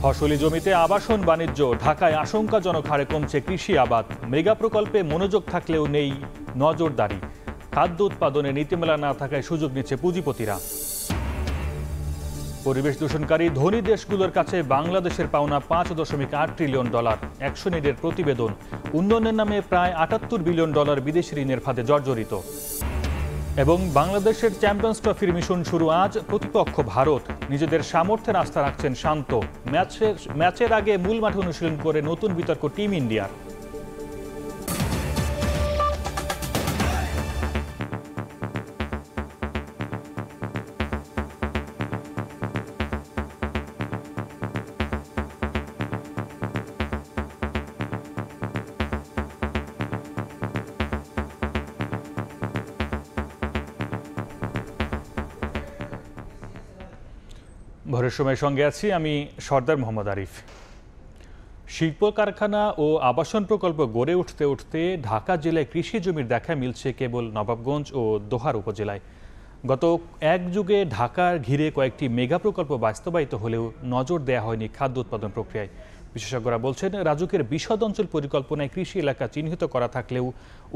ফসলি জমিতে আবাসন বাণিজ্য ঢাকায় আশঙ্কাজনক হারে কমছে কৃষি আবাদ। মেগা প্রকল্পে মনোযোগ থাকলেও নেই নজরদারি। খাদ্য উৎপাদনে নীতিমালা না থাকায় সুযোগ নিচ্ছে পুঁজিপতিরা। পরিবেশ দূষণকারী ধনী দেশগুলোর কাছে বাংলাদেশের পাওনা $5.8 ট্রিলিয়ন। অ্যাকশনএডের প্রতিবেদন, উন্নয়নের নামে প্রায় $78 বিলিয়ন বিদেশি ঋণের ফাঁদে জর্জরিত। এবং বাংলাদেশের চ্যাম্পিয়ন্স ট্রফির মিশন শুরু আজ। প্রতিপক্ষ ভারত, নিজেদের সামর্থ্যের আস্থা রাখছেন শান্ত। ম্যাচের আগে মূল মাঠে অনুশীলন করে নতুন বিতর্ক টিম ইন্ডিয়ার। ভোরের সময় সঙ্গে আছি আমি সর্দার মোহাম্মদ আরিফ। শিল্প কারখানা ও আবাসন প্রকল্প গড়ে উঠতে উঠতে ঢাকা জেলায় কৃষি জমির দেখা মিলছে কেবল নবাবগঞ্জ ও দোহার উপজেলায়। গত এক যুগে ঢাকার ঘিরে কয়েকটি মেগা প্রকল্প বাস্তবায়িত হলেও নজর দেওয়া হয়নি খাদ্য উৎপাদন প্রক্রিয়ায়। বিশেষজ্ঞরা বলছেন, রাজুকের বিশদ অঞ্চল পরিকল্পনায় কৃষি এলাকা চিহ্নিত করা থাকলেও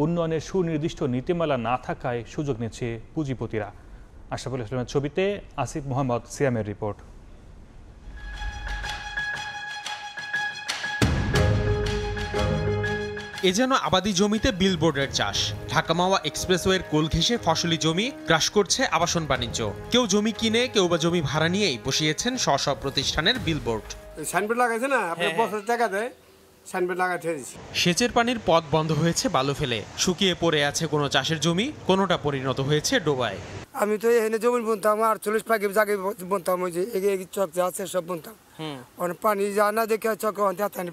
উন্নয়নের সুনির্দিষ্ট নীতিমালা না থাকায় সুযোগ নিচ্ছে পুঁজিপতিরা। আশরাফুল ইসলামের ছবিতে আসিফ মোহাম্মদ সিয়ামের রিপোর্ট। এ যেন আবাদি জমিতে বিলবোর্ডের চাষ। ঢাকা মাওয়া এক্সপ্রেসওয়ের কোল ঘেঁষে ফসলি জমি গ্রাস করছে আবাসন বাণিজ্য। কেউ জমি কিনে, কেউ বা জমি ভাড়া নিয়েই বসিয়েছেন স্ব প্রতিষ্ঠানের বিলবোর্ড। সাইনবোর্ড লাগাইছে না, আপনি বছর টাকা দেয় সাইনবোর্ড লাগাতে দিয়েছি। সেচের পানির পথ বন্ধ হয়েছে বালু ফেলে। শুকিয়ে পড়ে আছে কোনো চাষের জমি, কোনোটা পরিণত হয়েছে ডোবায়। আমি তো এখানে জমি বুনতাম, 48 পাখি জায়গা বুনতাম, ওই যে চক যে আছে সব বুনতাম। পানি যা না দেখে চক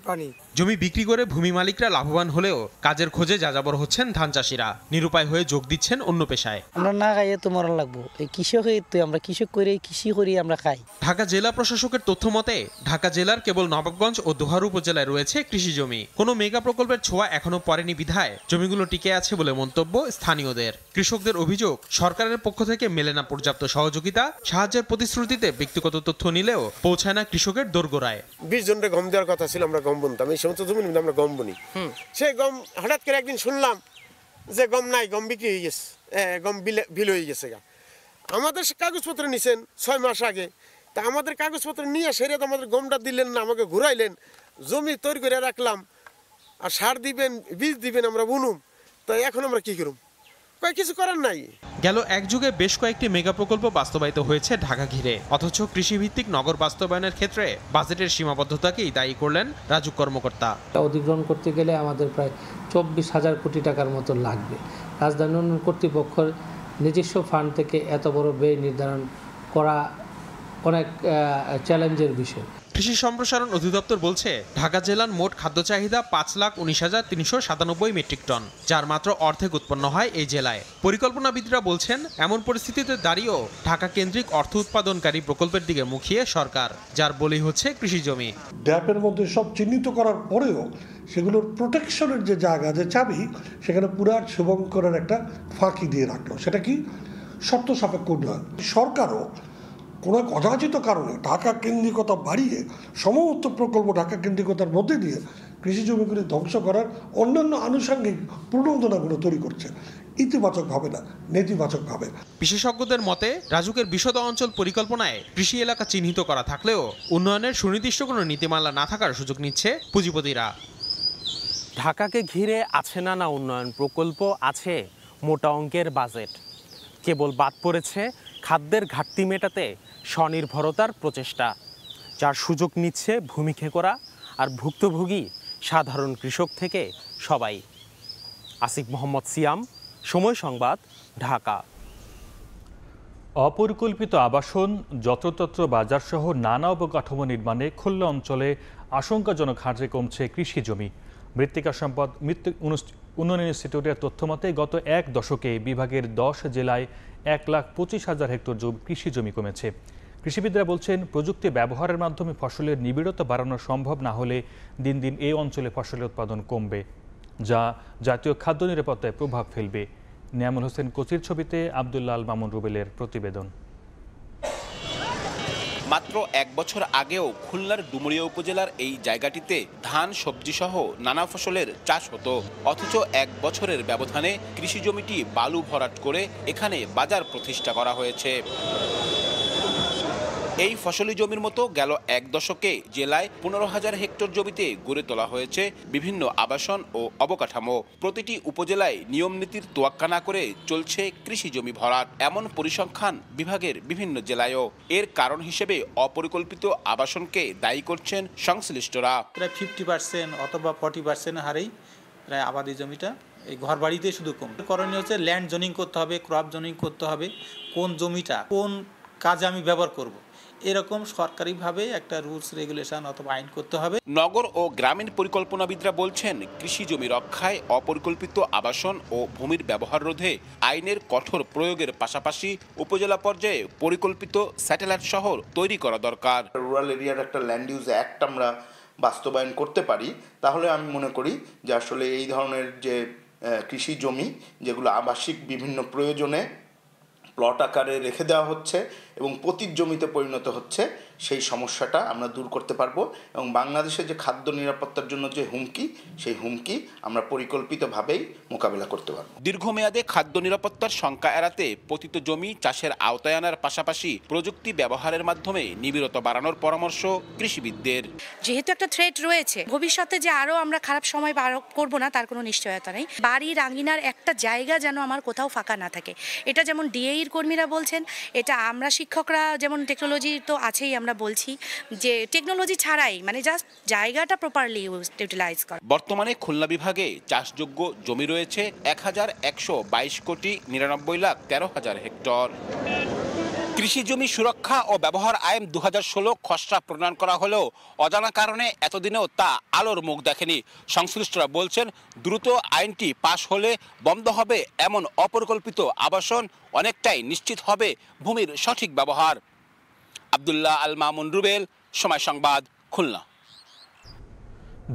পানি। জমি বিক্রি করে ভূমি মালিকরা লাভবান হলেও কাজের খোঁজে যাযাবর হচ্ছেন ধান চাষিরা। নিরুপায় হয়ে যোগ দিচ্ছেন অন্য পেশায়। আমরা না খাইয়ে তো মরণ লাগবো। এই কৃষকই তো আমরা কৃষক করে কৃষি করি আমরা খাই। ঢাকা জেলা প্রশাসকের তথ্য মতে ঢাকা জেলার কেবল নবাবগঞ্জ ও দোহার উপজেলায় রয়েছে কৃষি জমি। কোনো মেগা প্রকল্পের ছোঁয়া এখনো পড়েনি বিধায় জমিগুলো টিকে আছে বলে মন্তব্য স্থানীয়দের। কৃষকদের অভিযোগ, সরকারের পক্ষ থেকে মেলে না পর্যাপ্ত সহযোগিতা। সাহায্যের প্রতিশ্রুতিতে ব্যক্তিগত তথ্য নিলেও পৌঁছায় না কৃষকের দোরগোড়ায়। 20 জনের গম দেওয়ার কথা ছিল, আমরা গম বুনতাম, এই সমস্ত জমি আমরা গম বুনি। সেই গম হঠাৎ করে একদিন শুনলাম যে গম নাই, গম বিক্রি হয়ে গেছে, গম বিল হয়ে গেছে। আমাদের কাগজপত্র নিছেন 6 মাস আগে, তা আমাদের কাগজপত্র নিয়ে সেরে তো আমাদের গমটা দিলেন না, আমাকে ঘুরাইলেন। জমি তৈরি করে রাখলাম, আর সার দিবেন, বীজ দিবেন, আমরা বুনুম। তো এখন আমরা কি করুম? কিছু করার নাই। গেল এক যুগে বেশ কয়েকটি মেগা প্রকল্প বাস্তবায়িত হয়েছে ঢাকা ঘিরে, অথচ কৃষিভিত্তিক নগর বাস্তবায়নের ক্ষেত্রে বাজেটের সীমাবদ্ধতাকেই দায়ী করলেন রাজুক কর্মকর্তা। অধিগ্রহণ করতে গেলে আমাদের প্রায় 24,000 কোটি টাকার মতো লাগবে। রাজধানী উন্নয়ন কর্তৃপক্ষের নিজস্ব ফান্ড থেকে এত বড় ব্যয় নির্ধারণ করা অনেক চ্যালেঞ্জের বিষয়। কৃষি সম্প্রসারণ অধিদপ্তর বলছে, ঢাকা জেলার মোট খাদ্য চাহিদা 5,19,397 মেট্রিক টন, যার মাত্র অর্ধেক উৎপন্ন হয় এই জেলায়। পরিকল্পনাবিদরা বলছেন, এমন পরিস্থিতিতে দাঁড়িয়েও ঢাকা কেন্দ্রিক অর্থ উৎপাদনকারী প্রকল্পের দিকে মুখিয়ে সরকার, যার বলি হচ্ছে কৃষি জমি। ড্যাপের মধ্যে সব চিহ্নিত করার পরেও সেগুলোর প্রোটেকশনের যে জায়গা, যে চাবি, সেখানে পুরাট শুভঙ্করের একটা ফাঁকি দিয়ে রাখলো। সেটা কি? শর্ত সাপেক্ষ উন্নয়ন। সরকারও কোনো এক অযাচিত কারণে ঢাকা কেন্দ্রিকতা বাড়িয়ে সমস্ত প্রকল্প ঢাকা কেন্দ্রিকতার মধ্যে দিয়ে কৃষি জমিগুলি ধ্বংস করার অন্যান্য আনুষঙ্গিক প্রণোদনাগুলো তৈরি করছে। ইতিবাচকভাবে না, নেতিবাচকভাবে। বিশেষজ্ঞদের মতে, রাজুকের বিশদ অঞ্চল পরিকল্পনায় কৃষি এলাকা চিহ্নিত করা থাকলেও উন্নয়নের সুনির্দিষ্ট কোনো নীতিমালা না থাকার সুযোগ নিচ্ছে পুঁজিপতিরা। ঢাকাকে ঘিরে আছে নানা উন্নয়ন প্রকল্প, আছে মোটা অঙ্কের বাজেট। কেবল বাদ পড়েছে খাদ্যের ঘাটতি মেটাতে স্বনির্ভরতার প্রচেষ্টা, যার সুযোগ নিচ্ছে ভূমিক্ষেকরা আর ভুক্তভোগী সাধারণ কৃষক থেকে সবাই। আসিফ মোহাম্মদ সিয়াম, সময় সংবাদ, ঢাকা। অপরিকল্পিত আবাসন, যত্রতত্র বাজারসহ নানা অবকাঠামো নির্মাণে খুলনা অঞ্চলে আশঙ্কাজনক হারে কমছে কৃষি জমি। মৃত্তিকা সম্পদ উন্নয়ন ইনস্টিটিউটের তথ্যমতে গত এক দশকে বিভাগের 10 জেলায় 1,25,000 হেক্টর কৃষি জমি কমেছে। কৃষিবিদরা বলছেন, প্রযুক্তি ব্যবহারের মাধ্যমে ফসলের নিবিড়তা বাড়ানো সম্ভব না হলে দিন দিন এই অঞ্চলে ফসলের উৎপাদন কমবে, যা জাতীয় খাদ্য নিরাপত্তায় প্রভাব ফেলবে। নিয়ামুল হোসেন কোচির ছবিতে আব্দুল্লাহ আল মামুন রুবেলের প্রতিবেদন। মাত্র 1 বছর আগেও খুলনার ডুমুরিয়া উপজেলার এই জায়গাটিতে ধান, সবজি সহ নানা ফসলের চাষ হতো। অথচ 1 বছরের ব্যবধানে কৃষি জমিটি বালু ভরাট করে এখানে বাজার প্রতিষ্ঠা করা হয়েছে। এই ফসলি জমির মতো গেল 1 দশকে জেলায় 15,000 হেক্টর জমিতে গড়ে তোলা হয়েছে বিভিন্ন আবাসন ও অবকাঠামো। প্রতিটি উপজেলায় নিয়ম নীতির তোয়াক্কা না করে চলছে কৃষি জমি ভরাট, এমন পরিসংখ্যান বিভাগের বিভিন্ন জেলায়ও। এর কারণ হিসেবে অপরিকল্পিত আবাসনকে দায়ী করছেন সংশ্লিষ্টরা। প্রায় 50% অথবা 40% হারেই প্রায় আবাদি জমিটা এই ঘর বাড়িতে শুধু কম। করণীয় হচ্ছে ল্যান্ড জোনিং করতে হবে, ক্রপ জোনিং করতে হবে, কোন জমিটা কোন কাজে আমি ব্যবহার করব, এরকম সরকারিভাবে একটা রুলস রেগুলেশন অথবা আইন করতে হবে। নগর ও গ্রামীণ পরিকল্পনাবিদরা বলছেন, কৃষি জমি রক্ষায় অপরিকল্পিত আবাসন ও ভূমির ব্যবহার রোধে আইনের কঠোর প্রয়োগের পাশাপাশি উপজেলা পর্যায়ে পরিকল্পিত স্যাটেলাইট শহর তৈরি করা দরকার। রুরাল এরিয়ার একটা ল্যান্ড ইউজ অ্যাক্ট আমরা বাস্তবায়ন করতে পারি, তাহলে আমি মনে করি যে আসলে এই ধরনের যে কৃষি জমি যেগুলো আবাসিক বিভিন্ন প্রয়োজনে প্লট আকারে রেখে দেওয়া হচ্ছে এবং পতিত জমিতে পরিণত হচ্ছে, সেই সমস্যাটা আমরা দূর করতে পারবো এবং বাংলাদেশে যে খাদ্য নিরাপত্তার জন্য যে হুমকি, সেই হুমকি আমরা পরিকল্পিতভাবেই মোকাবেলা করতে পারবো। দীর্ঘমেয়াদে খাদ্য নিরাপত্তার শঙ্কা এড়াতে পতিত জমি চাষের আওতায় আনার পাশাপাশি প্রযুক্তি ব্যবহারের মাধ্যমে নিবিড়তা বাড়ানোর পরামর্শ কৃষিবিদদের। যেহেতু একটা থ্রেট রয়েছে, ভবিষ্যতে যে আরও আমরা খারাপ সময় পার করবো না তার কোনো নিশ্চয়তা নেই। বাড়ির আঙিনার একটা জায়গা যেন আমার কোথাও ফাঁকা না থাকে, এটা যেমন ডিএইর কর্মীরা বলছেন, এটা আমরা শিক্ষকরা যেমন টেকনোলজি তো আছেই, আমরা বলছি যে টেকনোলজি ছাড়াই মানে জাস্ট জায়গাটা প্রপারলি ইউটিলাইজ করা। বর্তমানে খুলনা বিভাগে চাষযোগ্য জমি রয়েছে 1,122 কোটি 99,13,000 হেক্টর। কৃষি জমি সুরক্ষা ও ব্যবহার আইন 2016 খসড়া প্রণয়ন করা হলেও অজানা কারণে এতদিনেও তা আলোর মুখ দেখেনি। সংশ্লিষ্টরা বলছেন, দ্রুত আইনটি পাশ হলে বন্ধ হবে এমন অপরিকল্পিত আবাসন, অনেকটাই নিশ্চিত হবে ভূমির সঠিক ব্যবহার। আব্দুল্লাহ আল মামুন রুবেল, সময় সংবাদ, খুলনা।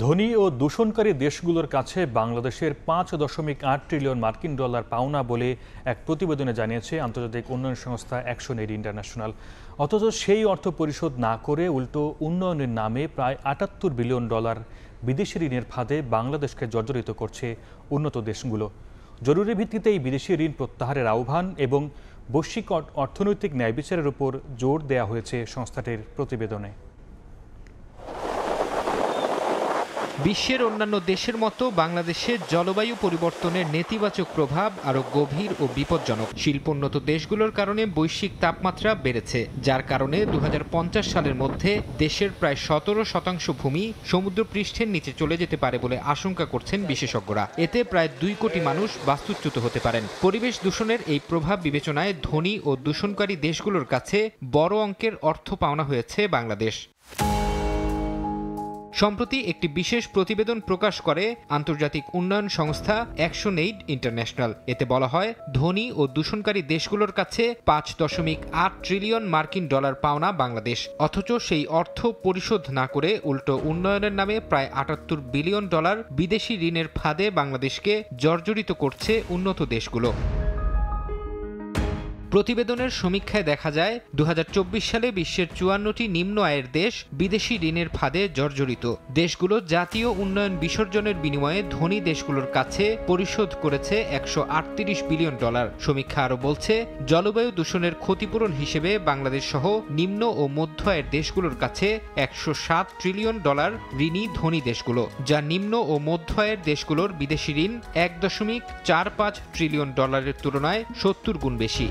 ধনী ও দূষণকারী দেশগুলোর কাছে বাংলাদেশের 5.8 ট্রিলিয়ন মার্কিন ডলার পাওনা বলে এক প্রতিবেদনে জানিয়েছে আন্তর্জাতিক উন্নয়ন সংস্থা অ্যাকশন-এইড ইন্টারন্যাশনাল। অথচ সেই অর্থ পরিশোধ না করে উল্টো উন্নয়নের নামে প্রায় 78 বিলিয়ন ডলার বিদেশি ঋণের ফাঁদে বাংলাদেশকে জর্জরিত করছে উন্নত দেশগুলো। জরুরি ভিত্তিতে এই বিদেশি ঋণ প্রত্যাহারের আহ্বান এবং বৈশ্বিক অর্থনৈতিক ন্যায়বিচারের উপর জোর দেওয়া হয়েছে সংস্থাটির প্রতিবেদনে। বিশ্বের অন্যান্য দেশের মতো বাংলাদেশের জলবায়ু পরিবর্তনের নেতিবাচক প্রভাব আরও গভীর ও বিপজ্জনক। শিল্পোন্নত দেশগুলোর কারণে বৈশ্বিক তাপমাত্রা বেড়েছে, যার কারণে 2050 সালের মধ্যে দেশের প্রায় 17% ভূমি সমুদ্রপৃষ্ঠের নিচে চলে যেতে পারে বলে আশঙ্কা করছেন বিশেষজ্ঞরা। এতে প্রায় 2 কোটি মানুষ বাস্তুচ্যুত হতে পারেন। পরিবেশ দূষণের এই প্রভাব বিবেচনায় ধনী ও দূষণকারী দেশগুলোর কাছে বড় অঙ্কের অর্থ পাওনা হয়েছে বাংলাদেশ। সম্প্রতি একটি বিশেষ প্রতিবেদন প্রকাশ করে আন্তর্জাতিক উন্নয়ন সংস্থা অ্যাকশন-এইড ইন্টারন্যাশনাল। এতে বলা হয়, ধনী ও দূষণকারী দেশগুলোর কাছে 5.8 ট্রিলিয়ন মার্কিন ডলার পাওনা বাংলাদেশ। অথচ সেই অর্থ পরিশোধ না করে উল্টো উন্নয়নের নামে প্রায় 78 বিলিয়ন ডলার বিদেশি ঋণের ফাঁদে বাংলাদেশকে জর্জরিত করছে উন্নত দেশগুলো। প্রতিবেদনের সমীক্ষায় দেখা যায় 2024 সালে বিশ্বের 54টি নিম্ন আয়ের দেশ বিদেশি ঋণের ফাঁদে জর্জরিত। দেশগুলো জাতীয় উন্নয়ন বিসর্জনের বিনিময়ে ধনী দেশগুলোর কাছে পরিশোধ করেছে 138 বিলিয়ন ডলার। সমীক্ষা আরও বলছে, জলবায়ু দূষণের ক্ষতিপূরণ হিসেবে বাংলাদেশ সহ নিম্ন ও মধ্য আয়ের দেশগুলোর কাছে 107 ট্রিলিয়ন ডলার ঋণী ধনী দেশগুলো, যা নিম্ন ও মধ্য আয়ের দেশগুলোর বিদেশি ঋণ 1.45 ট্রিলিয়ন ডলারের তুলনায় 70 গুণ বেশি।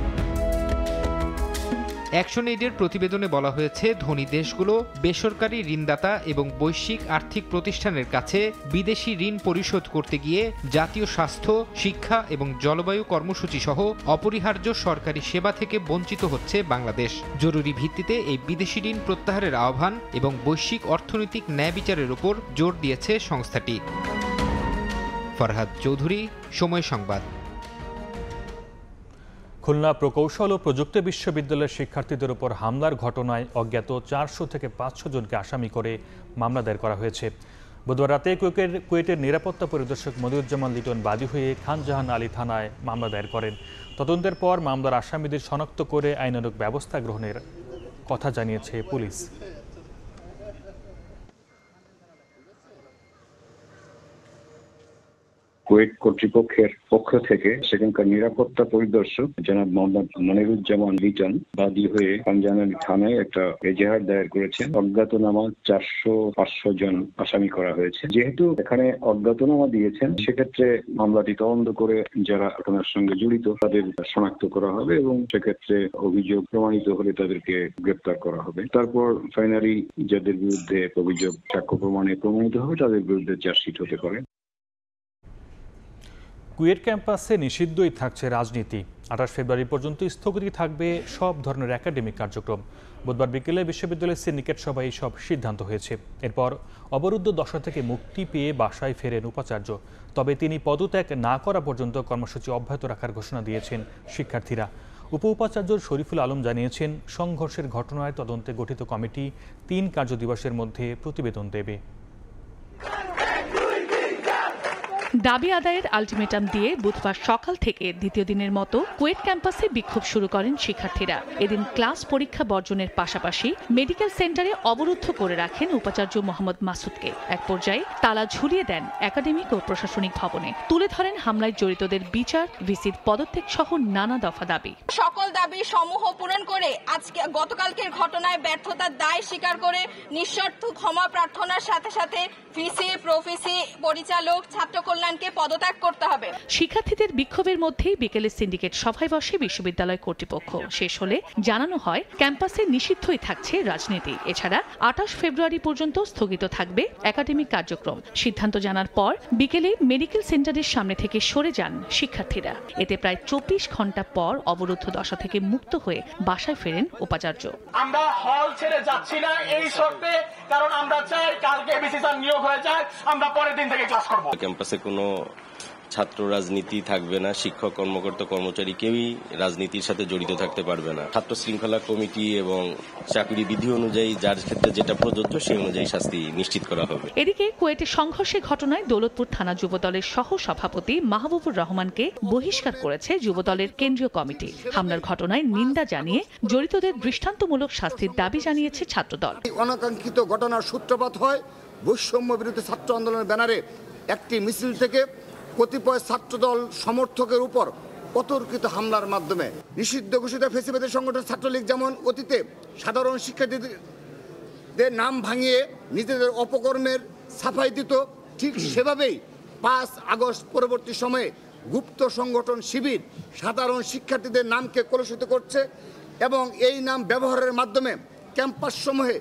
অ্যাকশন-এইডের প্রতিবেদনে বলা হয়েছে, ধনী দেশগুলো বেসরকারি ঋণদাতা এবং বৈশ্বিক আর্থিক প্রতিষ্ঠানের কাছে বিদেশি ঋণ পরিশোধ করতে গিয়ে জাতীয় স্বাস্থ্য, শিক্ষা এবং জলবায়ু কর্মসূচি সহ অপরিহার্য সরকারি সেবা থেকে বঞ্চিত হচ্ছে বাংলাদেশ। জরুরি ভিত্তিতে এই বিদেশি ঋণ প্রত্যাহারের আহ্বান এবং বৈশ্বিক অর্থনৈতিক ন্যায় বিচারের উপর জোর দিয়েছে সংস্থাটি। ফরহাদ চৌধুরী, সময় সংবাদ। খুলনা প্রকৌশল ও প্রযুক্তি বিশ্ববিদ্যালয়ের শিক্ষার্থীদের উপর হামলার ঘটনায় অজ্ঞাত 400 থেকে 500 জনকে আসামি করে মামলা দায়ের করা হয়েছে। বুধবার রাতে কুয়েটের নিরাপত্তা পরিদর্শক মনিরুজ্জামান লিটন বাদী হয়ে খানজাহান আলী থানায় মামলা দায়ের করেন। তদন্তের পর মামলার আসামিদের শনাক্ত করে আইনানুগ ব্যবস্থা গ্রহণের কথা জানিয়েছে পুলিশ। কুয়েট কর্তৃপক্ষের পক্ষ থেকে সেখানকার নিরাপত্তা পরিদর্শক জনাব মোহাম্মদ মনিরুজ্জামান লিটন বাদী হয়ে পাঞ্জাবের থানায় একটা এজাহার দায়ের করেছেন। অজ্ঞাতনামা 400-500 জন আসামি করা হয়েছে। যেহেতু এখানে অজ্ঞাতনামা দিয়েছেন, সেক্ষেত্রে মামলাটি তদন্ত করে যারা ঘটনার সঙ্গে জড়িত তাদের শনাক্ত করা হবে এবং সেক্ষেত্রে অভিযোগ প্রমাণিত হলে তাদেরকে গ্রেপ্তার করা হবে। তারপর ফাইনালি যাদের বিরুদ্ধে অভিযোগ সাক্ষ্য প্রমাণে প্রমাণিত হবে তাদের বিরুদ্ধে চার্জশিট হতে পারে। কুয়েট ক্যাম্পাসে নিষিদ্ধই থাকছে রাজনীতি। 28 ফেব্রুয়ারি পর্যন্ত স্থগিত থাকবে সব ধরনের একাডেমিক কার্যক্রম। বুধবার বিকেলে বিশ্ববিদ্যালয়ের সিন্ডিকেট সভায় সব সিদ্ধান্ত হয়েছে। এরপর অবরুদ্ধ দশা থেকে মুক্তি পেয়ে বাসায় ফেরেন উপাচার্য। তবে তিনি পদত্যাগ না করা পর্যন্ত কর্মসূচি অব্যাহত রাখার ঘোষণা দিয়েছেন শিক্ষার্থীরা। উপ-উপাচার্য শরীফুল আলম জানিয়েছেন, সংঘর্ষের ঘটনায় তদন্তে গঠিত কমিটি 3 কার্যদিবসের মধ্যে প্রতিবেদন দেবে। দাবি আদায়ের আলটিমেটাম দিয়ে বুধবার সকাল থেকে দ্বিতীয় দিনের মতো কুয়েট ক্যাম্পাসে বিক্ষোভ শুরু করেন শিক্ষার্থীরা। এদিন ক্লাস পরীক্ষা বর্জনের পাশাপাশি মেডিকেল সেন্টারে অবরুদ্ধ করে রাখেন উপাচার্য মোহাম্মদ মাসুদকে। এক পর্যায়ে তালা ঝুলিয়ে দেন একাডেমিক ও প্রশাসনিক ভবনে। তুলে ধরেন হামলায় জড়িতদের বিচার, ভিসির পদত্যাগ সহ নানা দফা দাবি। সকল দাবি সমূহ পূরণ করে আজকে গতকালকের ঘটনায় ব্যর্থতার দায় স্বীকার করে নিঃস্বার্থ ক্ষমা প্রার্থনার সাথে সাথে ভিসি, প্রভিসি, পরিচালক, ছাত্র কল্যাণকে পদত্যাগ করতে হবে। শিক্ষার্থীদের বিক্ষোভের মধ্যেই বিকেলে সিন্ডিকেট সভায় বসে বিশ্ববিদ্যালয় কর্তৃপক্ষ। শেষ হলে জানানো হয় ক্যাম্পাসে নিষিদ্ধই থাকছে রাজনীতি। এছাড়া 28 ফেব্রুয়ারি পর্যন্ত স্থগিত থাকবে একাডেমিক কার্যক্রম। সিদ্ধান্ত জানার পর বিকেলে মেডিকেল সেন্টারের সামনে থেকে সরে যান শিক্ষার্থীরা। এতে প্রায় 24 ঘন্টা পর অবরুদ্ধ দশা থেকে মুক্ত হয়ে বাসায় ফেরেন উপাচার্য। আমরা হল ছেড়ে যাচ্ছি না এই শর্তে, কারণ আমরা চাই কালকে এবিসি স্যার নিয়োগ হয়ে যায়, আমরা পরের দিন থেকে ক্লাস করব। ক্যাম্পাসে কোনো ছাত্র রাজনীতি থাকবে না, শিক্ষক, কর্মকর্তা, কর্মচারী কেউই রাজনীতির সাথে জড়িত থাকতে পারবে না। ছাত্র শৃঙ্খলা কমিটি এবং চাকরি বিধি অনুযায়ী যার ক্ষেত্রে যেটা প্রযোজ্য সেই অনুযায়ী শাস্তি নিশ্চিত করা হবে। এদিকে কুয়েটে সংঘর্ষের ঘটনায় দৌলতপুর থানা যুবদলের সহ সভাপতি মাহবুবুর রহমানকে বহিষ্কার করেছে যুবদলের কেন্দ্রীয় কমিটি। হামলার ঘটনায় নিন্দা জানিয়ে জড়িতদের দৃষ্টান্তমূলক শাস্তির দাবি জানিয়েছে ছাত্রদল। অনাকাঙ্ক্ষিত ঘটনার সূত্রপাত হয় বৈষম্য বিরোধী ছাত্র আন্দোলনের ব্যানারে একটি মিছিল থেকে কতিপয় ছাত্রদল সমর্থকের উপর অতর্কিত হামলার মাধ্যমে। নিষিদ্ধ ঘোষিত ফ্যাসিবাদী সংগঠন ছাত্রলীগ যেমন অতীতে সাধারণ শিক্ষার্থীদের নাম ভাঙিয়ে নিজেদের অপকর্মের সাফাই দিত, ঠিক সেভাবেই 5 আগস্ট পরবর্তী সময়ে গুপ্ত সংগঠন শিবির সাধারণ শিক্ষার্থীদের নামকে কলুষিত করছে এবং এই নাম ব্যবহারের মাধ্যমে ক্যাম্পাস সমূহে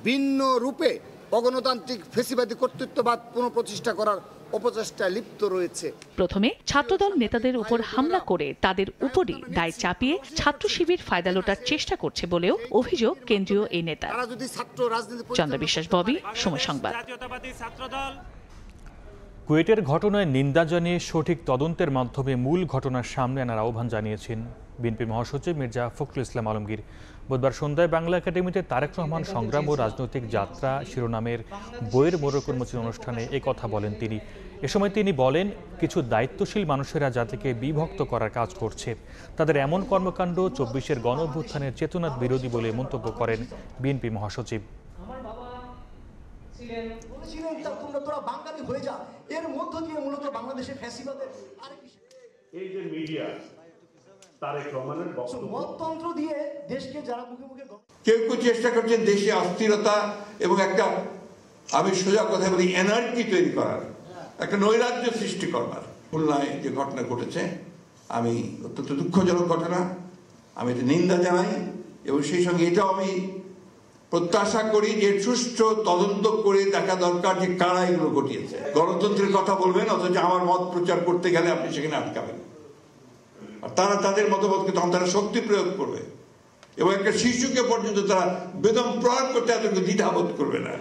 ভিন্ন রূপে অগণতান্ত্রিক ফ্যাসিবাদী কর্তৃত্ববাদ পুনঃপ্রতিষ্ঠা করার অপচেষ্টায় লিপ্ত রয়েছে। প্রথমে ছাত্রদল নেতাদের উপর হামলা করে তাদের উপরই দায় চাপিয়ে ছাত্র শিবির ফায়দা লোটার চেষ্টা করছে বলেও অভিযোগ কেন্দ্রীয় এই নেতা। চন্দ্র বিশ্বাস, ববি, সময় সংবাদ। কুয়েটের ঘটনায় নিন্দা জানিয়ে সঠিক তদন্তের মাধ্যমে মূল ঘটনার সামনে আনার আহ্বান জানিয়েছেন বিএনপি মহাসচিব মির্জা ফখরুল ইসলাম আলমগীর। বুধবার সন্ধ্যায় বাংলা একাডেমিতে তারেক রহমান সংগ্রাম ও রাজনৈতিক যাত্রা শিরোনামের বইয়ের মোড়ক উন্মোচন অনুষ্ঠানে কথা বলেন তিনি। এ সময় তিনি বলেন, কিছু দায়িত্বশীল মানুষেরা জাতিকে বিভক্ত করার কাজ করছে। তাদের এমন কর্মকাণ্ড 24-এর গণঅভ্যুত্থানের চেতনার বিরোধী বলে মন্তব্য করেন বিএনপি মহাসচিব। এই যে মিডিয়া তারেক রহমানের মততন্ত্র দিয়ে দেশকে যারা মুখে মুখে কেউ কেউ চেষ্টা করছেন দেশে অস্থিরতা এবং একটা, আমি সোজা কথা বলি, এনার্জি তৈরি করার, একটা নৈরাজ্য সৃষ্টি করবার। খুলনায় যে ঘটনা ঘটেছে আমি অত্যন্ত দুঃখজনক ঘটনা, আমি এটা নিন্দা জানাই এবং সেই সঙ্গে এটাও আমি প্রত্যাশা করি যে সুষ্ঠু তদন্ত করে দেখা দরকার যে কারা এগুলো ঘটিয়েছে। গণতন্ত্রের কথা বলবেন অথচ আমার মত প্রচার করতে গেলে আপনি সেখানে আটকাবেন, আর তারা তাদের মতামতকে তখন তারা শক্তি প্রয়োগ করবে এবং একটা শিশুকে পর্যন্ত তারা বেদম প্রয়োগ করতে এতটুকু দ্বিধাবোধ করবে না।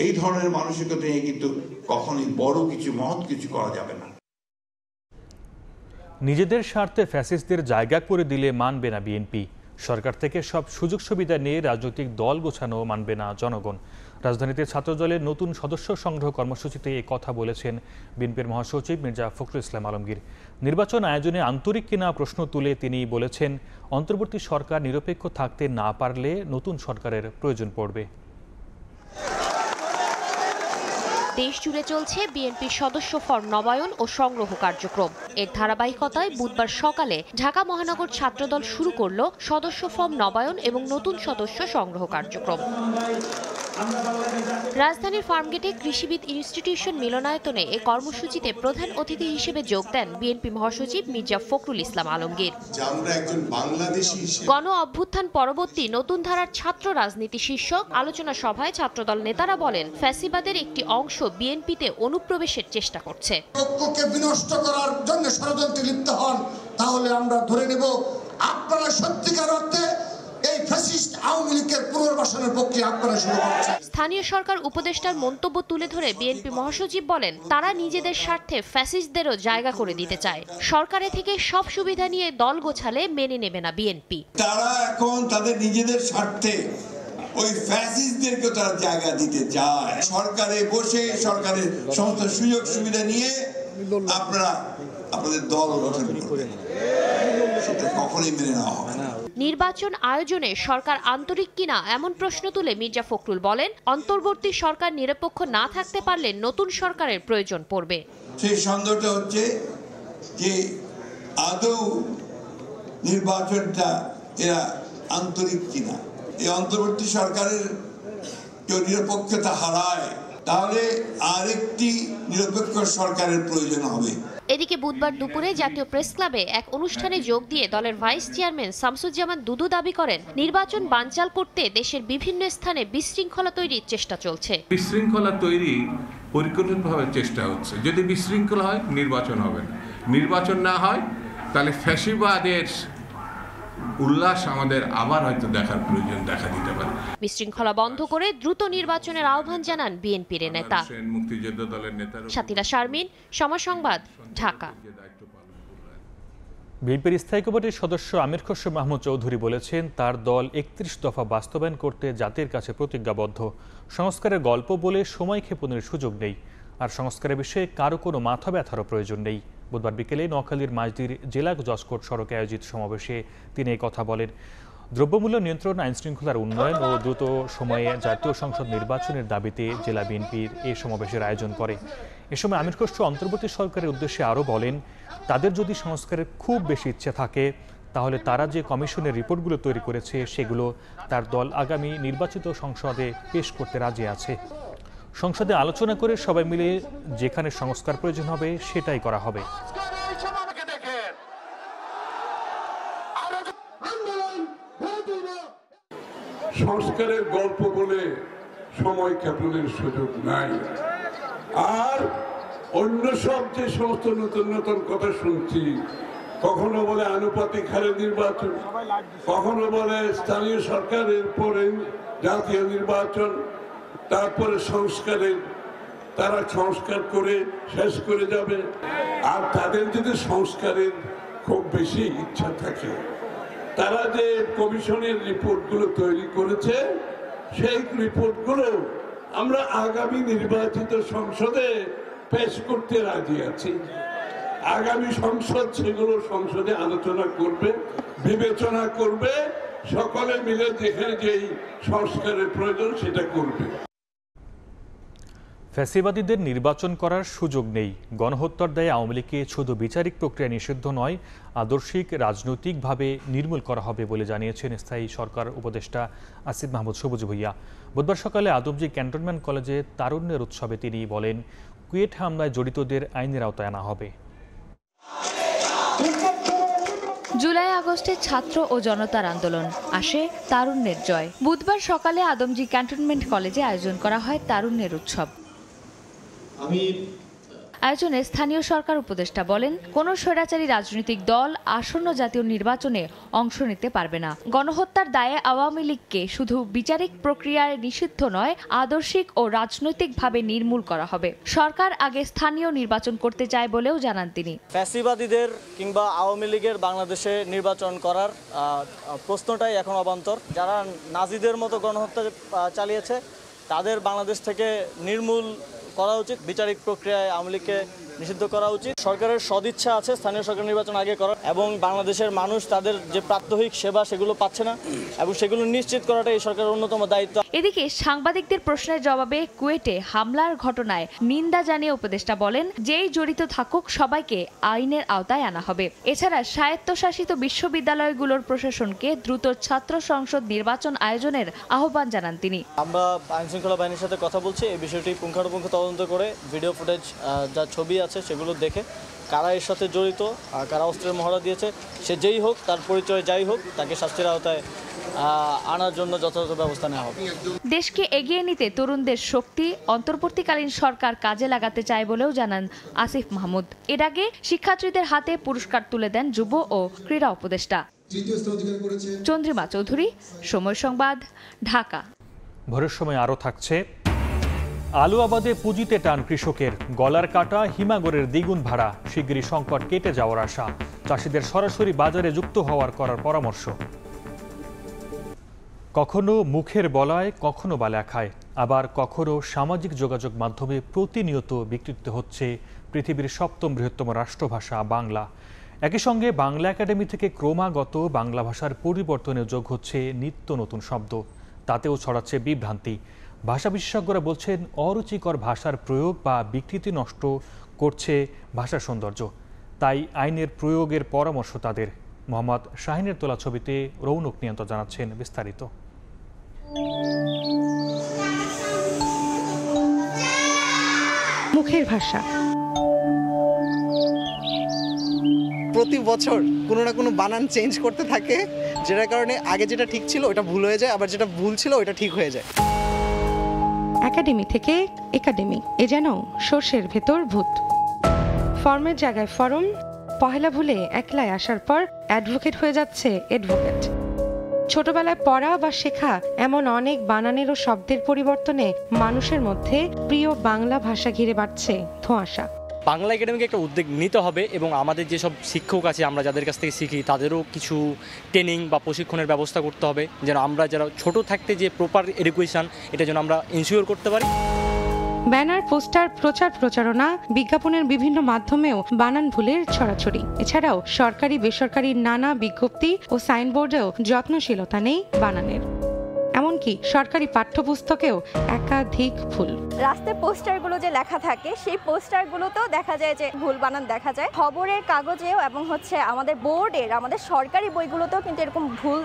এই ধরনের মানসিকতা নিয়ে কিন্তু কখনোই বড় কিছু, মহৎ কিছু করা যাবে না। নিজেদের স্বার্থে ফ্যাসিস্টদের জায়গা করে দিলে মানবে না বিএনপি। সরকার থেকে সব সুযোগ সুবিধা নিয়ে রাজনৈতিক দল গোছানো মানবে না জনগণ। রাজধানীতে ছাত্রদলের নতুন সদস্য সংগ্রহ কর্মসূচিতে এই কথা বলেছেন বিএনপির মহাসচিব মির্জা ফখরুল ইসলাম আলমগীর। নির্বাচন আয়োজনে আন্তরিক কিনা প্রশ্ন তুলে তিনি বলেছেন, অন্তর্বর্তী সরকার নিরপেক্ষ থাকতে না পারলে নতুন সরকারের প্রয়োজন পড়বে। দেশ জুড়ে চলছে বিএনপির সদস্য ফর্ম নবায়ন ও সংগ্রহ কার্যক্রম। এর ধারাবাহিকতায় বুধবার সকালে ঢাকা মহানগর ছাত্রদল শুরু করল সদস্য ফর্ম নবায়ন এবং নতুন সদস্য সংগ্রহ কার্যক্রম। রাজধানীর ফার্মগেটে কৃষিবিদ ইনস্টিটিউশন মিলনায়তনে এ কর্মসূচিতে প্রধান অতিথি হিসেবে যোগ দেন বিএনপি মহাসচিব মির্জা ফখরুল ইসলাম আলমগীর। গণ অভ্যুত্থান পরবর্তী নতুন ধারার ছাত্র রাজনীতি শীর্ষক আলোচনা সভায় ছাত্রদল নেতারা বলেন, ফ্যাসিবাদের একটি অংশ বিএনপিতে অনুপ্রবেশের চেষ্টা করছে। ঐক্যকে বিনষ্ট করার জন্য ষড়যন্ত্রে লিপ্ত হন, তাহলে আমরা ধরে নেব আপনারা সত্যিকার অর্থে এই ফ্যাসিস্ট আওয়ামী লীগের পুনর্বাসনের প্রক্রিয়া আপনারা শুরু করছেন। স্থানীয় সরকার উপদেষ্টার মন্তব্য তুলে ধরে বিএনপি মহাসচিব বলেন, তারা নিজেদের স্বার্থে ফ্যাসিস্টদেরও জায়গা করে দিতে চায়। সরকারের থেকে সব সুবিধা নিয়ে দল গোছালে মেনে নেবে না বিএনপি। তারা এখন তাদের নিজেদের স্বার্থে ওই ফ্যাসিস্টদেরকে তারা জায়গা দিতে চায়। সরকারে বসে সরকারের সমস্ত সুযোগ সুবিধা নিয়ে আপনারা আপনাদের দল গঠন করবেন, সেটা কখনোই মেনে নেওয়া হবে না। নির্বাচন আয়োজনে সরকার আন্তরিক কিনা এমন প্রশ্ন তুলে মির্জা ফখরুল বলেন, অন্তর্বর্তী সরকার নিরপেক্ষ না থাকতে পারলে নতুন সরকারের প্রয়োজন পড়বে। সেই সন্দেহটা হচ্ছে যে আদৌ নির্বাচনটা এরা আন্তরিক কিনা। এই অন্তর্বর্তী সরকারের কেউ নিরপেক্ষতা হারায়, তাহলে আরেকটি নিরপেক্ষ সরকারের প্রয়োজন হবে। এদিকে বুধবার দুপুরে জাতীয় প্রেস ক্লাবে এক অনুষ্ঠানে যোগ দিয়ে দলের ভাইস চেয়ারম্যান শামসুজ্জামান দুদু দাবি করেন, নির্বাচন বানচাল করতে দেশের বিভিন্ন স্থানে বিশৃঙ্খলা তৈরির চেষ্টা চলছে। বিশৃঙ্খলা তৈরি পরিকল্পিতভাবে চেষ্টা হচ্ছে। যদি বিশৃঙ্খলা হয় নির্বাচন হবে না, নির্বাচন না হয় তাহলে ফ্যাসিবাদের উল্লাস আমাদের আবার হয়তো দেখার প্রয়োজন দেখা দিতে পারে। বিশৃঙ্খলা বন্ধ করে দ্রুত নির্বাচনের আহ্বান জানান বিএনপির নেতা। মুক্তিযোদ্ধা দলের নেতা সাতিরা শারমিন, সময় সংবাদ, ঢাকা। বিএনপির স্থায়ী কমিটির সদস্য আমির খসরু মাহমুদ চৌধুরী বলেছেন, তার দল 31 দফা বাস্তবায়ন করতে জাতির কাছে প্রতিজ্ঞাবদ্ধ। সংস্কারের গল্প বলে সময় ক্ষেপণের সুযোগ নেই, আর সংস্কারের বিষয়ে কারো কোনো মাথা ব্যথারও প্রয়োজন নেই। বুধবার বিকেলে নোয়াখালীর মাঝদির জেলা জজকোর্ট সড়কে আয়োজিত সমাবেশে তিনি এই কথা বলেন। দ্রব্যমূল্য নিয়ন্ত্রণ, আইন শৃঙ্খলার উন্নয়ন ও দ্রুত সময়ে জাতীয় সংসদ নির্বাচনের দাবিতে জেলা বিএনপির এই সমাবেশের আয়োজন করে। এ সময় আমির খসরু অন্তর্বর্তী সরকারের উদ্দেশ্যে আরও বলেন, তাদের যদি সংস্কারের খুব বেশি ইচ্ছে থাকে তাহলে তারা যে কমিশনের রিপোর্টগুলো তৈরি করেছে সেগুলো তার দল আগামী নির্বাচিত সংসদে পেশ করতে রাজি আছে। সংসদে আলোচনা করে সবাই মিলে যেখানে সংস্কার প্রয়োজন হবে সেটাই করা হবে। সংস্কারের গল্প বলে সময় ক্ষেপণের সুযোগ নাই। আর অন্য সব যে সমস্ত নতুন নতুন কথা শুনছি, কখনো বলে আনুপাতিক হারে নির্বাচন, কখনো বলে স্থানীয় সরকারের পরে জাতীয় নির্বাচন, তারপরে সংস্কারের তারা সংস্কার করে শেষ করে যাবে। আর তাদের যদি সংস্কারের খুব বেশি ইচ্ছা থাকে, তারা যে কমিশনের রিপোর্টগুলো তৈরি করেছে সেই রিপোর্টগুলো আমরা আগামী নির্বাচিত সংসদে পেশ করতে রাজি আছি। আগামী সংসদ সেগুলো সংসদে আলোচনা করবে, বিবেচনা করবে, সকলে মিলে যেখানে যেই সংস্কারের প্রয়োজন সেটা করবে। ফ্যাসিবাদীদের নির্বাচন করার সুযোগ নেই। গণহত্যার দায়ে আওয়ামী লীগকে শুধু বিচারিক প্রক্রিয়া নিষিদ্ধ নয়, আদর্শিক রাজনৈতিকভাবে নির্মূল করা হবে বলে জানিয়েছেন স্থায়ী সরকার উপদেষ্টা আসিফ মাহমুদ সবুজ ভূঁইয়া। বুধবার সকালে আদমজী ক্যান্টনমেন্ট কলেজে তারুণ্যের উৎসবে তিনি বলেন, কুয়েট হামলায় জড়িতদের আইনের আওতায় আনা হবে। জুলাই আগস্টে ছাত্র ও জনতার আন্দোলন, আসে তারুণ্যের জয়। বুধবার সকালে আদমজী ক্যান্টনমেন্ট কলেজে আয়োজন করা হয় তারুণ্যের উৎসব। আয়োজনে স্থানীয় সরকার উপদেষ্টা বলেন, কোনো স্বৈরাচারী রাজনৈতিক দল আসন্ন জাতীয় নির্বাচনে অংশ নিতে পারবে না। গণহত্যার দায়ে আওয়ামী লীগকে শুধু বিচারিক প্রক্রিয়ায় নিষিদ্ধ নয়, আদর্শিক ও রাজনৈতিকভাবে নির্মূল করা হবে। সরকার আগে স্থানীয় নির্বাচন করতে চায় বলেও জানান তিনি। ফ্যাসিবাদীদের কিংবা আওয়ামী লীগের বাংলাদেশে নির্বাচন করার প্রশ্নটাই এখন অবান্তর। যারা নাজিদের মতো গণহত্যা চালিয়েছে তাদের বাংলাদেশ থেকে নির্মূল করা উচিত। বিচারিক প্রক্রিয়ায় আওয়ামী লীগকে নিষিদ্ধ করা উচিত। সরকারের সদিচ্ছা আছে স্থানীয় সরকার নির্বাচন আগে করার, এবং বাংলাদেশের মানুষ তাদের যে প্রাত্যহিক সেবা সেগুলো পাচ্ছে না, এবং সেগুলো নিশ্চিত করাটা এই সরকারের অন্যতম দায়িত্ব। এদিকে সাংবাদিকদের প্রশ্নের জবাবে কুয়েটে হামলার ঘটনায় নিন্দা জানিয়ে উপদেষ্টা বলেন, যেই জড়িত থাকুক সবাইকে আইনের আওতায় আনা হবে। এছাড়া স্বায়ত্তশাসিত বিশ্ববিদ্যালয়গুলোর প্রশাসনকে দ্রুত ছাত্র সংসদ নির্বাচন আয়োজনের আহ্বান জানান তিনি। আমরা আইনশৃঙ্খলা বাহিনীর সাথে কথা বলছি এই বিষয়টি পুঙ্খানুপুঙ্খ তদন্ত করে ভিডিও ফুটেজ যা ছবি আছে সেগুলো দেখে কারা এর সাথে জড়িত, কারা অস্ত্রের মহড়া দিয়েছে, সে যেই হোক, তার পরিচয় যাই হোক, তাকে শাস্তির আওতায় আনার জন্য যথাযথ ব্যবস্থা নেওয়া হবে। দেশকে এগিয়ে নিতে তরুণদের শক্তি অন্তর্বর্তীকালীন সরকার কাজে লাগাতে চায় বলেও জানান আসিফ মাহমুদ। এর আগে শিক্ষার্থীদের হাতে পুরস্কার তুলে দেন যুব ও ক্রীড়া উপদেষ্টা। চন্দ্রিমা চৌধুরী, সময় সংবাদ, ঢাকা। ভোরের সময় আরও থাকছে, আলু আবাদে পুঁজিতে টান কৃষকের, গলার কাটা হিমাগরের দ্বিগুণ ভাড়া, শিগগিরই সংকট কেটে যাওয়ার আশা, চাষিদের সরাসরি বাজারে যুক্ত হওয়ার করার পরামর্শ। কখনো মুখের বলায়, কখনো বা লেখায়, আবার কখনো সামাজিক যোগাযোগ মাধ্যমে প্রতিনিয়ত বিকৃত হচ্ছে পৃথিবীর 7ম বৃহত্তম রাষ্ট্রভাষা বাংলা। একই সঙ্গে বাংলা একাডেমি থেকে ক্রমাগত বাংলা ভাষার পরিবর্তনে যোগ হচ্ছে নিত্য নতুন শব্দ, তাতেও ছড়াচ্ছে বিভ্রান্তি। ভাষা বিশেষজ্ঞরা বলছেন, অরুচিকর ভাষার প্রয়োগ বা বিকৃতি নষ্ট করছে ভাষার সৌন্দর্য। তাই আইনের প্রয়োগের পরামর্শ তাদের। মোহাম্মদ শাহিনের তোলা ছবিতে রৌনক নিয়ন্ত্রণ জানাচ্ছেন বিস্তারিত। মুখের ভাষা প্রতি বছর কোনো না কোনো বানান চেঞ্জ করতে থাকে, যেটার কারণে আগে যেটা ঠিক ছিল ওটা ভুল হয়ে যায়, আবার যেটা ভুল ছিল ওটা ঠিক হয়ে যায়। একাডেমি থেকে একাডেমি, এ যেন সর্ষের ভেতর ভূত। ফর্মের জায়গায় ফরম, পহেলা ভুলে একলায় আসার পর অ্যাডভোকেট হয়ে যাচ্ছে এডভোকেট। ছোটবেলায় পড়া বা শেখা এমন অনেক বানানের ও শব্দের পরিবর্তনে মানুষের মধ্যে প্রিয় বাংলা ভাষা ঘিরে বাড়ছে ধোঁয়াশা। বাংলা একাডেমিকে একটা উদ্যোগ নিতে হবে, এবং আমাদের যেসব শিক্ষক আছে আমরা যাদের কাছ থেকে শিখি তাদেরও কিছু ট্রেনিং বা প্রশিক্ষণের ব্যবস্থা করতে হবে, যেন আমরা যারা ছোট থাকতে যে প্রপার এডুকেশন এটা যেন আমরা ইনশিওর করতে পারি। ব্যানার, পোস্টার, প্রচারণা, বিজ্ঞাপনের বিভিন্ন মাধ্যমেও বানান ভুলের ছড়াছড়ি। এছাড়াও সরকারি বেসরকারি নানা বিজ্ঞপ্তি ও সাইনবোর্ডেও যত্নশীলতা নেই বানানের। এমনকি সরকারি পাঠ্যপুস্তকেও একাধিক ভুল। রাস্তায় পোস্টারগুলো যে লেখা থাকে সেই পোস্টারগুলোতেও দেখা যায় যে ভুল বানান দেখা যায়। খবরের কাগজেও এবং আমাদের বোর্ডের, আমাদের সরকারি বইগুলোতেও কিন্তু এরকম ভুল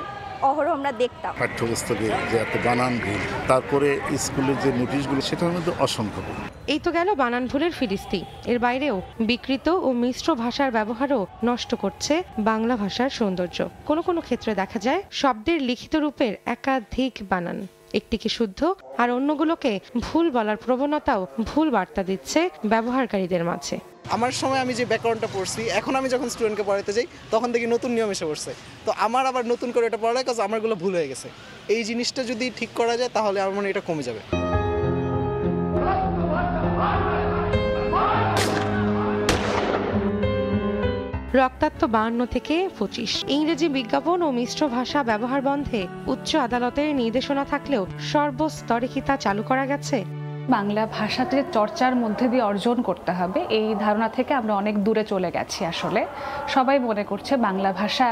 অহরহ আমরা দেখতাম। পাঠ্যপুস্তকে যে এত বানান ভুল, তারপরে স্কুলের যে নোটিশগুলো সেটার মধ্যে অসংখ্য ভুল। এই তো গেল বানান ভুলের ফিরিস্তি। এর বাইরেও বিকৃত ও মিশ্র ভাষার ব্যবহারও নষ্ট করছে বাংলা ভাষার সৌন্দর্য। কোনো কোনো ক্ষেত্রে দেখা যায় শব্দের লিখিত রূপের একাধিক বানান, একটিকে শুদ্ধ আর অন্যগুলোকে ভুল বলার প্রবণতাও ভুল বার্তা দিচ্ছে ব্যবহারকারীদের মাঝে। আমার সময় আমি যে ব্যাকরণটা পড়ছি, এখন আমি যখন স্টুডেন্টকে পড়াতে যাই তখন দেখি নতুন নিয়ম এসে পড়ছে, তো আমার আবার নতুন করে এটা পড়ায়, কাজ আমারগুলো ভুল হয়ে গেছে। এই জিনিসটা যদি ঠিক করা যায় তাহলে আমার মনে এটা কমে যাবে। রক্তাক্ত 52 থেকে 25। ইংরেজি বিজ্ঞাপন ও মিশ্র ভাষা ব্যবহার বন্ধে উচ্চ আদালতের নির্দেশনা থাকলেও সর্বস্তরে কি তা চালু করা গেছে? বাংলা ভাষাতে চর্চার মধ্যে দিয়ে অর্জন করতে হবে, এই ধারণা থেকে আমরা অনেক দূরে চলে গেছি। আসলে সবাই মনে করছে বাংলা ভাষা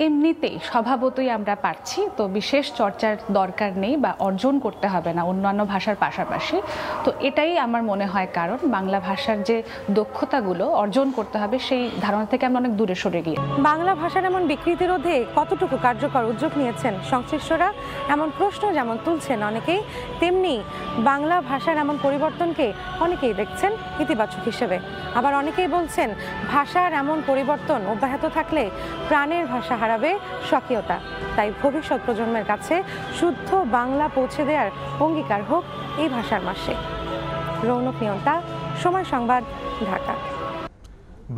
এমনিতেই স্বভাবতই আমরা পারছি, তো বিশেষ চর্চার দরকার নেই বা অর্জন করতে হবে না অন্যান্য ভাষার পাশাপাশি। তো এটাই আমার মনে হয় কারণ, বাংলা ভাষার যে দক্ষতাগুলো অর্জন করতে হবে সেই ধারণা থেকে আমরা অনেক দূরে সরে গিয়ে। বাংলা ভাষার এমন বিকৃতি রোধে কতটুকু কার্যকর উদ্যোগ নিয়েছেন সংশ্লিষ্টরা? এমন প্রশ্ন যেমন তুলছেন অনেকেই, তেমনি বাংলা ভাষার এমন পরিবর্তনকে অনেকেই দেখছেন ইতিবাচক হিসেবে। আবার অনেকেই বলছেন ভাষার এমন পরিবর্তন অব্যাহত থাকলে প্রাণের ভাষা হারাবে স্বকীয়তা। তাই ভবিষ্যৎ প্রজন্মের কাছে শুদ্ধ বাংলা পৌঁছে দেওয়ার অঙ্গীকার হোক এই ভাষার মাসে। রৌনক নিয়ন্তা, সময় সংবাদ, ঢাকা।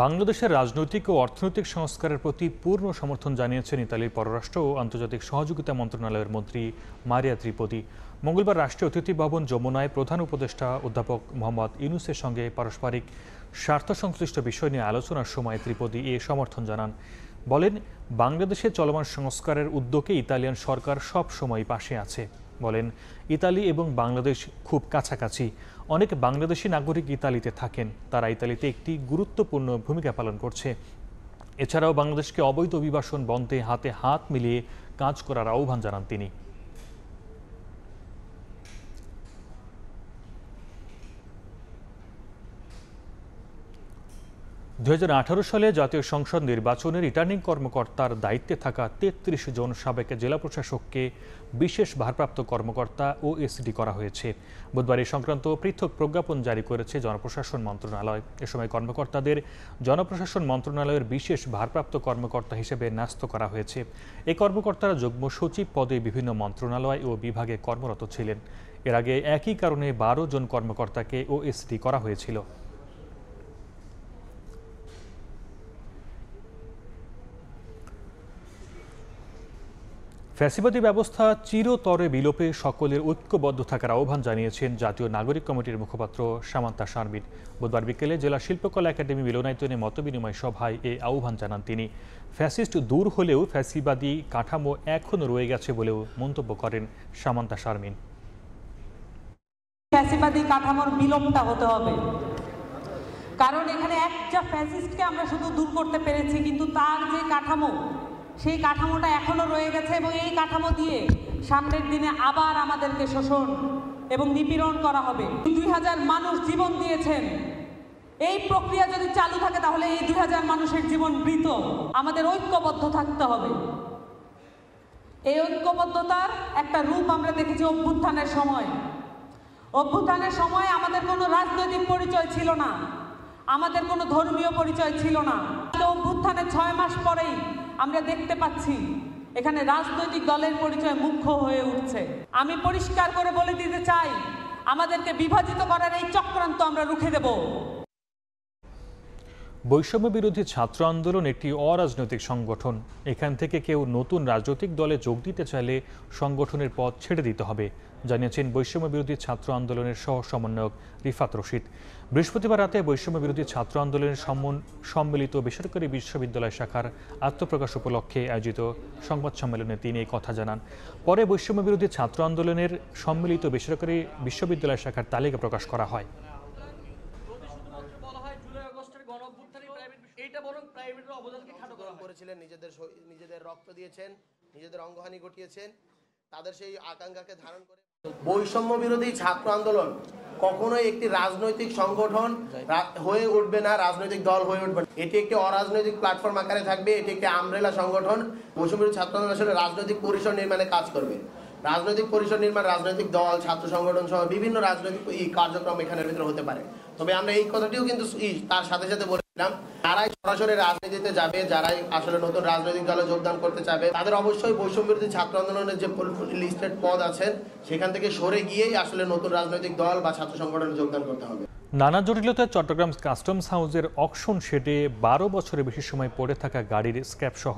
বাংলাদেশের রাজনৈতিক ও অর্থনৈতিক সংস্কারের প্রতি পূর্ণ সমর্থন জানিয়েছেন ইতালির পররাষ্ট্র ও আন্তর্জাতিক সহযোগিতা মন্ত্রণালয়ের মন্ত্রী মারিয়া ত্রিপদি। মঙ্গলবার রাষ্ট্রীয় অতিথি ভবন যমুনায় প্রধান উপদেষ্টা অধ্যাপক মোহাম্মদ ইউনূসের সঙ্গে পারস্পরিক স্বার্থ সংশ্লিষ্ট বিষয় নিয়ে আলোচনার সময় ত্রিপদি এ সমর্থন জানান। বলেন, বাংলাদেশে চলমান সংস্কারের উদ্যোগে ইতালিয়ান সরকার সব সময় পাশে আছে। বলেন, ইতালি এবং বাংলাদেশ খুব কাছাকাছি। অনেক বাংলাদেশি নাগরিক ইতালিতে থাকেন, তারা ইতালিতে একটি গুরুত্বপূর্ণ ভূমিকা পালন করছে। এছাড়াও বাংলাদেশকে অবৈধ অভিবাসন বন্ধে হাতে হাত মিলিয়ে কাজ করার আহ্বান জানান তিনি। সালে জাতীয় সংসদ নির্বাচনের রিটার্নিং কর্মকর্তার দায়িত্বে থাকা ৩৩ জন সাবেক জেলা প্রশাসককে বিশেষ ভারপ্রাপ্ত কর্মকর্তা ওএসডি করা হয়েছে। বুধবার এই সংক্রান্ত পৃথক প্রজ্ঞাপন জারি করেছে জনপ্রশাসন মন্ত্রণালয়। এ সময় কর্মকর্তাদের জনপ্রশাসন মন্ত্রণালয়ের বিশেষ ভারপ্রাপ্ত কর্মকর্তা হিসেবে ন্যস্ত করা হয়েছে। এই কর্মকর্তারা যুগ্ম সচিব পদে বিভিন্ন মন্ত্রণালয় ও বিভাগে কর্মরত ছিলেন। এর আগে একই কারণে ১২ জন কর্মকর্তাকে ওএসডি করা হয়েছিল। ফ্যাসিবাদী ব্যবস্থা চিরতরে বিলোপে সকলের ঐক্যবদ্ধ থাকার আহ্বান জানিয়েছেন জাতীয় নাগরিক কমিটির মুখপাত্র সামান্তা শারমিন। বুধবার বিকেলে জেলা শিল্পকলা একাডেমি মিলনায়তনে মতবিনিময় সভায় এ আহ্বান জানান তিনি। ফ্যাসিস্ট দূর হলেও ফ্যাসিবাদী কাঠামো এখনও রয়ে গেছে বলেও মন্তব্য করেন সামান্তা শারমিন। ফ্যাসিবাদী কাঠামোর বিলোপটা হতে হবে, কারণ এখানে একটা ফ্যাসিস্টকে আমরা শুধু দূর করতে পেরেছি, কিন্তু তার যে কাঠামো, সেই কাঠামোটা এখনো রয়ে গেছে এবং এই কাঠামো দিয়ে সামনের দিনে আবার আমাদেরকে শোষণ এবং নিপীড়ন করা হবে। ২০০০ মানুষ জীবন দিয়েছেন। এই প্রক্রিয়া যদি চালু থাকে তাহলে এই ২০০০ মানুষের জীবন বৃথ। আমাদের ঐক্যবদ্ধ থাকতে হবে। এই ঐক্যবদ্ধতার একটা রূপ আমরা দেখেছি অভ্যুত্থানের সময়। অভ্যুত্থানের সময় আমাদের কোনো রাজনৈতিক পরিচয় ছিল না, আমাদের কোনো ধর্মীয় পরিচয় ছিল না। অভ্যুত্থানের ৬ মাস পরেই আমরা দেখতে পাচ্ছি এখানে রাজনৈতিক দলের পরিচয় মুখ্য হয়ে উঠছে। আমি পরিষ্কার করে বলে দিতে চাই, আমাদেরকে বিভাজিত করার এই চক্রান্ত আমরা রুখে দেব। বৈষম্য বিরোধী ছাত্র আন্দোলন একটি অরাজনৈতিক সংগঠন। এখান থেকে কেউ নতুন রাজনৈতিক দলে যোগ দিতে চাইলে সংগঠনের পথ ছেড়ে দিতে হবে, জানিয়েছেন বৈষম্য বিরোধী ছাত্র আন্দোলনের সহ সমন্বয়ক রিফাত রশিদ। বৃহস্পতিবার রাতে বৈষম্য বিরোধী ছাত্র আন্দোলনের সম্মিলিত বেসরকারি বিশ্ববিদ্যালয় শাখার আত্মপ্রকাশ উপলক্ষে আয়োজিত সংবাদ সম্মেলনে তিনি এই কথা জানান। পরে বৈষম্য বিরোধী ছাত্র আন্দোলনের সম্মিলিত বেসরকারি বিশ্ববিদ্যালয় শাখার তালিকা প্রকাশ করা হয়। নিজেদের রক্ত দিয়েছেন, নিজেদের অঙ্গহানি ঘটিয়েছেন, তাদের সেই আকাঙ্ক্ষাকে ধারণ করে বৈষম্য বিরোধী ছাত্র আন্দোলন কখনোই একটি রাজনৈতিক সংগঠন হয়ে উঠবে না, রাজনৈতিক দল হয়ে উঠবে না। এটি একটি অরাজনৈতিক প্ল্যাটফর্ম আকারে থাকবে। এটি একটি আমব্রেলা সংগঠন। বৈষম্য বিরোধী ছাত্র আন্দোলন আসলে রাজনৈতিক পরিসর নির্মাণে কাজ করবে। রাজনৈতিক পরিসর নির্মাণ, রাজনৈতিক দল, ছাত্র সংগঠন সহ বিভিন্ন রাজনৈতিক কার্যক্রম এখানের ভিতরে হতে পারে। তবে আমরা এই কথাটিও কিন্তু তার সাথে সাথে বলেছিলাম, যারাই সরাসরি রাজনীতিতে যাবে, যারাই আসলে নতুন রাজনৈতিক দলে যোগদান করতে চাবে, তাদের অবশ্যই বৈষম্য বিরোধী ছাত্র আন্দোলনের যে লিস্টেড পদ আছেন সেখান থেকে সরে গিয়েই আসলে নতুন রাজনৈতিক দল বা ছাত্র সংগঠনে যোগদান করতে হবে। নানা জটিলতায় চট্টগ্রাম কাস্টমস হাউসের অকশন শেডে ১২ বছরের বেশি সময় পড়ে থাকা গাড়ির স্ক্র্যাপ সহ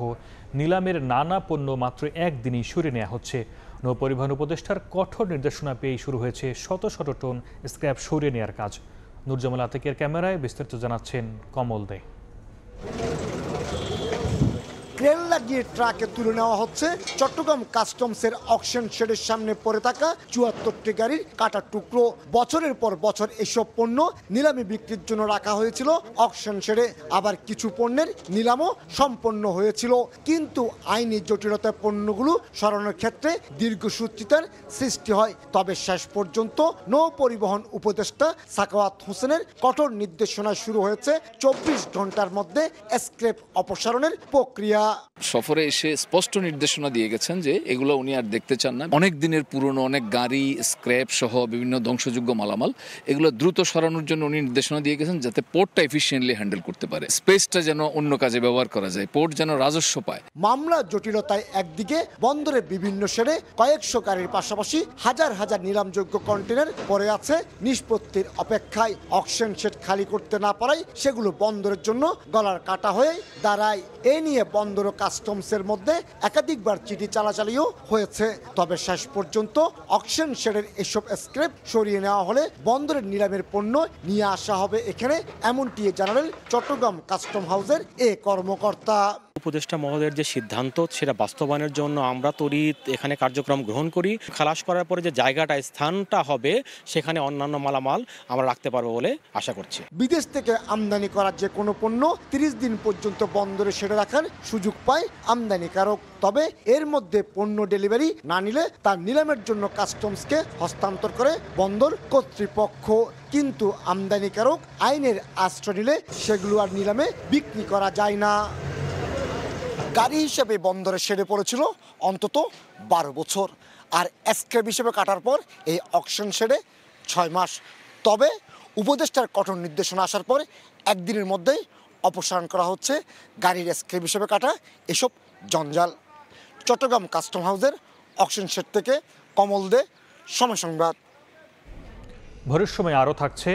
নিলামের নানা পণ্য মাত্র একদিনই সরিয়ে নেওয়া হচ্ছে। নৌপরিবহন উপদেষ্টার কঠোর নির্দেশনা পেয়ে শুরু হয়েছে শত শত টন স্ক্র্যাপ সরিয়ে নেওয়ার কাজ। নুরজামাল আতিকের ক্যামেরায় বিস্তারিত জানাচ্ছেন কমল দে। ক্রেন লাগিয়ে ট্রাকে তুলে নেওয়া হচ্ছে চট্টগ্রাম কাস্টমসের অকশন শেডের সামনে পড়ে থাকা ৭৪টি গাড়ির কাটা টুকরো। বছরের পর বছর এসব পণ্য নিলামে বিক্রির জন্য রাখা হয়েছিল অকশন শেডে। আবার কিছু পণ্যের নিলামও সম্পন্ন হয়েছিল, কিন্তু আইনি জটিলতায় পণ্যগুলো সরানোর ক্ষেত্রে দীর্ঘসূত্রিতার সৃষ্টি হয়। তবে শেষ পর্যন্ত নৌ পরিবহন উপদেষ্টা সাখাওয়াত হোসেনের কঠোর নির্দেশনায় শুরু হয়েছে ২৪ ঘন্টার মধ্যে স্ক্র্যাপ অপসারণের প্রক্রিয়া। সফরে এসে স্পষ্ট নির্দেশনা দিয়ে গেছেন যে এগুলো উনি আর দেখতে চান না। অনেক দিনের পুরনো অনেক গাড়ি, স্ক্র্যাপ সহ বিভিন্ন ধ্বংসযোগ্য মালামাল এগুলো দ্রুত সরানোর জন্য উনি নির্দেশনা দিয়ে গেছেন, যাতে পোর্টটা এফিশিয়েন্টলি হ্যান্ডেল করতে পারে, স্পেসটা যেন অন্য কাজে ব্যবহার করা যায়, পোর্ট যেন রাজস্ব পায়। মামলা জটিলতায় একদিকে বন্দরে বিভিন্ন শেডে কয়েকশো গাড়ির পাশাপাশি হাজার হাজার নিলামযোগ্য কন্টেনার পড়ে আছে নিষ্পত্তির অপেক্ষায়। অকশন শেড খালি করতে না পারায় সেগুলো বন্দরের জন্য গলার কাটা হয়ে দাঁড়ায়। এ নিয়ে বন্দর ও কাস্টমসের মধ্যে একাধিকবার চিঠি চালাচালিও হয়েছে। তবে শেষ পর্যন্ত অকশন শেডের এসব স্ক্র্যাপ সরিয়ে নেওয়া হলে বন্দরের নিলামের পণ্য নিয়ে আসা হবে এখানে, এমনটি জানালেন চট্টগ্রাম কাস্টম হাউসের এ কর্মকর্তা। উপদেষ্টা মহোদয়ের যে সিদ্ধান্ত সেটা বাস্তবায়নের জন্য আমরা তড়িৎ এখানে কার্যক্রম গ্রহণ করি। খালাস করার পরে যে জায়গাটা স্থানটা হবে সেখানে অন্যান্য মালামাল আমরা রাখতে পারবো বলে আশা করছি। বিদেশ থেকে আমদানি করা যে কোনো পণ্য 30 দিন পর্যন্ত বন্দরে সেরে রাখার সুযোগ পায় আমদানিকারক। তবে এর মধ্যে পণ্য ডেলিভারি না নিলে তার নিলামের জন্য কাস্টমসকে হস্তান্তর করে বন্দর কর্তৃপক্ষ। কিন্তু আমদানিকারক আইনের আশ্রয় নিলে সেগুলো আর নিলামে বিক্রি করা যায় না। গাড়ি হিসেবে বন্দরে সেরে পড়েছিল অন্তত 12 বছর, আর স্ক্র্যাপ হিসেবে কাটার পর এই অকশন শেডে 6 মাস। তবে উপদেষ্টার কঠোর নির্দেশনা আসার পর একদিনের মধ্যেই অপসারণ করা হচ্ছে গাড়ির স্ক্র্যাপ হিসেবে কাটা এসব জঞ্জাল। চট্টগ্রাম কাস্টম হাউসের অকশন শেড থেকে কমল দে, সময় সংবাদ। ভোরের সময় আরও থাকছে,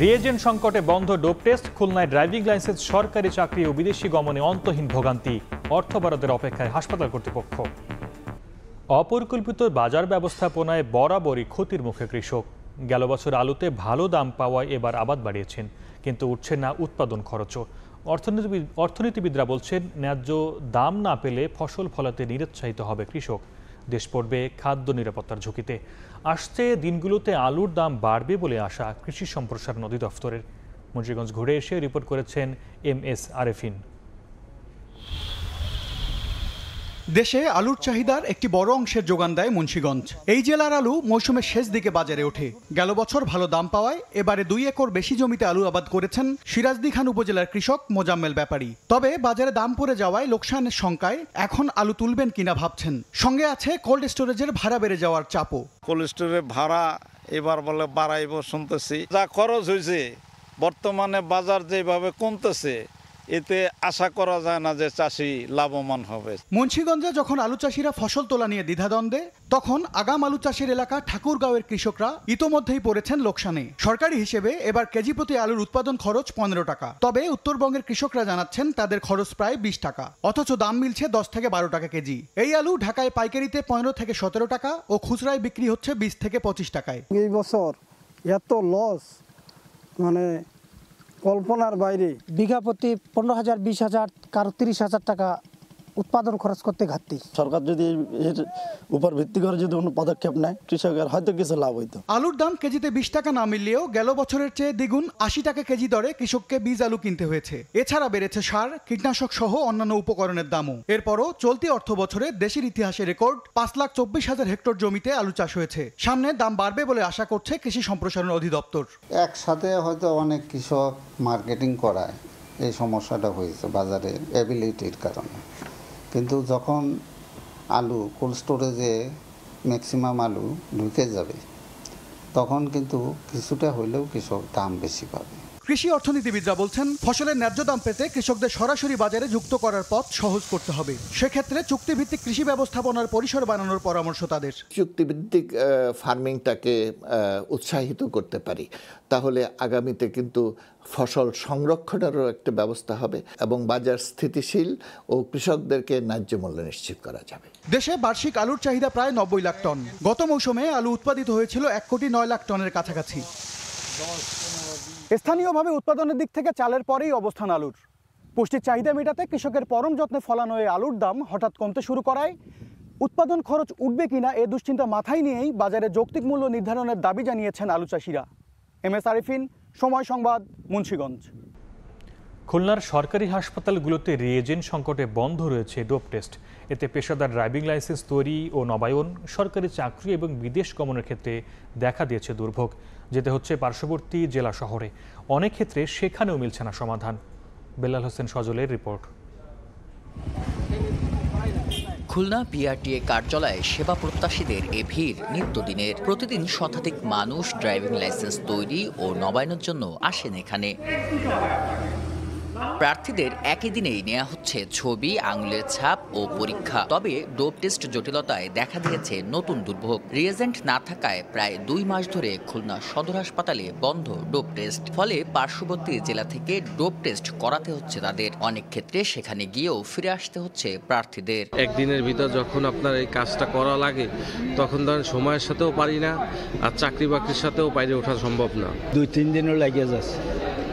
রিএজেন্ট সংকটে বন্ধ ডোপ টেস্ট, খুলনায় ড্রাইভিং লাইসেন্স, সরকারি চাকরি ও বিদেশি গমনে অন্তহীন ভোগান্তি, অর্থ বরাদ্দের অপেক্ষায় হাসপাতাল কর্তৃপক্ষ। অপরিকল্পিত বাজার ব্যবস্থাপনায় বরাবরই ক্ষতির মুখে কৃষক। গেল বছর আলুতে ভালো দাম পাওয়ায় এবার আবাদ বাড়িয়েছেন, কিন্তু উঠছে না উৎপাদন খরচও। অর্থনীতিবিদরা বলছেন, ন্যায্য দাম না পেলে ফসল ফলাতে নিরুৎসাহিত হবে কৃষক, দেশ পড়বে খাদ্য নিরাপত্তার ঝুঁকিতে। আসছে দিনগুলোতে আলুর দাম বাড়বে বলে আশা কৃষি সম্প্রসারণ অধিদপ্তরের। মুন্সিগঞ্জ ঘুরে এসে রিপোর্ট করেছেন MS আরেফিন। দেশে আলুর চাহিদার একটি বড় অংশের যোগান দেয় মুন্সিগঞ্জ। এই জেলার আলু মৌসুমের শেষ দিকে বাজারে ওঠে। গেল বছর ভালো দাম পাওয়ায় এবারে 2 একর বেশি জমিতে আলু আবাদ করেছেন সিরাজদি খান উপজেলার কৃষক মোজাম্মেল ব্যাপারী। তবে বাজারে দাম পড়ে যাওয়ায় লোকসানের শঙ্কায় এখন আলু তুলবেন কিনা ভাবছেন। সঙ্গে আছে কোল্ড স্টোরেজের ভাড়া বেড়ে যাওয়ার চাপও। কোল্ড স্টোরের ভাড়া এবার বলে বাড়াইব শুনতেছি, যা খরচ হয়েছে বর্তমানে বাজার যেভাবে কমতেছে এতে আশা করা যায় না যে চাষি লাভবান হবে। মুন্সিগঞ্জে যখন আলু চাষিরা ফসল তোলা নিয়ে দ্বিধাদ্বন্দ্বে, তখন আগাম আলু চাষের এলাকা ঠাকুরগাঁওয়ের কৃষকরা ইতোমধ্যেই পড়েছেন লোকসানে। সরকারি হিসেবে এবার কেজি প্রতি আলুর উৎপাদন খরচ 15 টাকা। তবে উত্তরবঙ্গের কৃষকরা জানাচ্ছেন তাদের খরচ প্রায় 20 টাকা, অথচ দাম মিলছে 10 থেকে 12 টাকা কেজি। এই আলু ঢাকায় পাইকারিতে 15 থেকে 17 টাকা ও খুচরায় বিক্রি হচ্ছে 20 থেকে 25 টাকায়। এই বছর এত লস মানে কল্পনার বাইরে। বিঘা প্রতি 15,000, 20,000, কারো 30,000 টাকা উৎপাদন খরচ করতে ঘাটতি। সরকার যদি এর উপর ভিত্তি করে যদি কোনো পদক্ষেপ নেয় কৃষকের হয়তো কিছু লাভ হইতো। আলুর দাম কেজিতে 20 টাকা না মিললেও গেল বছরের চেয়ে দ্বিগুণ 80 টাকা কেজি দরে কৃষককে বীজ আলু কিনতে হয়েছে। এছাড়া বেড়েছে সার, কীটনাশক সহ অন্যান্য উপকরণের দামও। এরপরও চলতি অর্থ বছরে দেশের ইতিহাসে রেকর্ড 5,24,000 হেক্টর জমিতে আলু চাষ হয়েছে। সামনে দাম বাড়বে বলে আশা করছে কৃষি সম্প্রসারণ অধিদপ্তর। একসাথে হয়তো অনেক কৃষক মার্কেটিং করায়, এই সমস্যাটা হয়েছে বাজারে অ্যাবিলিটির কারণে। কিন্তু যখন আলু কোল্ড স্টোরেজে ম্যাক্সিমাম আলু ঢুকে যাবে তখন কিন্তু কিছুটা হইলেও কৃষক দাম বেশি পাবে। কৃষি অর্থনীতিবিদরা বলছেন, ফসলের ন্যায্য দাম পেতে কৃষকদের সরাসরি বাজারে যুক্ত করার পথ সহজ করতে হবে। সেক্ষেত্রে চুক্তিভিত্তিক কৃষি ব্যবস্থাপনার পরিসর বাড়ানোর পরামর্শ তাদের। চুক্তিভিত্তিক ফার্মিংটাকে উৎসাহিত করতে পারি তাহলে আগামীতে কিন্তু ফসল সংরক্ষণেরও একটা ব্যবস্থা হবে এবং বাজার স্থিতিশীল ও কৃষকদেরকে ন্যায্য মূল্য নিশ্চিত করা যাবে। দেশে বার্ষিক আলুর চাহিদা প্রায় 90 লাখ টন। গত মৌসুমে আলু উৎপাদিত হয়েছিল 1,09 লাখ টনের কাছাকাছি। স্থানীয়ভাবে উৎপাদনের দিক থেকে চালের পরেই অবস্থান আলুর। পুষ্টির চাহিদা মেটাতে কৃষকের পরম যত্নে ফলানো এই আলুর দাম হঠাৎ কমতে শুরু করায় উৎপাদন খরচ উঠবে কিনা এ দুশ্চিন্তা মাথায় নিয়েই বাজারে যৌক্তিক মূল্য নির্ধারণের দাবি জানিয়েছেন আলু চাষিরা। MS আরিফিন, সময় সংবাদ, মুন্সিগঞ্জ। খুলনার সরকারি হাসপাতালগুলোতে রিএজেন্ট সংকটে বন্ধ রয়েছে ডোপ টেস্ট। এতে পেশাদার ড্রাইভিং লাইসেন্স তৈরি ও নবায়ন, সরকারি চাকরি এবং বিদেশ গমনের ক্ষেত্রে দেখা দিয়েছে দুর্ভোগ। যেতে হচ্ছে পার্শ্ববর্তী জেলা শহরে। অনেক ক্ষেত্রে সেখানেও মিলছে না সমাধান। বেলাল হোসেন সজলের রিপোর্ট। খুলনা বিআরটিএ কার্যালয়ে সেবা প্রত্যাশীদের এ ভিড় নিত্যদিনের। প্রতিদিন শতাধিক মানুষ ড্রাইভিং লাইসেন্স তৈরি ও নবায়নের জন্য আসেন এখানে। প্রার্থীদের একই দিনেই নেওয়া হচ্ছে ছবি, আঙুলের ছাপ ও পরীক্ষা। তবে ডোপ টেস্ট জটিলতায় দেখা দিয়েছে নতুন দুর্ভোগ। রিয়েজেন্ট না থাকায় প্রায় 2 মাস ধরে খুলনা সদর হাসপাতালে বন্ধ ডোপ টেস্ট। ফলে পার্শ্ববর্তী জেলা থেকে ডোপ টেস্ট করাতে হচ্ছে তাদের। অনেক ক্ষেত্রে সেখানে গিয়েও ফিরে আসতে হচ্ছে প্রার্থীদের। একদিনের ভিতর যখন আপনার এই কাজটা করা লাগে তখন ধরেন সময়ের সাথেও পারি না, আর চাকরি বাকরির সাথেও বাইরে ওঠা সম্ভব না। 2-3 দিনও লাগিয়ে যাচ্ছে,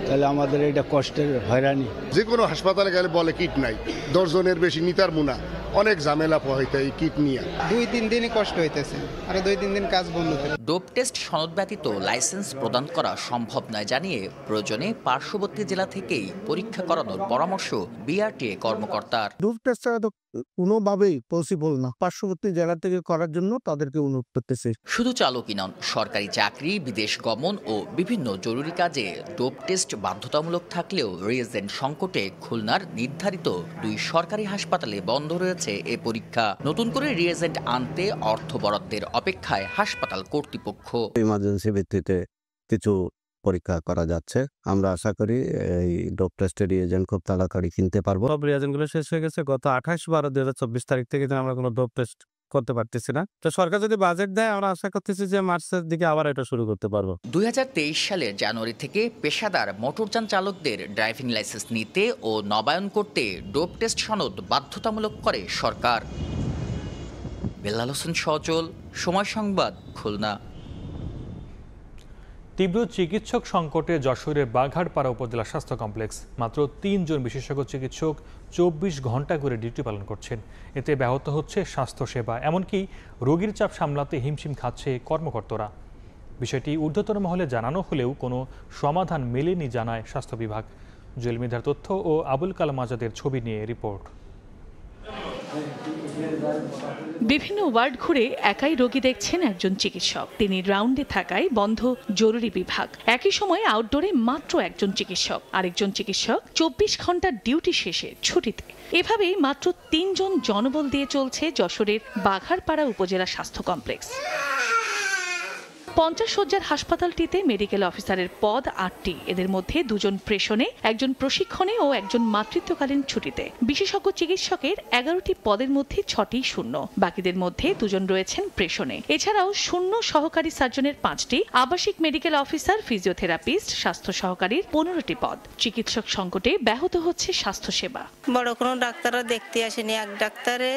তাহলে আমাদের এটা কষ্টের হয়রানি। যে কোনো হাসপাতালে গেলে বলে কিট নাই, 10 জনের বেশি নিতার মুনা, অনেক ঝামেলা পোহাইতে এই কিট নিয়ে 2-3 দিনই কষ্ট হইতেছে, আর 2-3 দিন কাজ বন্ধ থাকে। ডোপ টেস্ট সনদ ব্যতীত লাইসেন্স প্রদান করা সম্ভব নয় জানিয়ে প্রয়োজনে পার্শ্ববর্তী জেলা থেকেই পরীক্ষা করানোর পরামর্শ বিআরটিএ কর্মকর্তার। ডোপ টেস্ট তো কোনোভাবেই পসিবল না, পার্শ্ববর্তী জেলা থেকে করার জন্য তাদেরকে অনুরোধ করতেছে। শুধু চালকই নন, সরকারি চাকরি, বিদেশ গমন ও বিভিন্ন জরুরি কাজে ডোপ টেস্ট বাধ্যতামূলক থাকলেও রিয়েজেন্ট সংকটে খুলনার নির্ধারিত 2 সরকারি হাসপাতালে বন্ধ রয়েছে এ পরীক্ষা। নতুন করে রিয়েজেন্ট আনতে অর্থ বরাদ্দের অপেক্ষায় হাসপাতাল কর্তৃপক্ষ। ইমার্জেন্সি ভিত্তিতে কিছু পরীক্ষা করা যাচ্ছে। আমরা আশা করি এই ডোপ টেস্টের রিয়েজেন্ট খুব তাড়াতাড়ি কিনতে পারবো। সব রিয়েজেন্টগুলো শেষ হয়ে গেছে। গত 28/12/2024 তারিখ থেকে আমরা কোনো ডোপ টেস্ট করতে পারতেছি না। তো সরকার যদি বাজেট দেয়, আমরা আশা করতেছি যে মার্চের দিকে আবার এটা শুরু করতে পারবো। 2023 সালের জানুয়ারি থেকে পেশাদার মোটরযান চালকদের ড্রাইভিং লাইসেন্স নিতে ও নবায়ন করতে ডোপ টেস্ট সনদ বাধ্যতামূলক করে সরকার। বেলাল হোসেন সজল, সময় সংবাদ, খুলনা। তীব্র চিকিৎসক সংকটে যশোরের বাঘারপাড়া উপজেলা স্বাস্থ্য কমপ্লেক্স। মাত্র 3 জন বিশেষজ্ঞ চিকিৎসক 24 ঘন্টা করে ডিউটি পালন করছেন। এতে ব্যাহত হচ্ছে স্বাস্থ্যসেবা, এমনকি রোগীর চাপ সামলাতে হিমশিম খাচ্ছে কর্মকর্তারা। বিষয়টি ঊর্ধ্বতন মহলে জানানো হলেও কোনো সমাধান মেলেনি জানায় স্বাস্থ্য বিভাগ। জুয়েল মৃধার তথ্য ও আবুল কালাম আজাদের ছবি নিয়ে রিপোর্ট। বিভিন্ন ওয়ার্ড ঘুরে একাই রোগী দেখছেন একজন চিকিৎসক। তিনি রাউন্ডে থাকায় বন্ধ জরুরি বিভাগ। একই সময়ে আউটডোরে মাত্র একজন চিকিৎসক, আরেকজন চিকিৎসক 24 ঘন্টার ডিউটি শেষে ছুটিতে। এভাবেই মাত্র 3 জন জনবল দিয়ে চলছে যশোরের বাঘারপাড়া উপজেলা স্বাস্থ্য কমপ্লেক্স। 50 শয্যার হাসপাতালটিতে মেডিকেল অফিসারের পদ 8টি। এদের মধ্যে 2 জন প্রেষণে, 1 জন প্রশিক্ষণে ও 1 জন মাতৃত্বকালীন ছুটিতে। বিশেষজ্ঞ চিকিৎসকের 11টি পদের মধ্যে 6টি শূন্য, বাকিদের মধ্যে 2 জন রয়েছেন প্রেষণে। এছাড়াও শূন্য সহকারী সার্জনের 5টি, আবাসিক মেডিকেল অফিসার, ফিজিওথেরাপিস্ট, স্বাস্থ্য সহকারীর 15টি পদ। চিকিৎসক সংকটে ব্যাহত হচ্ছে স্বাস্থ্যসেবা। বড় কোনো ডাক্তাররা দেখতে আসেনি, এক ডাক্তারে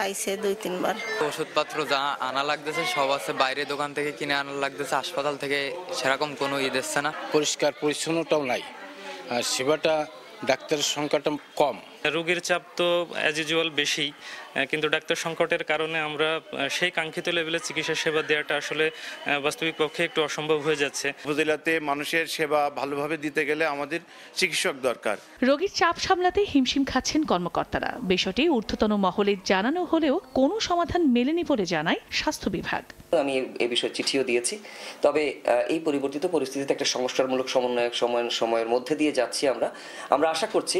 আইছে 2-3 বার। ওষুধপত্র যা আনা লাগতেছে সব আছে বাইরে, দোকান থেকে কিনে আনা লাগতেছে, হাসপাতাল থেকে সেরকম কোনো দিচ্ছে না। পরিষ্কার পরিচ্ছন্নতাও নাই, আর সেবাটা ডাক্তারের সংখ্যাটা কম। রোগীর চাপ তো অ্যাজ ইউজুয়াল বেশি, কিন্তু ডাক্তার সংকটের কারণে আমরা সেই কাঙ্ক্ষিত লেভেলে চিকিৎসা সেবা দেওয়াটা আসলে বাস্তবিক পক্ষে একটু অসম্ভব হয়ে যাচ্ছে। উপজেলাতে মানুষের সেবা ভালোভাবে দিতে গেলে আমাদের চিকিৎসক দরকার। রোগীর চাপ সামলাতে হিমশিম খাচ্ছেন কর্মকর্তারা। বিষয়টি ঊর্ধ্বতন মহলে জানানো হলেও কোনো সমাধান মেলেনি বলে জানায় স্বাস্থ্য বিভাগ। আমি এই বিষয়ে চিঠিও দিয়েছি, তবে এই পরিবর্তিত পরিস্থিতিতে একটা সংস্কারমূলক সময়ের মধ্যে দিয়ে যাচ্ছি। আমরা আশা করছি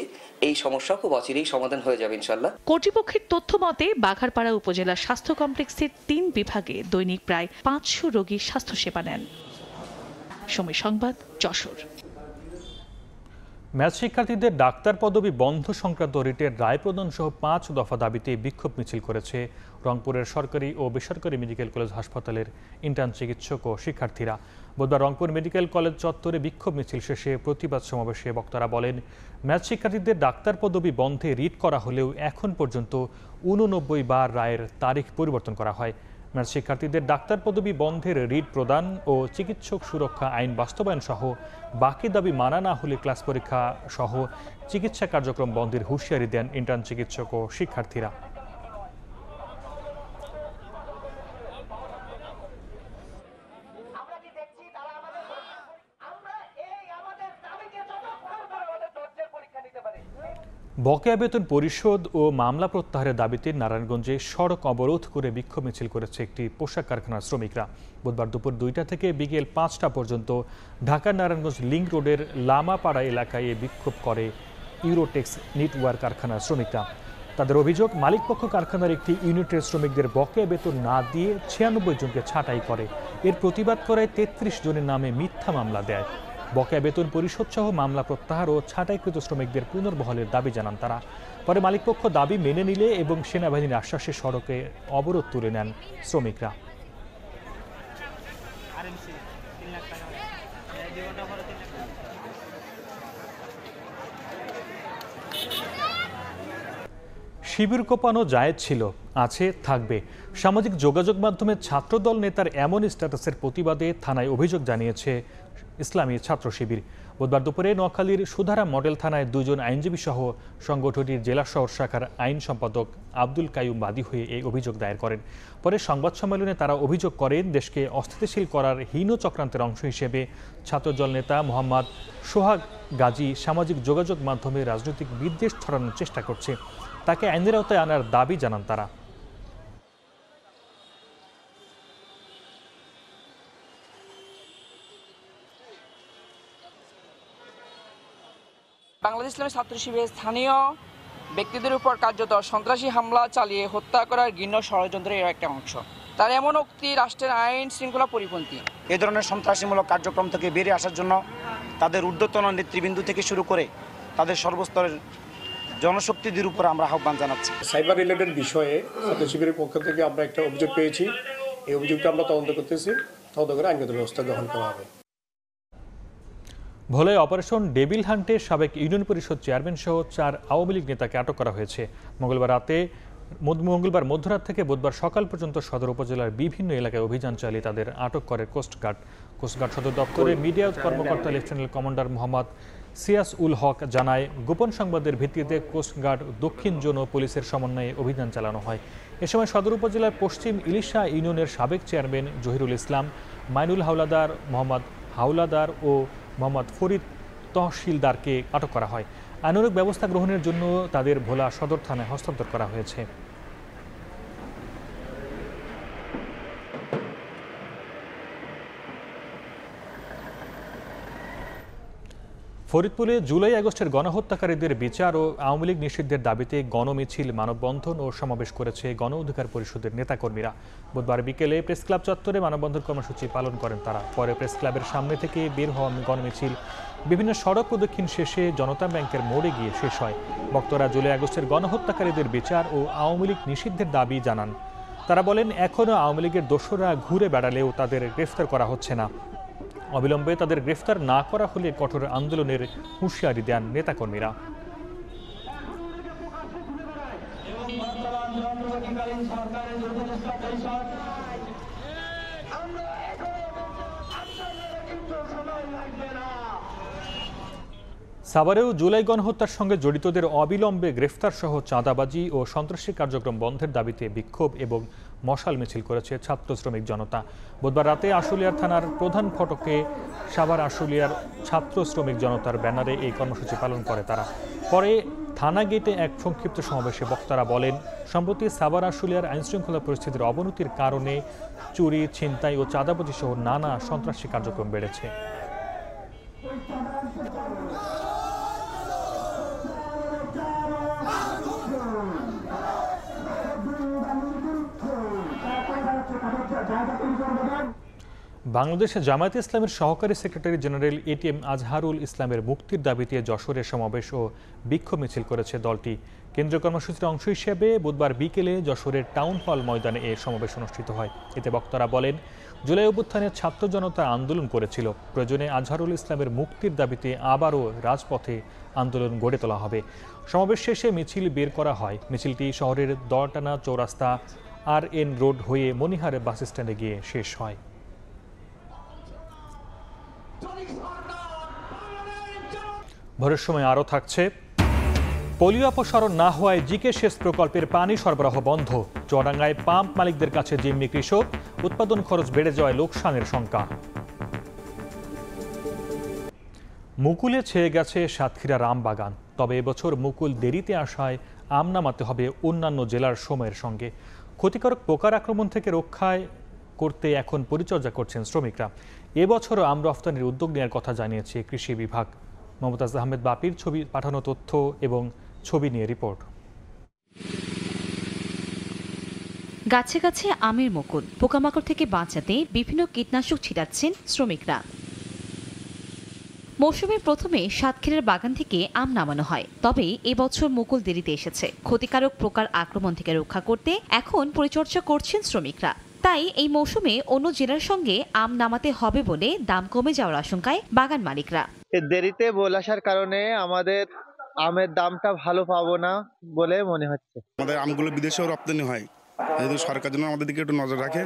এই সমস্যা খুব অচিরেই সমাধান হয়ে যাবে ইনশাআল্লাহ। কর্তৃপক্ষের তথ্য মতে বাঘারপাড়া উপজেলা স্বাস্থ্য কমপ্লেক্সের 3 বিভাগে দৈনিক প্রায় 500 রোগী স্বাস্থ্যসেবা নেন। সময় সংবাদ, যশোর। ম্যাথ শিক্ষার্থীদের ডাক্তার পদবি বন্ধ সংক্রান্ত রিটের রায় প্রদান সহ 5 দফা দাবিতে বিক্ষোভ মিছিল করেছে রংপুরের সরকারি ও বেসরকারি মেডিকেল কলেজ হাসপাতালের ইন্টার্ন চিকিৎসক ও শিক্ষার্থীরা। বুধবার রংপুর মেডিকেল কলেজ চত্বরে বিক্ষোভ মিছিল শেষে প্রতিবাদ সমাবেশে বক্তারা বলেন, ম্যাথ শিক্ষার্থীদের ডাক্তার পদবি বন্ধে রিট করা হলেও এখন পর্যন্ত 89 বার রায়ের তারিখ পরিবর্তন করা হয়। ম্যাথ শিক্ষার্থীদের ডাক্তার পদবি বন্ধের রিট প্রদান ও চিকিৎসক সুরক্ষা আইন বাস্তবায়ন সহ বাকি দাবি মানা না হলে ক্লাস পরীক্ষা সহ চিকিৎসা কার্যক্রম বন্ধের হুঁশিয়ারি দেন ইন্টার্ন চিকিৎসক ও শিক্ষার্থীরা। বকেয়া বেতন পরিশোধ ও মামলা প্রত্যাহারের দাবিতে নারায়ণগঞ্জে সড়ক অবরোধ করে বিক্ষোভ মিছিল করেছে একটি পোশাক কারখানার শ্রমিকরা। বুধবার দুপুর 2টা থেকে বিকেল 5টা পর্যন্ত ঢাকার নারায়ণগঞ্জ লিংক রোডের লামাপাড়া এলাকায় বিক্ষোভ করে ইউরোটেক্স নিটওয়ার কারখানার শ্রমিকরা। তাদের অভিযোগ, মালিকপক্ষ কারখানার একটি ইউনিটের শ্রমিকদের বকেয়া বেতন না দিয়ে 96 জনকে ছাঁটাই করে। এর প্রতিবাদ করে 33 জনের নামে মিথ্যা মামলা দেয়। বকেয়া বেতন পরিশোধ সহ মামলা প্রত্যাহার ও ছাঁটাইকৃত শ্রমিকদের পুনর্বহালের দাবি জানান তারা। পরে মালিকপক্ষ দাবি মেনে নিলে এবং সেনাবাহিনীর আশ্বাসে সড়কে অবরোধ তুলে নেন শ্রমিকরা। শিবির কোপানো জায়েজ ছিল, আছে, থাকবে। সামাজিক যোগাযোগ মাধ্যমে ছাত্রদল নেতার এমন স্ট্যাটাসের প্রতিবাদে থানায় অভিযোগ জানিয়েছে ইসলামী ছাত্র শিবির। বুধবার দুপুরে নোয়াখালীর সুধারা মডেল থানায় 2 জন আইনজীবী সহ সংগঠনটির জেলা শহর শাখার আইন সম্পাদক আব্দুল কাইয়ুম বাদী হয়ে এই অভিযোগ দায়ের করেন। পরে সংবাদ সম্মেলনে তারা অভিযোগ করেন, দেশকে অস্থিতিশীল করার হীন চক্রান্তের অংশ হিসেবে ছাত্রদল নেতা মোহাম্মদ সোহাগ গাজী সামাজিক যোগাযোগ মাধ্যমে রাজনৈতিক বিদ্বেষ ছড়ানোর চেষ্টা করছে। তাকে আইনের আওতায় আনার দাবি জানান তারা। বাংলাদেশ ইসলামী ছাত্র শিবিরের স্থানীয় ব্যক্তিদের উপর কার্যত সন্ত্রাসী হামলা চালিয়ে হত্যা করার ঘৃণ্য ষড়যন্ত্রের একটা অংশ। তার এমন উক্তি রাষ্ট্রের আইন শৃঙ্খলা পরিপন্থী। এই ধরনের সন্ত্রাসীমূলক কার্যক্রম থেকে বেরিয়ে আসার জন্য তাদের ঊর্ধ্বতন নেতৃবৃন্দ থেকে শুরু করে তাদের সর্বস্তরের জনশক্তিদের উপর আমরা আহ্বান জানাচ্ছি। সাইবার রিলেটেড বিষয়ে ছাত্র শিবিরের পক্ষ থেকে আমরা একটা অভিযোগ পেয়েছি। এই অভিযোগটা আমরা তদন্ত করতেছি, তদন্ত করে আইনগত ব্যবস্থা গ্রহণ করা হবে। ভোলায় অপারেশন ডেভিল হান্টে সাবেক ইউনিয়ন পরিষদ চেয়ারম্যান সহ 4 আওয়ামী লীগ নেতাকে আটক করা হয়েছে। মঙ্গলবার মধ্যরাত থেকে বুধবার সকাল পর্যন্ত সদর উপজেলার বিভিন্ন এলাকায় অভিযান চালিয়ে তাদের আটক করে কোস্টগার্ড। কোস্টগার্ড সদর দপ্তরের মিডিয়া কর্মকর্তা লেফটেন্যান্ট কমান্ডার মোহাম্মদ সিয়াস উল হক জানায়, গোপন সংবাদের ভিত্তিতে কোস্টগার্ড দক্ষিণ জোন ও পুলিশের সমন্বয়ে অভিযান চালানো হয়। এ সময় সদর উপজেলার পশ্চিম ইলিশা ইউনিয়নের সাবেক চেয়ারম্যান জহিরুল ইসলাম, মাইনুল হাওলাদার, মোহাম্মদ হাওলাদার ও মোহাম্মদ ফরিদ তহসিলদারকে আটক করা হয়। আইনানুগ ব্যবস্থা গ্রহণের জন্য তাদের ভোলা সদর থানায় হস্তান্তর করা হয়েছে। ফরিদপুরে জুলাই আগস্টের গণহত্যাকারীদের বিচার ও আওয়ামী লীগ নিষিদ্ধের দাবিতে গণমিছিল, মানববন্ধন ও সমাবেশ করেছে গণ অধিকার পরিষদের নেতাকর্মীরা। বুধবার বিকেলে প্রেস ক্লাব চত্বরে মানববন্ধন কর্মসূচি পালন করেন তারা। পরে প্রেস ক্লাবের সামনে থেকে বের হওয়া গণমিছিল বিভিন্ন সড়ক প্রদক্ষিণ শেষে জনতা ব্যাংকের মোড়ে গিয়ে শেষ হয়। বক্তারা জুলাই আগস্টের গণহত্যাকারীদের বিচার ও আওয়ামী লীগ নিষিদ্ধের দাবি জানান। তারা বলেন, এখনও আওয়ামী লীগের দোসররা ঘুরে বেড়ালেও তাদের গ্রেফতার করা হচ্ছে না। অবিলম্বে তাদের গ্রেফতার না করা হলে কঠোর আন্দোলনের হুঁশিয়ারি দেন নেতাকর্মীরা। সাভারেও জুলাই গণহত্যার সঙ্গে জড়িতদের অবিলম্বে গ্রেফতার সহ চাঁদাবাজি ও সন্ত্রাসী কার্যক্রম বন্ধের দাবিতে বিক্ষোভ এবং মশাল মিছিল করেছে ছাত্র শ্রমিক জনতা। বুধবার রাতে আশুলিয়ার থানার প্রধান ফটকে সাভার আশুলিয়ার ছাত্র শ্রমিক জনতার ব্যানারে এই কর্মসূচি পালন করে তারা। পরে থানা গেটে এক সংক্ষিপ্ত সমাবেশে বক্তারা বলেন, সম্প্রতি সাভার আশুলিয়ার আইনশৃঙ্খলা পরিস্থিতির অবনতির কারণে চুরি, ছিনতাই ও চাঁদাবাজি সহ নানা সন্ত্রাসী কার্যক্রম বেড়েছে। বাংলাদেশ জামায়াতে ইসলামের সহকারী সেক্রেটারি জেনারেল এটিএম আজহারুল ইসলামের মুক্তির দাবিতে যশোরে সমাবেশ ও বিক্ষোভ মিছিল করেছে দলটি। কেন্দ্রীয় কর্মসূচির অংশ হিসেবে বুধবার বিকেলে যশোরের টাউন হল ময়দানে এ সমাবেশ অনুষ্ঠিত হয়। এতে বক্তারা বলেন, জুলাই অভ্যুত্থানে ছাত্র জনতা আন্দোলন করেছিল, প্রয়োজনে আজহারুল ইসলামের মুক্তির দাবিতে আবারও রাজপথে আন্দোলন গড়ে তোলা হবে। সমাবেশ শেষে মিছিল বের করা হয়। মিছিলটি শহরের দরটানা চৌরাস্তা RN রোড হয়ে মনিহারে বাস স্ট্যান্ডে গিয়ে শেষ হয়। ভোরের সময় আরও থাকছে, পোলিও অপসারণ না হওয়ায় জিকে সেচ প্রকল্পের পানি সরবরাহ বন্ধ। চুয়াডাঙ্গায় পাম্প মালিকদের কাছে জিম্মি কৃষক, উৎপাদন খরচ বেড়ে যাওয়ায় লোকসানের শঙ্কা। মুকুলে ছেয়ে গেছে সাতক্ষীরার আম বাগান, তবে এবছর মুকুল দেরিতে আসায় আম নামাতে হবে অন্যান্য জেলার সময়ের সঙ্গে। ক্ষতিকারক পোকার আক্রমণ থেকে রক্ষায় করতে এখন পরিচর্যা করছেন শ্রমিকরা। এবছরও আম রফতানির উদ্যোগ নেওয়ার কথা জানিয়েছে কৃষি বিভাগ। মমতাজ আহমেদ বাপির ছবি পাঠানো তথ্য এবং ছবি নিয়ে রিপোর্ট। গাছে গাছে আমের মুকুল, পোকামাকড় থেকে বাঁচাতে বিভিন্ন কীটনাশক ছিটাচ্ছেন শ্রমিকরা। মৌসুমের প্রথমে সাতক্ষীরার বাগান থেকে আম নামানো হয়, তবে এবছর মুকুল দেরিতে এসেছে। ক্ষতিকারক পোকার আক্রমণ থেকে রক্ষা করতে এখন পরিচর্যা করছেন শ্রমিকরা। তাই এই মৌসুমে অন্য জেলার সঙ্গে আম নামাতে হবে বলে দাম কমে যাওয়ার আশঙ্কায় বাগান মালিকরা। দেরিতে বলে আসার কারণে আমাদের আমের দামটা ভালো পাবো না বলে মনে হচ্ছে। আমাদের আমগুলো বিদেশেও রপ্তানি হয়, সরকার যেন আমাদের দিকে একটু নজর রাখে,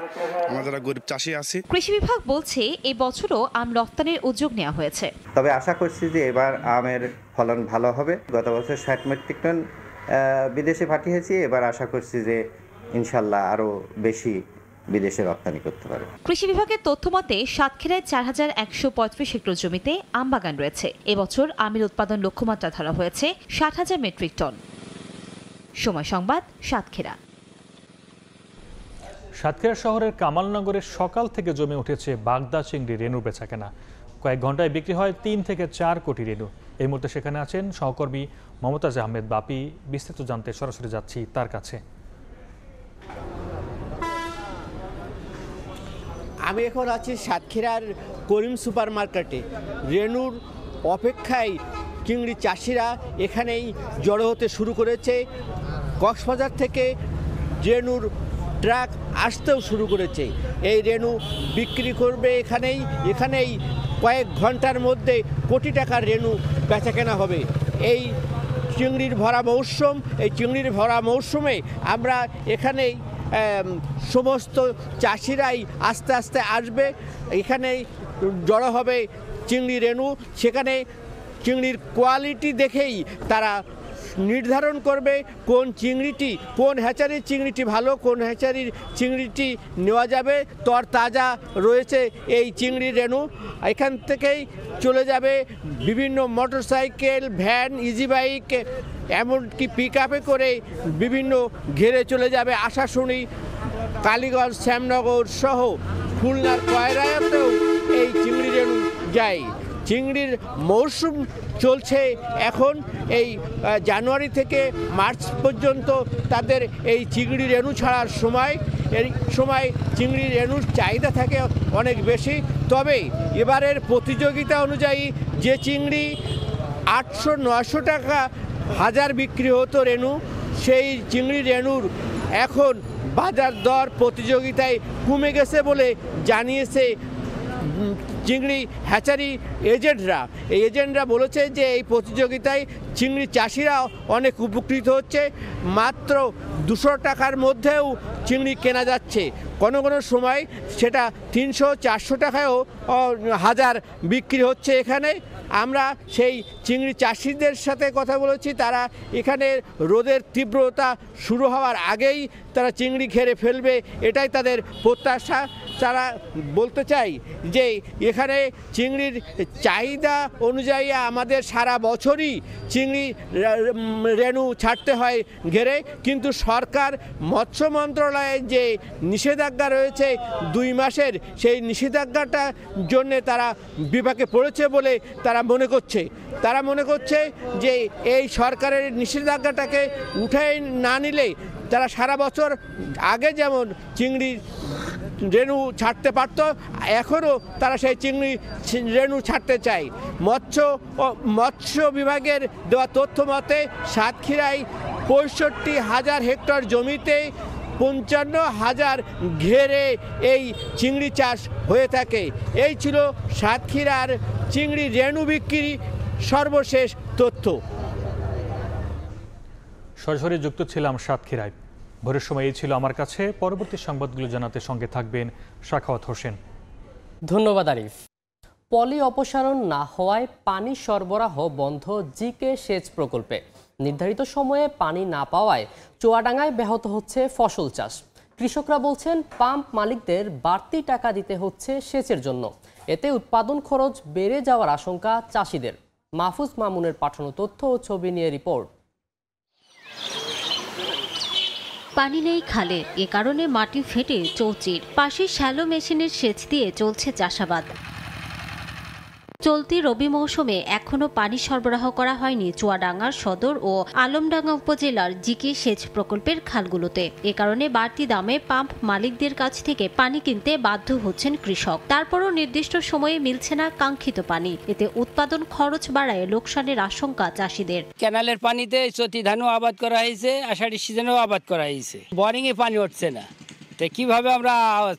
আমরা যারা গরিব চাষি আছি। কৃষি বিভাগ বলছে এই বছরও আম রপ্তানির উদ্যোগ নেওয়া হয়েছে। তবে আশা করছি যে এবার আমের ফলন ভালো হবে। গত বছর 60 মেট্রিক টন বিদেশে পাঠিয়েছি, এবার আশা করছি যে ইনশাল্লাহ আরো বেশি বিদেশে রপ্তানি করতে পারে। কৃষি বিভাগের তথ্য মতে সাতক্ষীরায় 4135 হেক্টর জমিতে আম বাগান রয়েছে। এবছর আমের উৎপাদন লক্ষ্যমাত্রা ধরা হয়েছে 60,000 মেট্রিক টন। সময় সংবাদ, সাতক্ষীরা। সাতক্ষীরা শহরের কামালনগরের সকাল থেকে জমে উঠেছে বাগদা চিংড়ি রেণু বেচাকেনা। কয়েক ঘন্টায় বিক্রি হয় 3 থেকে 4 কোটি রেণু। এই মুহূর্তে সেখানে আছেন সহকর্মী মমতাজ আহমেদ বাপি। বিস্তারিত জানতে সরাসরি যাচ্ছি তার কাছে। আমি এখন আছি সাতক্ষীরার করিম সুপার মার্কেটে। রেণুর অপেক্ষায় চিংড়ি চাষিরা এখানেই জড়ো হতে শুরু করেছে। কক্সবাজার থেকে রেণুর ট্রাক আসতেও শুরু করেছে। এই রেণু বিক্রি করবে এখানেই কয়েক ঘন্টার মধ্যে কোটি টাকার রেণু বেচাকেনা হবে। এই চিংড়ির ভরা মৌসুম, এই চিংড়ির ভরা মৌসুমে আমরা এখানেই সমস্ত চাষিরাই আস্তে আস্তে আসবে, এখানেই জড়ো হবে চিংড়ি রেণু। সেখানে চিংড়ির কোয়ালিটি দেখেই তারা নির্ধারণ করবে কোন চিংড়িটি, কোন হ্যাচারির চিংড়িটি ভালো, কোন হ্যাচারির চিংড়িটি নেওয়া যাবে। তরতাজা রয়েছে এই চিংড়ি রেণু। এখান থেকেই চলে যাবে বিভিন্ন মোটরসাইকেল, ভ্যান, ইজি বাইক, এমনকি পিক আপে করে বিভিন্ন ঘেরে চলে যাবে আশাশুনি, কালীগঞ্জ, শ্যামনগর সহ খুলনার কয়রাতেও এই চিংড়ি রেণু যায়। চিংড়ির মৌসুম চলছে এখন। এই জানুয়ারি থেকে মার্চ পর্যন্ত তাদের এই চিংড়ি রেণু ছাড়ার সময়। এই সময় চিংড়ি রেণুর চাহিদা থাকে অনেক বেশি। তবে এবারের প্রতিযোগিতা অনুযায়ী যে চিংড়ি 800-900 টাকা হাজার বিক্রি হতো রেণু, সেই চিংড়ি রেণুর এখন বাজার দর প্রতিযোগিতায় কমে গেছে বলে জানিয়েছে চিংড়ি হ্যাচারি এজেন্টরা। এই এজেন্টরা বলেছে যে এই প্রতিযোগিতায় চিংড়ি চাষিরা অনেক উপকৃত হচ্ছে। মাত্র 200 টাকার মধ্যেও চিংড়ি কেনা যাচ্ছে, কোনো কোনো সময় সেটা 300-400 টাকায়ও হাজার বিক্রি হচ্ছে এখানে। আমরা সেই চিংড়ি চাষিদের সাথে কথা বলেছি। তারা এখানে রোদের তীব্রতা শুরু হওয়ার আগেই তারা চিংড়ি ঘেরে ফেলবে, এটাই তাদের প্রত্যাশা। তারা বলতে চাই যে এখানে চিংড়ির চাহিদা অনুযায়ী আমাদের সারা বছরই চিংড়ি রেণু ছাড়তে হয় ঘেরে, কিন্তু সরকার মৎস্য মন্ত্রণালয়ের যে নিষেধাজ্ঞা রয়েছে 2 মাসের, সেই নিষেধাজ্ঞাটার জন্যে তারা বিপাকে পড়েছে বলে তারা মনে করছে যে এই সরকারের নিষেধাজ্ঞাটাকে উঠে না নিলে তারা সারা বছর আগে যেমন চিংড়ি রেণু ছাড়তে পারত, এখনও তারা সেই চিংড়ি রেণু ছাড়তে চায়। মৎস্য বিভাগের দেওয়া তথ্য মতে সাতক্ষীরায় 65,000 হেক্টর জমিতে 55,000 ঘেরে এই চিংড়ি চাষ হয়ে থাকে। এই ছিল সাতক্ষীরার চিংড়ি রেণু বিক্রি সর্বশেষ তথ্য। সরাসরি যুক্ত ছিলাম সাতক্ষীরায়। ভোরের সময় এই ছিল আমার কাছে। পরবর্তী সংবাদগুলো জানাতে সঙ্গে থাকবেন সাখাওয়াত হোসেন। ধন্যবাদ আরিফ। পলি অপসারণ না হওয়ায় পানি সরবরাহ বন্ধ জিকে সেচ প্রকল্পে। নির্ধারিত সময়ে পানি না পাওয়ায় চুয়াডাঙ্গায় ব্যাহত হচ্ছে ফসল চাষ। কৃষকরা বলছেন পাম্প মালিকদের বাড়তি টাকা দিতে হচ্ছে সেচের জন্য। এতে উৎপাদন খরচ বেড়ে যাওয়ার আশঙ্কা চাষিদের। মাহফুজ মামুনের পাঠানো তথ্য ও ছবি নিয়ে রিপোর্ট। পানি নেই খালে, এ কারণে মাটি ফেটে চৌচির। পাশে শ্যালো মেশিনের সেচ দিয়ে চলছে চাষাবাদ। চলতি রবি মৌসুমে এখনো পানি সরবরাহ করা হয়নি চুয়াডাঙ্গার সদর ও আলমডাঙ্গা উপজেলার জিকে সেচ প্রকল্পের খালগুলোতে। এ কারণে বাড়তি দামে পাম্প মালিকদের কাছ থেকে পানি কিনতে বাধ্য হচ্ছেন কৃষক। তারপরও নির্দিষ্ট সময়ে মিলছে না কাঙ্ক্ষিত পানি। এতে উৎপাদন খরচ বাড়ায় লোকসানের আশঙ্কা চাষিদের। ক্যানালের পানিতে চতি ধানও আবাদ করা হয়েছে, আষাঢ়ি সিজনেও আবাদ করা হয়েছে, বোরিংয়ে পানি উঠছে না, তো কিভাবে আমরা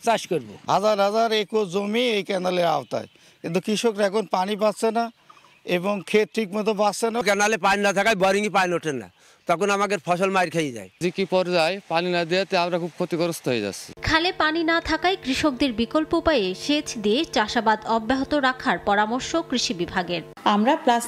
চাষ করব? হাজার হাজার একর জমি এই ক্যানালের আওতায়, কিন্তু কৃষকরা এখন পানি পাচ্ছে না এবং ক্ষেত ঠিক মতো পাচ্ছে না। ক্যানালে পানি না থাকায় বোরিংয়ে পানি ওঠে না, তখন আমাদের ফসল মার খেয়ে যায়। যে কি পর্যায়ে পানি না দেওয়াতে আমরা খুব ক্ষতিগ্রস্ত হয়ে যাচ্ছি। খালে পানি না থাকায় কৃষকদের বিকল্প উপায়ে সেচ দিয়ে চাষাবাদ অব্যাহত রাখার পরামর্শ কৃষি বিভাগের। আমরা প্লাস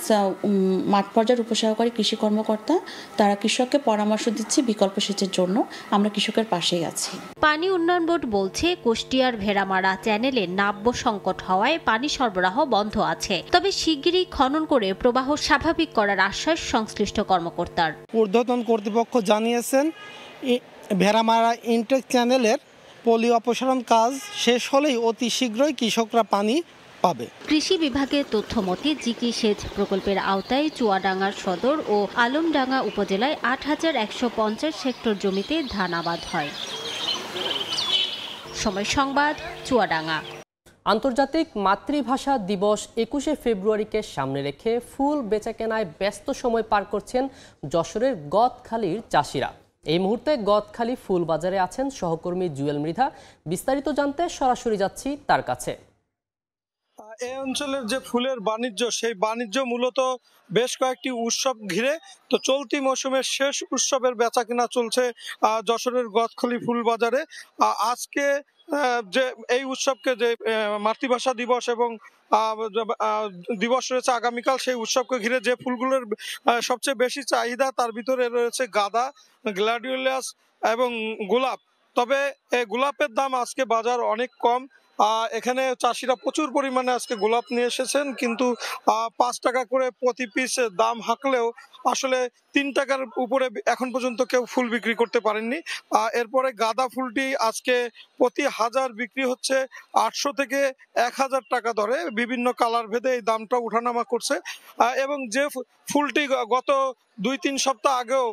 মাঠ পর্যায়ের উপসহকারী কৃষি কর্মকর্তা তারা কৃষককে পরামর্শ দিচ্ছি বিকল্প সেচের জন্য। আমরা কৃষকের পাশেই আছি। পানি উন্নয়ন বোর্ড বলছে কুষ্টিয়ার ভেড়ামারা চ্যানেলে নাব্য সংকট হওয়ায় পানি সরবরাহ বন্ধ আছে, তবে শিগগিরই খনন করে প্রবাহ স্বাভাবিক করার আশ্বাস সংশ্লিষ্ট কর্মকর্তার। ঊর্ধ্বতন কর্তৃপক্ষ জানিয়েছেন ভেড়ামারা ইনটেক চ্যানেলের পলি অপসারণ কাজ শেষ হলেই অতি শীঘ্রই কৃষকরা পানি পাবে। কৃষি বিভাগের তথ্য মতে জিকি সেচ প্রকল্পের আওতায় চুয়াডাঙ্গার সদর ও আলমডাঙ্গা উপজেলায় ৮,১৫০ হেক্টর জমিতে ধান আবাদ হয়। সময় সংবাদ, চুয়াডাঙ্গা। আন্তর্জাতিক মাতৃভাষা দিবস ২১শে ফেব্রুয়ারিকে সামনে রেখে ফুল বেচাকেনায় ব্যস্ত সময় পার করছেন যশোরের গদখালির চাষিরা। এই মুহূর্তে গদখালি ফুল বাজারে আছেন সহকর্মী জুয়েল মৃধা। বিস্তারিত জানতে সরাসরি যাচ্ছি তার কাছে। এই অঞ্চলের যে ফুলের বাণিজ্য, সেই বাণিজ্য মূলত বেশ কয়েকটি উৎসব ঘিরে। তো চলতি মৌসুমের শেষ উৎসবের বেচাকেনা চলছে যশোরের গদখালি ফুল বাজারে। আজকে যে এই উৎসবকে যে মাতৃভাষা দিবস এবং দিবস রয়েছে আগামীকাল, সেই উৎসবকে ঘিরে যে ফুলগুলোর সবচেয়ে বেশি চাহিদা তার ভিতরে রয়েছে গাঁদা, গ্ল্যাডিওলাস এবং গোলাপ। তবে এই গোলাপের দাম আজকে বাজার অনেক কম। এখানে চাষিরা প্রচুর পরিমাণে আজকে গোলাপ নিয়ে এসেছেন, কিন্তু 5 টাকা করে প্রতি পিস দাম হাঁকলেও আসলে 3 টাকার উপরে এখন পর্যন্ত কেউ ফুল বিক্রি করতে পারেননি। এরপরে গাঁদা ফুলটি আজকে প্রতি হাজার বিক্রি হচ্ছে 800 থেকে 1000 টাকা ধরে। বিভিন্ন কালার ভেদে এই দামটা উঠানামা করছে। এবং যে ফুলটি গত 2-3 সপ্তাহ আগেও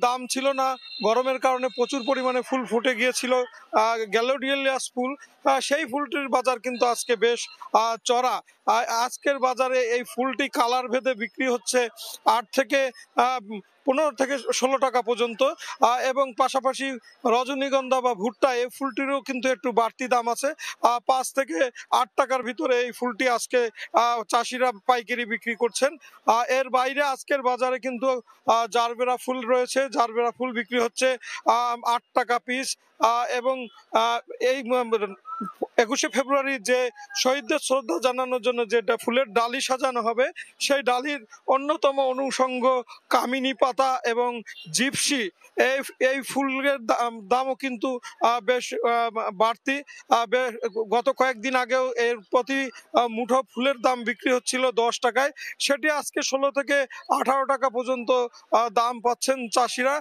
দাম ছিল না, গরমের কারণে প্রচুর পরিমাণে ফুল ফুটে গিয়েছিল, গ্যালোডিয়ালিয়াস ফুল, সেই ফুলটির বাজার কিন্তু আজকে বেশ চড়া। আজকের বাজারে এই ফুলটি কালার ভেদে বিক্রি হচ্ছে 8 থেকে 15 থেকে 16 টাকা পর্যন্ত। এবং পাশাপাশি রজনীগন্ধা বা ভুট্টা, এই ফুলটিরও কিন্তু একটু বাড়তি দাম আছে। 5 থেকে 8 টাকার ভিতরে এই ফুলটি আজকে চাষিরা পাইকারি বিক্রি করছেন। এর বাইরে আজকের বাজারে কিন্তু জারবেরা ফুল রয়েছে। জারবেরা ফুল বিক্রি হচ্ছে 8 টাকা পিস। এবং এই 21শে ফেব্রুয়ারি যে শহীদদের শ্রদ্ধা জানানোর জন্য যেটা ফুলের ডালি সাজানো হবে, সেই ডালির অন্যতম অনুষঙ্গ কামিনী পাতা এবং জিপসি, এই ফুলের দামও কিন্তু বেশ বাড়তি। গত কয়েকদিন আগেও এর প্রতি মুঠো ফুলের দাম বিক্রি হচ্ছিল 10 টাকায়, সেটি আজকে 16 থেকে 18 টাকা পর্যন্ত দাম পাচ্ছেন চাষিরা।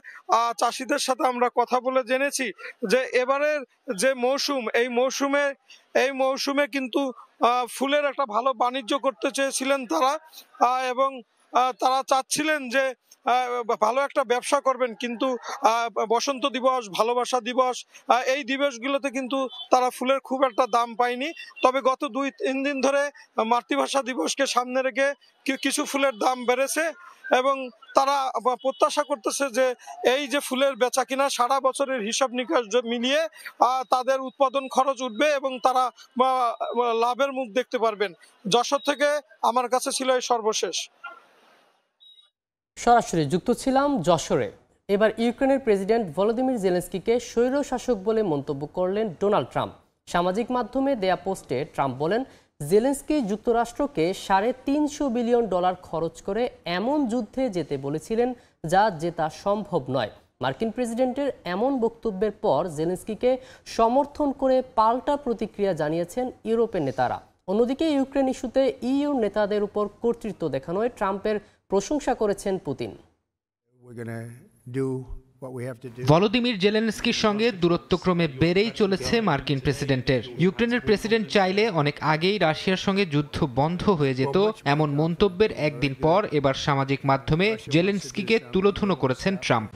চাষিদের সাথে আমরা কথা বলে জেনেছি যে এবারের যে মৌসুম, এই মৌসুমে কিন্তু ফুলের একটা ভালো বাণিজ্য করতে চেয়েছিলেন তারা, এবং তারা চাচ্ছিলেন যে ভালো একটা ব্যবসা করবেন, কিন্তু বসন্ত দিবস, ভালোবাসা দিবস, এই দিবসগুলোতে কিন্তু তারা ফুলের খুব একটা দাম পায়নি। তবে গত 2-3 দিন ধরে মাতৃভাষা দিবসকে সামনে রেখে কিছু ফুলের দাম বেড়েছে এবং তারা প্রত্যাশা করতেছে যে এই যে ফুলের বেচা কিনা সারা বছরের হিসাব নিকাশ মিলিয়ে তাদের উৎপাদন খরচ উঠবে এবং তারা লাভের মুখ দেখতে পারবেন। যশোর থেকে আমার কাছে ছিল এই সর্বশেষ। সরাসরি যুক্ত ছিলাম যশোরে। এবার ইউক্রেনের প্রেসিডেন্ট ভলোদিমির জেলেনস্কিকে স্বৈরশাসক বলে মন্তব্য করলেন ডোনাল্ড ট্রাম্প। সামাজিক মাধ্যমে দেয়া পোস্টে ট্রাম্প বলেন, জেলেনস্কি যুক্তরাষ্ট্রকে $350 বিলিয়ন খরচ করে এমন যুদ্ধে যেতে বলেছিলেন যা জেতা সম্ভব নয়। মার্কিন প্রেসিডেন্টের এমন বক্তব্যের পর জেলেনস্কিকে সমর্থন করে পাল্টা প্রতিক্রিয়া জানিয়েছেন ইউরোপের নেতারা। অন্যদিকে ইউক্রেন ইস্যুতে ইইউ নেতাদের উপর কর্তৃত্ব দেখানোয় ট্রাম্পের প্রশংসা করেছেন পুতিন। ভলোদিমির জেলেনস্কির সঙ্গে দূরত্বক্রমে বেড়েই চলেছে মার্কিন প্রেসিডেন্টের। ইউক্রেনের প্রেসিডেন্ট চাইলে অনেক আগেই রাশিয়ার সঙ্গে যুদ্ধ বন্ধ হয়ে যেত, এমন মন্তব্যের একদিন পর এবার সামাজিক মাধ্যমে জেলেনস্কিকে তুলোধুনো করেছেন ট্রাম্প।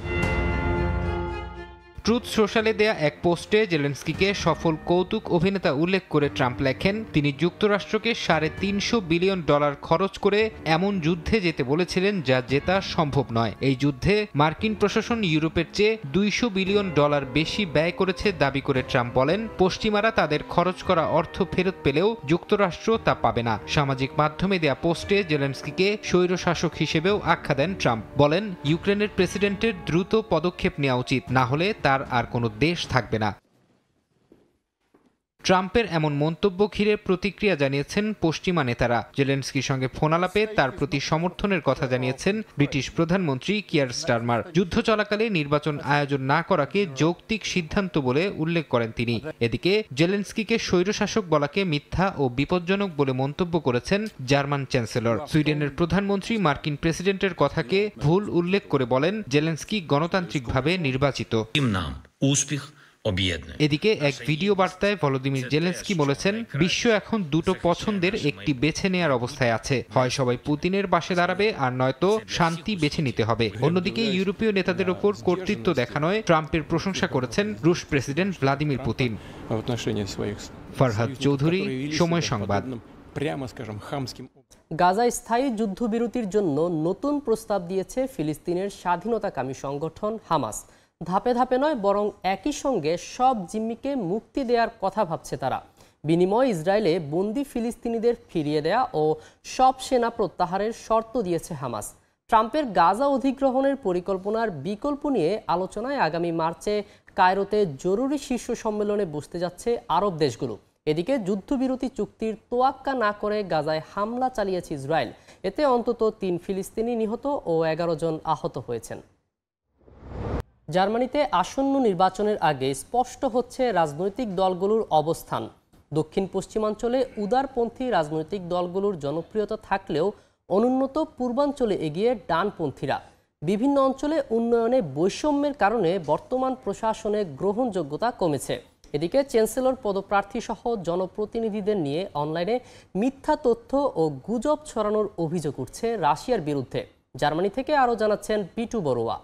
ট্রুথ সোশ্যালে দেয়া এক পোস্টে জেলেনস্কিকে সফল কৌতুক অভিনেতা উল্লেখ করে ট্রাম্প লেখেন, তিনি যুক্তরাষ্ট্রকে $350 বিলিয়ন খরচ করে এমন যুদ্ধে যেতে বলেছিলেন যা জেতা সম্ভব নয়। এই যুদ্ধে মার্কিন প্রশাসন ইউরোপের চেয়ে $200 বিলিয়ন বেশি ব্যয় করেছে দাবি করে ট্রাম্প বলেন, পশ্চিমারা তাদের খরচ করা অর্থ ফেরত পেলেও যুক্তরাষ্ট্র তা পাবে না। সামাজিক মাধ্যমে দেয়া পোস্টে জেলেনস্কিকে স্বৈরশাসক হিসেবেও আখ্যা দেন ট্রাম্প। বলেন, ইউক্রেনের প্রেসিডেন্টের দ্রুত পদক্ষেপ নেওয়া উচিত, না হলে তার আর কোনো দেশ থাকবে না। ট্রাম্পের এমন মন্তব্য ঘিরে প্রতিক্রিয়া জানিয়েছেন পশ্চিমা নেতারা। জেলেনস্কির সঙ্গে ফোনালাপে তার প্রতি সমর্থনের কথা জানিয়েছেন ব্রিটিশ প্রধানমন্ত্রী কিয়ার স্টারমার। যুদ্ধ চলাকালে নির্বাচন আয়োজন না করাকে যৌক্তিক সিদ্ধান্ত বলে উল্লেখ করেন তিনি। এদিকে জেলেনস্কিকে স্বৈরশাসক বলাকে মিথ্যা ও বিপজ্জনক বলে মন্তব্য করেছেন জার্মান চ্যান্সেলর। সুইডেনের প্রধানমন্ত্রী মার্কিন প্রেসিডেন্টের কথাকে ভুল উল্লেখ করে বলেন, জেলেনস্কি গণতান্ত্রিকভাবে নির্বাচিত। এদিকে এক ভিডিও বার্তায় ভলোদিমির জেলেনস্কি বলেছেন, বিশ্ব এখন দুটো পছন্দের একটি বেছে নেয়ার অবস্থায় আছে, হয় সবাই পুতিনের পাশে দাঁড়াবে আর নয়তো শান্তি বেছে নিতে হবে। অন্যদিকে ইউরোপীয় নেতাদের ওপর কর্তৃত্ব দেখানোয় ট্রাম্পের প্রশংসা করেছেন রুশ president Vladimir Putin. Farhad Chowdhury, সময় সংবাদ। গাজায় স্থায়ী যুদ্ধবিরতির জন্য নতুন প্রস্তাব দিয়েছে ফিলিস্তিনের স্বাধীনতাকামী সংগঠন হামাস। ধাপে ধাপে নয়, বরং একই সঙ্গে সব জিম্মিকে মুক্তি দেওয়ার কথা ভাবছে তারা। বিনিময়ে ইসরায়েলে বন্দি ফিলিস্তিনিদের ফিরিয়ে দেয়া ও সব সেনা প্রত্যাহারের শর্ত দিয়েছে হামাস। ট্রাম্পের গাজা অধিগ্রহণের পরিকল্পনার বিকল্প নিয়ে আলোচনায় আগামী মার্চে কায়রোতে জরুরি শীর্ষ সম্মেলনে বসতে যাচ্ছে আরব দেশগুলো। এদিকে যুদ্ধবিরতি চুক্তির তোয়াক্কা না করে গাজায় হামলা চালিয়েছে ইসরায়েল। এতে অন্তত 3 ফিলিস্তিনি নিহত ও 11 জন আহত হয়েছেন। জার্মানিতে আসন্ন নির্বাচনের আগে স্পষ্ট হচ্ছে রাজনৈতিক দলগুলোর অবস্থান। দক্ষিণ পশ্চিমাঞ্চলে উদারপন্থী রাজনৈতিক দলগুলোর জনপ্রিয়তা থাকলেও অনুন্নত পূর্বাঞ্চলে এগিয়ে ডানপন্থীরা। বিভিন্ন অঞ্চলে উন্নয়নে বৈষম্যের কারণে বর্তমান প্রশাসনে গ্রহণযোগ্যতা কমেছে। এদিকে চ্যান্সেলর পদপ্রার্থী সহ জনপ্রতিনিধিদের নিয়ে অনলাইনে মিথ্যা তথ্য ও গুজব ছড়ানোর অভিযোগ উঠছে রাশিয়ার বিরুদ্ধে। জার্মানি থেকে আরও জানাচ্ছেন পিটু বড়ুয়া।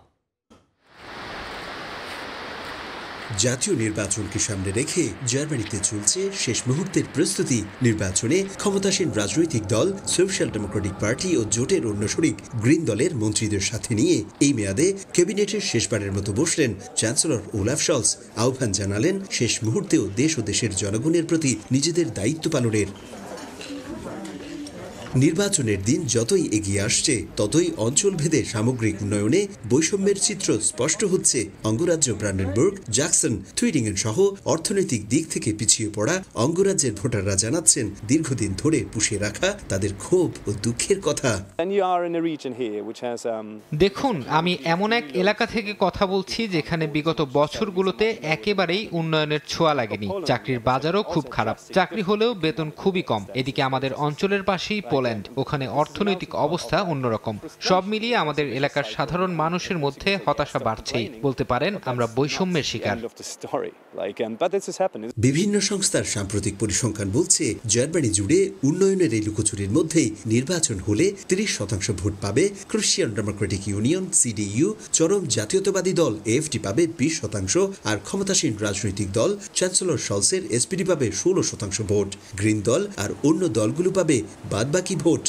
জাতীয় নির্বাচনকে সামনে রেখে জার্মানিতে চলছে শেষ মুহূর্তের প্রস্তুতি। নির্বাচনে ক্ষমতাসীন রাজনৈতিক দল সোশ্যাল ডেমোক্রেটিক পার্টি ও জোটের অন্য শরিক গ্রিন দলের মন্ত্রীদের সাথে নিয়ে এই মেয়াদে ক্যাবিনেটের শেষবারের মতো বসলেন চ্যান্সেলর ওলাফ শলস। আহ্বান জানালেন শেষ মুহূর্তেও দেশ ও দেশের জনগণের প্রতি নিজেদের দায়িত্ব পালনের। নির্বাচনের দিন যতই এগিয়ে আসছে ততই অঞ্চলভেদে সামগ্রিক উন্নয়নে বৈষম্যের চিত্র স্পষ্ট হচ্ছে। অঙ্গরাজ্য ব্রান্ডেনবুর্গ, জ্যাকসন, থুইরিঙ্গেন সহ অর্থনৈতিক দিক থেকে পিছিয়ে পড়া অঙ্গরাজ্যের ভোটাররা জানাচ্ছেন দীর্ঘদিন ধরে পুষিয়ে রাখা তাদের ক্ষোভ ও দুঃখের কথা। দেখুন, আমি এমন এক এলাকা থেকে কথা বলছি যেখানে বিগত বছরগুলোতে একেবারেই উন্নয়নের ছোঁয়া লাগেনি। চাকরির বাজারও খুব খারাপ, চাকরি হলেও বেতন খুবই কম। এদিকে আমাদের অঞ্চলের পাশেই পোল্যান্ড, ওখানে অর্থনৈতিক অবস্থা অন্যরকম। সব মিলিয়ে আমাদের এলাকার সাধারণ মানুষের মধ্যে হতাশা বাড়ছেই। বলতে পারেন আমরা বৈষম্যের শিকার। বিভিন্ন সংস্থার সাম্প্রতিক পরিসংখ্যান বলছে জার্মানি জুড়ে উন্নয়নের এই লুকোচুরির মধ্যেই নির্বাচন হলে 30% ভোট পাবে ক্রিশ্চিয়ান ডেমোক্রেটিক ইউনিয়ন সিডিইউ, চরম জাতীয়তাবাদী দল এএফডি পাবে 20%, আর ক্ষমতাসীন রাজনৈতিক দল চ্যান্সেলর শলসের এসপিডি পাবে 16% ভোট। গ্রিন দল আর অন্য দলগুলো পাবে বাদবাকি ভোট।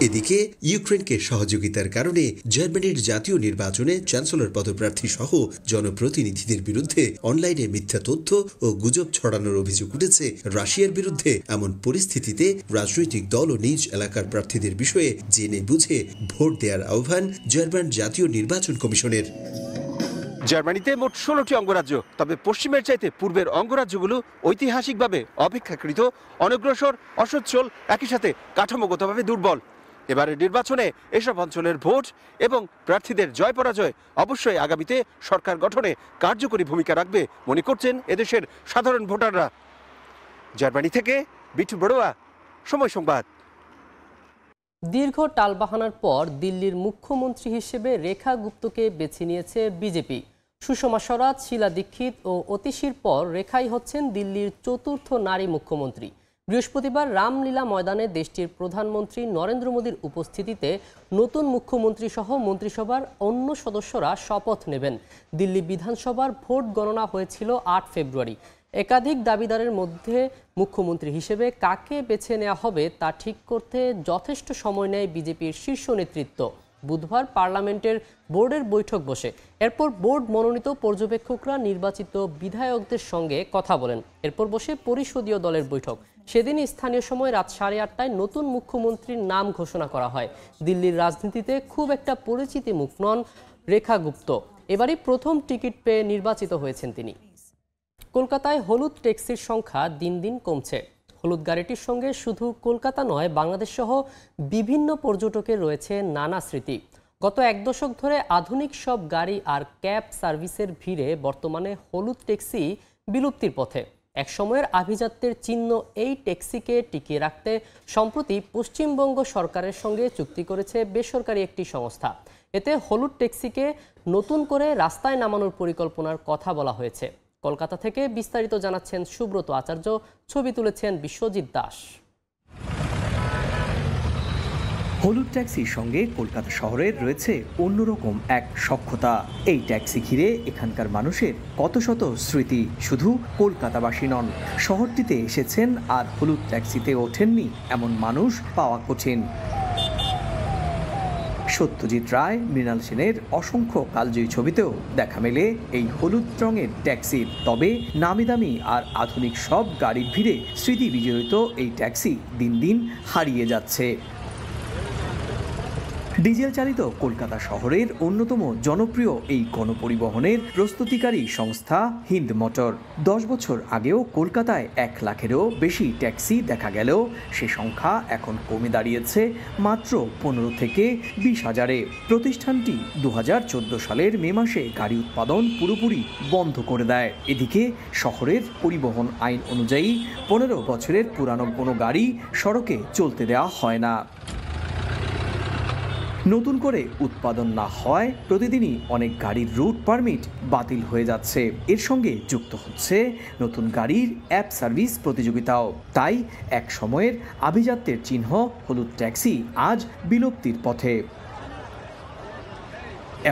এদিকে ইউক্রেনকে সহযোগিতার কারণে জার্মানির জাতীয় নির্বাচনে চ্যান্সেলর পদপ্রার্থী সহ জনপ্রতিনিধিদের বিরুদ্ধে অনলাইনে মিথ্যা তথ্য ও গুজব ছড়ানোর অভিযোগ উঠেছে রাশিয়ার বিরুদ্ধে। এমন পরিস্থিতিতে রাজনৈতিক দল ও নিজ এলাকার প্রার্থীদের বিষয়ে জেনে বুঝে ভোট দেওয়ার আহ্বান জার্মান জাতীয় নির্বাচন কমিশনের। জার্মানিতে মোট 16টি অঙ্গরাজ্য, তবে পশ্চিমের চাইতে পূর্বের অঙ্গরাজ্যগুলো ঐতিহাসিকভাবে অপেক্ষাকৃত অনগ্রসর, অসচ্ছল, একই সাথে কাঠামোগতভাবে দুর্বল। এবারের নির্বাচনে এসব অঞ্চলের ভোট এবং প্রার্থীদের জয় পরাজয় অবশ্যই আগামীতে সরকার গঠনে কার্যকরী ভূমিকা রাখবে মনে করছেন এদেশের সাধারণ ভোটাররা। জার্মানি থেকে বিটু বড়ুয়া, সময় সংবাদ। দীর্ঘ টালবাহানার পর দিল্লির মুখ্যমন্ত্রী হিসেবে রেখা গুপ্তকে বেছে নিয়েছে বিজেপি। সুষমা স্বরাজ, শীলা দীক্ষিত ও অতীশীর পর রেখাই হচ্ছেন দিল্লির চতুর্থ নারী মুখ্যমন্ত্রী। বৃহস্পতিবার রামলীলা ময়দানে দেশটির প্রধানমন্ত্রী নরেন্দ্র মোদীর উপস্থিতিতে নতুন মুখ্যমন্ত্রী সহ মন্ত্রিসভার অন্য সদস্যরা শপথ নেবেন। দিল্লি বিধানসভার ভোট গণনা হয়েছিল 8 ফেব্রুয়ারি। একাধিক দাবিদারের মধ্যে মুখ্যমন্ত্রী হিসেবে কাকে বেছে নেওয়া হবে তা ঠিক করতে যথেষ্ট সময় নেয় বিজেপির শীর্ষ নেতৃত্ব। বুধবার পার্লামেন্টের বোর্ডের বৈঠক বসে। এরপর বোর্ড মনোনীত পর্যবেক্ষকরা নির্বাচিত বিধায়কদের সঙ্গে কথা বলেন। এরপর বসে পরিষদীয় দলের বৈঠক। সেদিনই স্থানীয় সময় রাত 8:30টায় নতুন মুখ্যমন্ত্রীর নাম ঘোষণা করা হয়। দিল্লির রাজনীতিতে খুব একটা পরিচিতি মুখ নন রেখা গুপ্ত। এবারই প্রথম টিকিট পেয়ে নির্বাচিত হয়েছেন তিনি। কলকাতায় হলুদ ট্যাক্সির সংখ্যা দিন দিন কমছে। হলুদ গাড়িটির সঙ্গে শুধু কলকাতা নয়, বাংলাদেশ সহ বিভিন্ন পর্যটকের রয়েছে নানা স্মৃতি। গত 1 দশক ধরে আধুনিক সব গাড়ি আর ক্যাব সার্ভিসের ভিড়ে বর্তমানে হলুদ ট্যাক্সি বিলুপ্তির পথে। এক সময়ের আভিজাত্যের চিহ্ন এই ট্যাক্সিকে টিকিয়ে রাখতে সম্প্রতি পশ্চিমবঙ্গ সরকারের সঙ্গে চুক্তি করেছে বেসরকারি একটি সংস্থা। এতে হলুদ ট্যাক্সিকে নতুন করে রাস্তায় নামানোর পরিকল্পনার কথা বলা হয়েছে। কলকাতা থেকে বিস্তারিত জানাচ্ছেন সুব্রত আচার্য, ছবি তুলেছেন বিশ্বজিৎ দাস। হলুদ ট্যাক্সির সঙ্গে কলকাতা শহরের রয়েছে অন্যরকম এক সখ্যতা। এই ট্যাক্সি ঘিরে এখানকার মানুষের কত শত স্মৃতি। শুধু কলকাতাবাসী নন, শহরটিতে এসেছেন আর হলুদ ট্যাক্সিতে ওঠেননি এমন মানুষ পাওয়া কঠিন। সত্যজিৎ রায়, মৃণাল সেনের অসংখ্য কালজয়ী ছবিতেও দেখা মেলে এই হলুদ রঙের ট্যাক্সির। তবে নামি দামি আর আধুনিক সব গাড়ির ভিড়ে স্মৃতি বিজড়িত এই ট্যাক্সি দিন দিন হারিয়ে যাচ্ছে। ডিজেল চালিত কলকাতা শহরের অন্যতম জনপ্রিয় এই গণপরিবহনের প্রস্তুতিকারী সংস্থা হিন্দ মোটর। 10 বছর আগেও কলকাতায় 1 লাখেরও বেশি ট্যাক্সি দেখা গেলেও সে সংখ্যা এখন কমে দাঁড়িয়েছে মাত্র 15 থেকে 20 হাজারে। প্রতিষ্ঠানটি 2014 সালের মে মাসে গাড়ি উৎপাদন পুরোপুরি বন্ধ করে দেয়। এদিকে শহরের পরিবহন আইন অনুযায়ী 15 বছরের পুরানো কোনো গাড়ি সড়কে চলতে দেওয়া হয় না। নতুন করে উৎপাদন না হওয়ায় প্রতিদিনই অনেক গাড়ির রুট পারমিট বাতিল হয়ে যাচ্ছে। এর সঙ্গে যুক্ত হচ্ছে নতুন গাড়ির অ্যাপ সার্ভিস প্রতিযোগিতাও। তাই এক সময়ের আভিজাত্যের চিহ্ন হলুদ ট্যাক্সি আজ বিলুপ্তির পথে।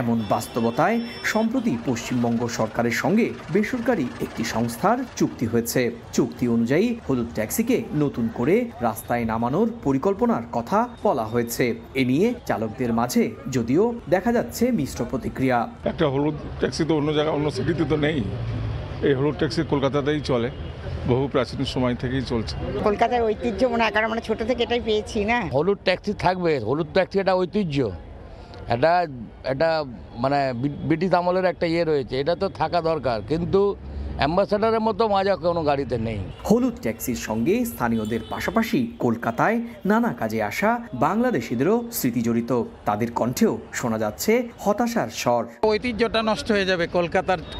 এমন বাস্তবতায় সম্প্রতি পশ্চিমবঙ্গ সরকারের সঙ্গে বেসরকারি একটি সংস্থার চুক্তি হয়েছে। চুক্তি অনুযায়ী হলুদ ট্যাক্সিকে নতুন করে রাস্তায় নামানোর পরিকল্পনার কথা বলা হয়েছে। এ নিয়ে চালকদের মাঝে যদিও দেখা যাচ্ছে মিশ্র প্রতিক্রিয়া। একটা হলুদ ট্যাক্সি তো অন্য জায়গায়, অন্য সিটিতে তো নেই। এই হলুদ ট্যাক্সি কলকাতাতেই চলে, বহু প্রাচীন সময় থেকেই চলছে। কলকাতার ঐতিহ্য মনে হয়, কারণ আমরা ছোট থেকে এটাই পেয়েছি না। হলুদ ট্যাক্সি থাকবে, হলুদ ট্যাক্সি এটা ঐতিহ্য, এটা মানে ব্রিটিশ আমলের একটা ইয়ে রয়েছে, এটা তো থাকা দরকার, কিন্তু অ্যাম্বাসেডারের মতো মজা কোনো গাড়িতে নেই। হলুদ ট্যাক্সির সঙ্গে স্থানীয়দের পাশাপাশি কলকাতায় নানা কাজে আসা বাংলাদেশিদেরও স্মৃতি জড়িত। তাদের কণ্ঠেও শোনা যাচ্ছে হতাশার স্বর। ঐতিহ্যটা নষ্ট হয়ে যাবে।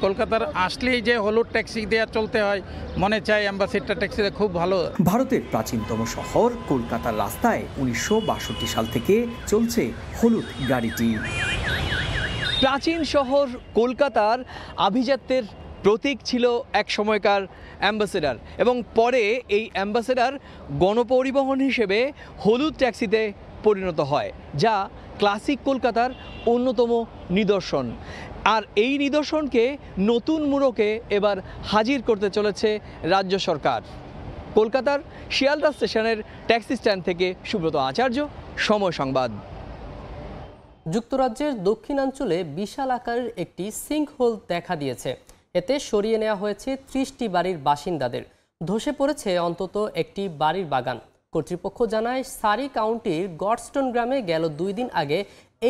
কলকাতার আসলেই যে হলুদ ট্যাক্সি দেওয়া চলতে হয়, মনে চাই অ্যাম্বাসেডার ট্যাক্সিতে খুব ভালো। ভারতের প্রাচীনতম শহর কলকাতার রাস্তায় 1962 সাল থেকে চলছে হলুদ গাড়িটি। প্রাচীন শহর কলকাতার আভিজাত্যের প্রতীক ছিল এক সময়কার অ্যাম্বাসেডার, এবং পরে এই অ্যাম্বাসেডার গণপরিবহন হিসেবে হলুদ ট্যাক্সিতে পরিণত হয়, যা ক্লাসিক কলকাতার অন্যতম নিদর্শন। আর এই নিদর্শনকে নতুন মোড়কে এবার হাজির করতে চলেছে রাজ্য সরকার। কলকাতার শিয়ালদা স্টেশনের ট্যাক্সি স্ট্যান্ড থেকে সুব্রত আচার্য, সময় সংবাদ। যুক্তরাজ্যের দক্ষিণাঞ্চলে বিশাল আকারের একটি সিঙ্কহোল দেখা দিয়েছে। এতে সরিয়ে নেওয়া হয়েছে 30টি বাড়ির বাসিন্দাদের। ধসে পড়েছে অন্তত একটি বাড়ির বাগান। কর্তৃপক্ষ জানায় সারি কাউন্টির গডস্টোন গ্রামে গেল 2 দিন আগে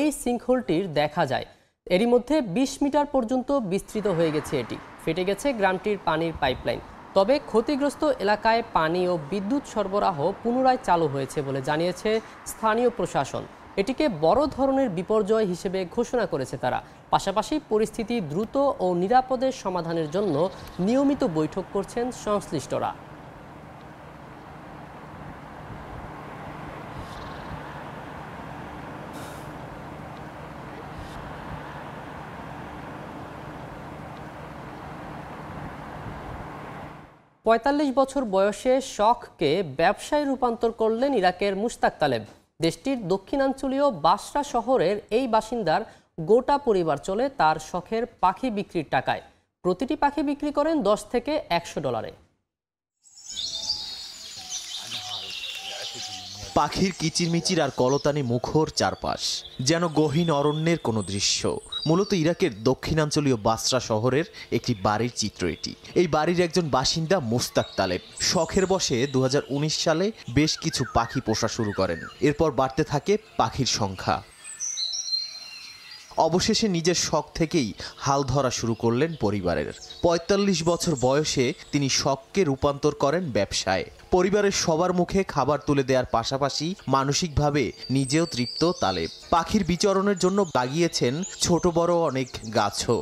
এই সিঙ্কহোলটির দেখা যায়। এরই মধ্যে 20 মিটার পর্যন্ত বিস্তৃত হয়ে গেছে এটি। ফেটে গেছে গ্রামটির পানির পাইপলাইন। তবে ক্ষতিগ্রস্ত এলাকায় পানি ও বিদ্যুৎ সরবরাহ পুনরায় চালু হয়েছে বলে জানিয়েছে স্থানীয় প্রশাসন। এটিকে বড় ধরনের বিপর্যয় হিসেবে ঘোষণা করেছে তারা। পাশাপাশি পরিস্থিতি দ্রুত ও নিরাপদে সমাধানের জন্য নিয়মিত বৈঠক করছেন সংশ্লিষ্টরা। ৪৫ বছর বয়সে শখকে ব্যবসায় রূপান্তর করলেন ইরাকের মুশতাক তালেব। দেশটির দক্ষিণাঞ্চলীয় বাসরা শহরের এই বাসিন্দার গোটা পরিবার চলে তার শখের পাখি বিক্রির টাকায়। প্রতিটি পাখি বিক্রি করেন $10 থেকে $100। পাখির কিচিরমিচির আর কলতানি মুখর চারপাশ, যেন গহীন অরণ্যের কোনো দৃশ্য। মূলত ইরাকের দক্ষিণাঞ্চলীয় বাসরা শহরের একটি বাড়ির চিত্র এটি। এই বাড়ির একজন বাসিন্দা মুশতাক তালেব শখের বশে 2019 সালে বেশ কিছু পাখি পোষা শুরু করেন। এরপর বাড়তে থাকে পাখির সংখ্যা। অবশেষে নিজের শখ থেকেই হাল ধরা শুরু করলেন পরিবারের। ৪৫ বছর বয়সে তিনি শখকে রূপান্তর করেন ব্যবসায়। পরিবারের সবার মুখে খাবার তুলে দেওয়ার পাশাপাশি মানসিকভাবে নিজেও তৃপ্ত তালেব। পাখির বিচরণের জন্য লাগিয়েছেন ছোট বড় অনেক গাছও।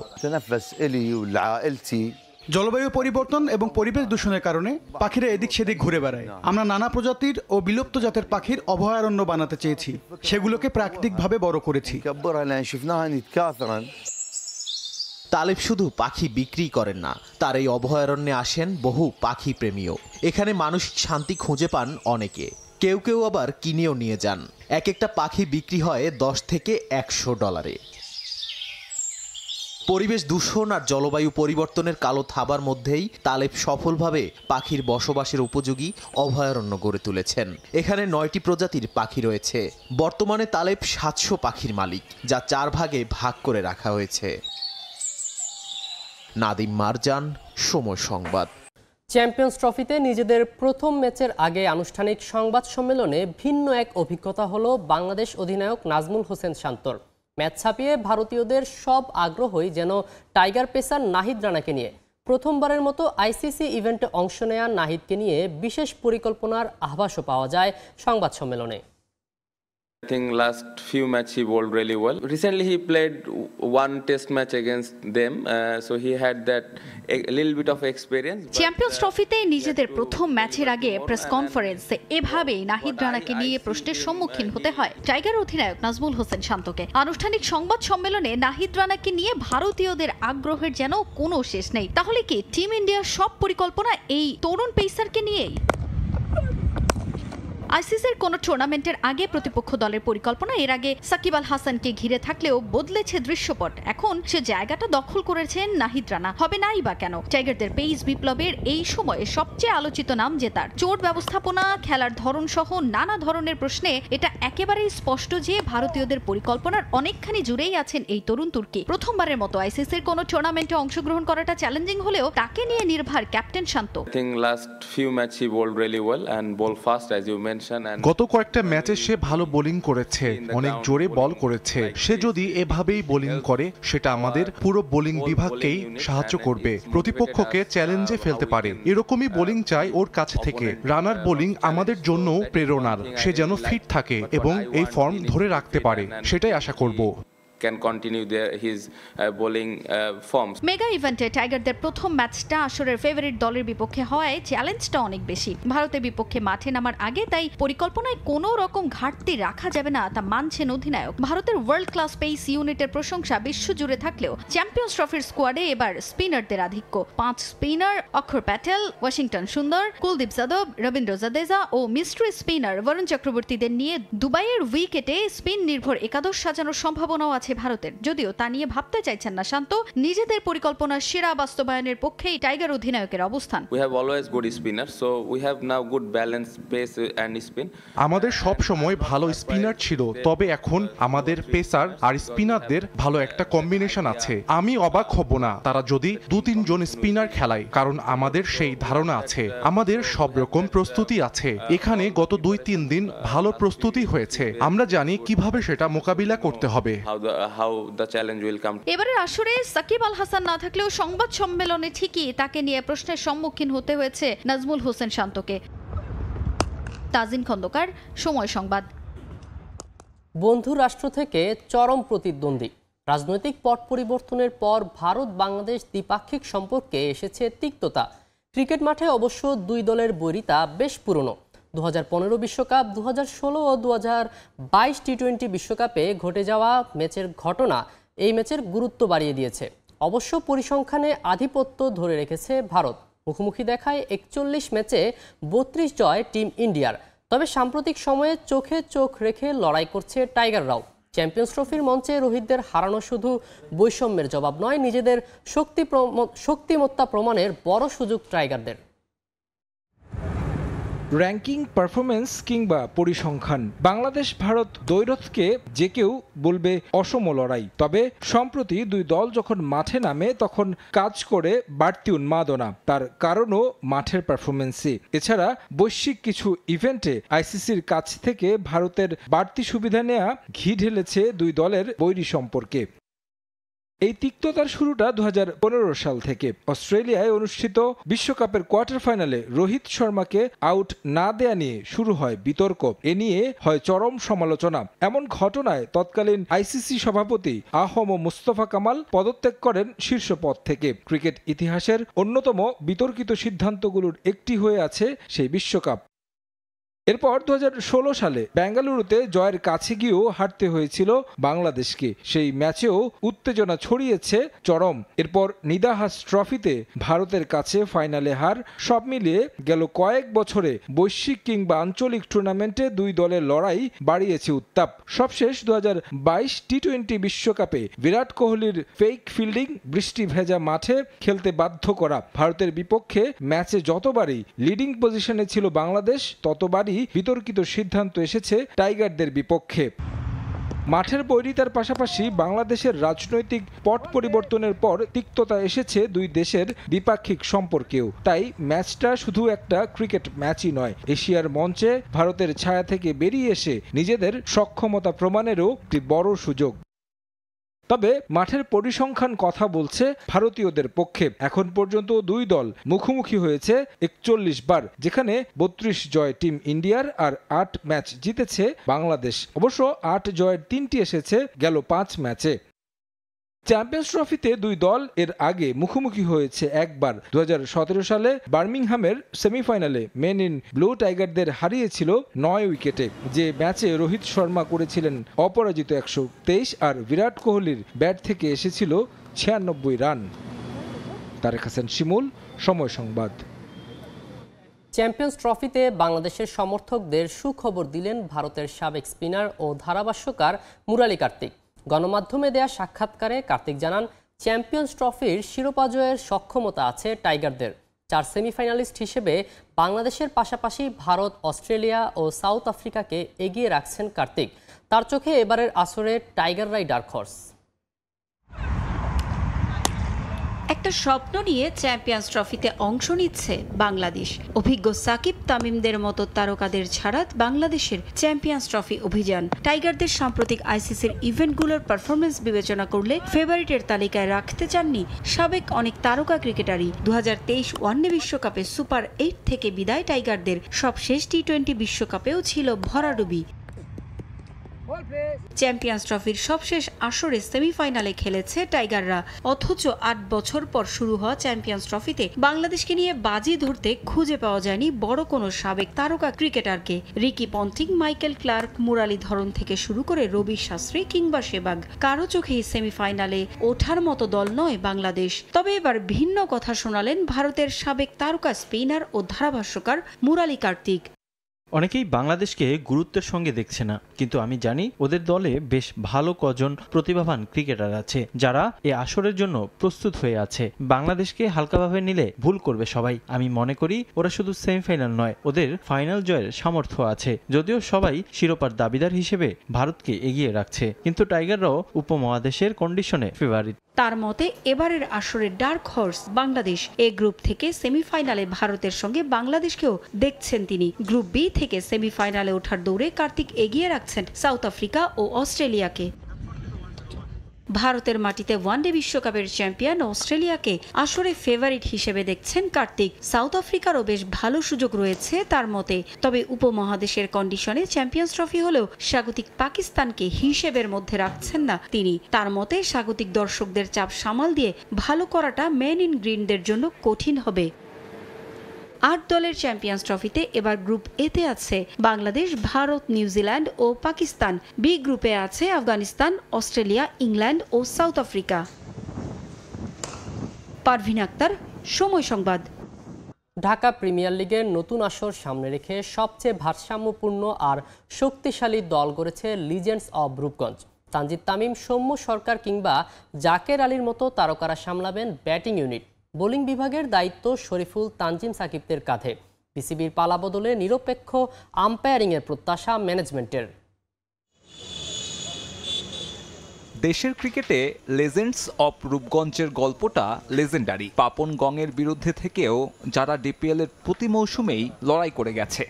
জলবায়ু পরিবর্তন এবং পরিবেশ দূষণের কারণে পাখিরা এদিক সেদিক ঘুরে বেড়ায়। আমরা নানা প্রজাতির ও বিলুপ্ত জাতের পাখির অভয়ারণ্য বানাতে চেয়েছি, সেগুলোকে প্রাকৃতিকভাবে বড় করেছি। তালেব শুধু পাখি বিক্রি করেন না, তার এই অভয়ারণ্যে আসেন বহু পাখি প্রেমীও। এখানে মানসিক শান্তি খুঁজে পান অনেকে, কেউ কেউ আবার কিনেও নিয়ে যান। এক একটা পাখি বিক্রি হয় $10 থেকে $100। পরিবেশ দূষণ আর জলবায়ু পরিবর্তনের কালো থাবার মধ্যেই তালেব সফলভাবে পাখির বসবাসের উপযোগী অভয়ারণ্য গড়ে তুলেছেন। এখানে 9টি প্রজাতির পাখি রয়েছে। বর্তমানে তালেব 700 পাখির মালিক, যা 4 ভাগে ভাগ করে রাখা হয়েছে। নাদিম মারজান, সময় সংবাদ। চ্যাম্পিয়ন্স ট্রফিতে নিজেদের প্রথম ম্যাচের আগে আনুষ্ঠানিক সংবাদ সম্মেলনে ভিন্ন এক অভিজ্ঞতা হলো বাংলাদেশ অধিনায়ক নাজমুল হোসেন শান্তর। ম্যাচ ছাপিয়ে ভারতীয়দের সব আগ্রহই যেন টাইগার পেসার নাহিদ রানাকে নিয়ে। প্রথমবারের মতো আইসিসি ইভেন্টে অংশ নেয়া নাহিদকে নিয়ে বিশেষ পরিকল্পনার আভাসও পাওয়া যায় সংবাদ সম্মেলনে। I think last few matches he bowled really well. Recently he played one test match against them, so he had that a little bit of experience. Champions ট্রফিতে নিজেদের প্রথম ম্যাচের আগে প্রেস কনফারেন্সে এভাবেই নাহিদ রানাকে নিয়ে প্রশ্নের সম্মুখীন হতে হয় টাইগার অধিনায়ক নাজমুল হোসেন শান্তকে। আনুষ্ঠানিক সংবাদ সম্মেলনে নাহিদ রানাকে নিয়ে ভারতীয়দের আগ্রহের যেন কোনো শেষ নেই। তাহলে কি টিম ইন্ডিয়ার সব পরিকল্পনা এই তরুণ পেসারকে নিয়েই? আইসিসির কোনো টুর্নামেন্টের আগে প্রতিপক্ষ দলের পরিকল্পনা এর আগে সাকিব আল হাসানকে ঘিরে থাকলেও বদলেছে দৃশ্যপট। এখন সে জায়গাটা দখল করেছেন নাহিদ রানা। হবে নাই বা কেন? টাইগারদের পেস বিপ্লবের এই সময়ে সবচেয়ে আলোচিত নাম জেতার চোট ব্যবস্থাপনা, খেলার ধরন সহ নানা ধরনের প্রশ্নে এটা একেবারেই স্পষ্ট যে ভারতীয়দের পরিকল্পনার অনেকখানি জুড়েই আছেন এই তরুণ তুর্কি। প্রথমবারের মতো আইসিসির কোনো টুর্নামেন্টে অংশগ্রহণ করাটা চ্যালেঞ্জিং হলেও তাকে নিয়ে নির্ভর captain Shanto. I think last few matches he bowled really well and bowled fast as you mentioned. গত কয়েকটা ম্যাচে সে ভালো বোলিং করেছে, অনেক জোরে বল করেছে। সে যদি এভাবেই বোলিং করে সেটা আমাদের পুরো বোলিং বিভাগকেই সাহায্য করবে, প্রতিপক্ষকে চ্যালেঞ্জে ফেলতে পারে। এরকমই বোলিং চাই ওর কাছ থেকে। রানার বোলিং আমাদের জন্য প্রেরণার। সে যেন ফিট থাকে এবং এই ফর্ম ধরে রাখতে পারে, সেটাই আশা করব। can continue his bowling forms. Mega ইভেন্টে টাইগারদের প্রথম ম্যাচটা আসরের ফেভারিট দলের বিপক্ষে হওয়ায় চ্যালেঞ্জটা অনেক বেশি। ভারতের বিপক্ষে মাঠে নামার আগে তাই পরিকল্পনায় কোনো রকম ঘাটতি রাখা যাবে না তা মানছেন অধিনায়ক। ভারতের ওয়ার্ল্ড ক্লাস পেস ইউনিটের প্রশংসা বিশ্বজুড়ে থাকলেও চ্যাম্পিয়ন্স ট্রফির স্কোয়াডে এবার স্পিনারদের আধিক্য। 5 স্পিনার অক্ষর প্যাটেল, ওয়াশিংটন সুন্দর, কুলদীপ যাদব, রবীন্দ্র জাদেজা ও মিস্ট্রি স্পিনার বরুণ চক্রবর্তীদের নিয়ে দুবাইয়ের উইকেটে স্পিন নির্ভর একাদশ সাজানোর সম্ভাবনাও আছে ভারতের। যদিও তা নিয়ে ভাবতে চাইছেন না শান্ত। নিজেদের পরিকল্পনার সেরা বাস্তবায়নের পক্ষেই টাইগার অধিনায়কের অবস্থান। We have always good spinners, so we have now good balance pace and spin. আমাদের সব সময় ভালো স্পিনার ছিল, তবে এখন আমাদের পেসার আর স্পিনারদের ভালো একটা কম্বিনেশন আছে। আমি অবাক হব না তারা যদি 2-3 জন স্পিনার খেলায়, কারণ আমাদের সেই ধারণা আছে। আমাদের সব রকম প্রস্তুতি আছে। এখানে গত 2-3 দিন ভালো প্রস্তুতি হয়েছে। আমরা জানি কিভাবে সেটা মোকাবিলা করতে হবে। How the challenge will come. এবারের আসরে সাকিব আল হাসান না থাকলেও সংবাদ সম্মেলনে ঠিকই তাকে নিয়ে প্রশ্নের সম্মুখীন হতে হয়েছে নাজমুল হোসেন শান্তকে। তাজিন খন্দকার, সময় সংবাদ। বন্ধু রাষ্ট্র থেকে চরম প্রতিদ্বন্দ্বী। রাজনৈতিক পট পরিবর্তনের পর ভারত বাংলাদেশ দ্বিপাক্ষিক সম্পর্কে এসেছে তিক্ততা। ক্রিকেট মাঠে অবশ্য দুই দলের বৈরিতা বেশ পুরনো। 2015 বিশ্বকাপ, 2016 ও 2022 টি-20 বিশ্বকাপে ঘটে যাওয়া ম্যাচের ঘটনা এই ম্যাচের গুরুত্ব বাড়িয়ে দিয়েছে। অবশ্য পরিসংখ্যানে আধিপত্য ধরে রেখেছে ভারত। মুখোমুখি দেখায় 41 ম্যাচে 32 জয় টিম ইন্ডিয়ার। তবে সাম্প্রতিক সময়ে চোখে চোখ রেখে লড়াই করছে টাইগাররাও। চ্যাম্পিয়ন্স ট্রফির মঞ্চে রোহিতদের হারানো শুধু বৈষম্যের জবাব নয়, নিজেদের শক্তিমত্তা প্রমাণের বড় সুযোগ টাইগারদের। র্যাঙ্কিং, পারফরমেন্স কিংবা পরিসংখ্যান, বাংলাদেশ ভারত দ্বৈরথকে যে কেউ বলবে অসম লড়াই। তবে সম্প্রতি দুই দল যখন মাঠে নামে তখন কাজ করে বাড়তি উন্মাদনা। তার কারণও মাঠের পারফরমেন্সে। এছাড়া বৈশ্বিক কিছু ইভেন্টে আইসিসির কাছ থেকে ভারতের বাড়তি সুবিধা নেওয়া ঘি ঢেলেছে দুই দলের বৈরী সম্পর্কে। এই তিক্ততার শুরুটা 2015 সাল থেকে। অস্ট্রেলিয়ায় অনুষ্ঠিত বিশ্বকাপের কোয়ার্টার ফাইনালে রোহিত শর্মাকে আউট না দেয়া নিয়ে শুরু হয় বিতর্ক। এ নিয়ে হয় চরম সমালোচনা। এমন ঘটনায় তৎকালীন আইসিসি সভাপতি আহম মুস্তফা কামাল পদত্যাগ করেন শীর্ষ পদ থেকে। ক্রিকেট ইতিহাসের অন্যতম বিতর্কিত সিদ্ধান্তগুলোর একটি হয়ে আছে সেই বিশ্বকাপ। এরপর 2016 সালে বেঙ্গালুরুতে জয়ের কাছে গিয়েও হারতে হয়েছিল বাংলাদেশকে। সেই ম্যাচেও উত্তেজনা ছড়িয়েছে চরম। এরপর নিদাহাস ট্রফিতে ভারতের কাছে ফাইনালে হার। সব মিলিয়ে গেল কয়েক বছরে বৈশ্বিক কিংবা আঞ্চলিক টুর্নামেন্টে দুই দলের লড়াই বাড়িয়েছে উত্তাপ। সবশেষ 2022 টি-20 বিশ্বকাপে বিরাট কোহলির ফেক ফিল্ডিং, বৃষ্টি ভেজা মাঠে খেলতে বাধ্য করা। ভারতের বিপক্ষে ম্যাচে যতবারই লিডিং পজিশনে ছিল বাংলাদেশ, ততবারই বিতর্কিত সিদ্ধান্ত এসেছে টাইগারদের বিপক্ষে। মাঠের বৈরিতার পাশাপাশি বাংলাদেশের রাজনৈতিক পট পরিবর্তনের পর তিক্ততা এসেছে দুই দেশের দ্বিপাক্ষিক সম্পর্কেও। তাই ম্যাচটা শুধু একটা ক্রিকেট ম্যাচই নয়, এশিয়ার মঞ্চে ভারতের ছায়া থেকে বেরিয়ে এসে নিজেদের সক্ষমতা প্রমাণেরও একটি বড় সুযোগ। তবে মাঠের পরিসংখ্যান কথা বলছে ভারতীয়দের পক্ষে। এখন পর্যন্ত দুই দল মুখোমুখি হয়েছে 41 বার, যেখানে 32 জয় টিম ইন্ডিয়ার আর 8 ম্যাচ জিতেছে বাংলাদেশ। অবশ্য 8 জয়ের 3টি এসেছে গেল 5 ম্যাচে। চ্যাম্পিয়ন্স ট্রফিতে দুই দল এর আগে মুখোমুখি হয়েছে একবার। 2017 সালে বার্মিংহামের সেমিফাইনালে মেন ইন ব্লু টাইগারদের হারিয়েছিল 9 উইকেটে। যে ম্যাচে রোহিত শর্মা করেছিলেন অপরাজিত 123 আর বিরাট কোহলির ব্যাট থেকে এসেছিল 96 রান। তারেক হাসান শিমুল, সময় সংবাদ। চ্যাম্পিয়ন্স ট্রফিতে বাংলাদেশের সমর্থকদের সুখবর দিলেন ভারতের সাবেক স্পিনার ও ধারাভাষ্যকার মুরালী কার্তিক। গণমাধ্যমে দেয়া সাক্ষাৎকারে কার্তিক জানান, চ্যাম্পিয়ন্স ট্রফির শিরোপা জয়ের সক্ষমতা আছে টাইগারদের। 4 সেমিফাইনালিস্ট হিসেবে বাংলাদেশের পাশাপাশি ভারত, অস্ট্রেলিয়া ও সাউথ আফ্রিকাকে এগিয়ে রাখছেন কার্তিক। তার চোখে এবারের আসরে টাইগাররাই ডার্ক হর্স। একটা স্বপ্ন নিয়ে চ্যাম্পিয়ন্স ট্রফিতে অংশ নিচ্ছে বাংলাদেশ। অভিজ্ঞ সাকিব, তামিমদের মতো তারকাদের ছাড়া বাংলাদেশের চ্যাম্পিয়ন্স ট্রফি অভিযান। টাইগারদের সাম্প্রতিক আইসিসির ইভেন্টগুলোর পারফরমেন্স বিবেচনা করলে ফেভারিটের তালিকায় রাখতে চাননি সাবেক অনেক তারকা ক্রিকেটারই। 2023 ওয়ানডে বিশ্বকাপে সুপার 8 থেকে বিদায় টাইগারদের। সবশেষ টি-20 বিশ্বকাপেও ছিল ভরাডুবি। চ্যাম্পিয়ন্স ট্রফির সবশেষ আসরে সেমিফাইনালে খেলেছে টাইগাররা। অথচ 8 বছর পর শুরু হওয়া চ্যাম্পিয়ন্স ট্রফিতে বাংলাদেশকে নিয়ে বাজি ধরতে খুঁজে পাওয়া যায়নি বড় কোনো সাবেক তারকা ক্রিকেটারকে। Ricky Ponting, Michael Clarke, Murali ধরন থেকে শুরু করে রবি শাস্ত্রী কিংবা সেবাগ, কারো চোখেই সেমিফাইনালে ওঠার মতো দল নয় বাংলাদেশ। তবে এবার ভিন্ন কথা শোনালেন ভারতের সাবেক তারকা স্পিনার ও ধারাভাষ্যকার মুরালী কার্তিক। অনেকেই বাংলাদেশকে গুরুত্বের সঙ্গে দেখছে না, কিন্তু আমি জানি ওদের দলে বেশ ভালো কজন প্রতিভাবান ক্রিকেটার আছে যারা এই আসরের জন্য প্রস্তুত হয়ে আছে। বাংলাদেশকে হালকাভাবে নিলে ভুল করবে সবাই। আমি মনে করি ওরা শুধু সেমিফাইনাল নয়, ওদের ফাইনাল জয়ের সামর্থ্য আছে। যদিও সবাই শিরোপার দাবিদার হিসেবে ভারতকে এগিয়ে রাখছে, কিন্তু টাইগাররাও উপমহাদেশের কন্ডিশনে ফেভারিট। তার মতে এবারের আসরের ডার্ক হর্স বাংলাদেশ। এ গ্রুপ থেকে সেমিফাইনালে ভারতের সঙ্গে বাংলাদেশকেও দেখছেন তিনি। গ্রুপ বি থেকে সেমিফাইনালে ওঠার দৌড়ে কার্তিক এগিয়ে রাখছেন সাউথ আফ্রিকা ও অস্ট্রেলিয়াকে। ভারতের মাটিতে ওয়ানডে বিশ্বকাপের চ্যাম্পিয়ন অস্ট্রেলিয়াকে আসরে ফেভারিট হিসেবে দেখছেন কার্তিক। সাউথ আফ্রিকারও বেশ ভালো সুযোগ রয়েছে তার মতে। তবে উপমহাদেশের কন্ডিশনে চ্যাম্পিয়ন্স ট্রফি হলেও স্বাগতিক পাকিস্তানকে হিসেবের মধ্যে রাখছেন না তিনি। তার মতে স্বাগতিক দর্শকদের চাপ সামাল দিয়ে ভালো করাটা মেন ইন গ্রিনদের জন্য কঠিন হবে। 8 দলের চ্যাম্পিয়ন্স ট্রফিতে এবার গ্রুপ এতে আছে বাংলাদেশ, ভারত, নিউজিল্যান্ড ও পাকিস্তান। বি গ্রুপে আছে আফগানিস্তান, অস্ট্রেলিয়া, ইংল্যান্ড ও সাউথ আফ্রিকা। পারভিন আক্তার, সময় সংবাদ। ঢাকা প্রিমিয়ার লিগের নতুন আসর সামনে রেখে সবচেয়ে ভারসাম্যপূর্ণ আর শক্তিশালী দল গড়েছে লিজেন্ডস অব রূপগঞ্জ। তানজিদ তামিম, সৌম্য সরকার কিংবা জাকের আলীর মতো তারকারা সামলাবেন ব্যাটিং ইউনিট। বোলিং বিভাগের দায়িত্ব শরীফুল, তানজিম সাকিবদের কাঁধে। পিসিবির পালা বদলে নিরপেক্ষ আম্পায়ারিংয়ের প্রত্যাশা ম্যানেজমেন্টের। দেশের ক্রিকেটে লেজেন্ডস অব রূপগঞ্জের গল্পটা লেজেন্ডারি। পাপন গংয়ের বিরুদ্ধে থেকেও যারা ডিপিএল এর প্রতি মৌসুমেই লড়াই করে গেছে।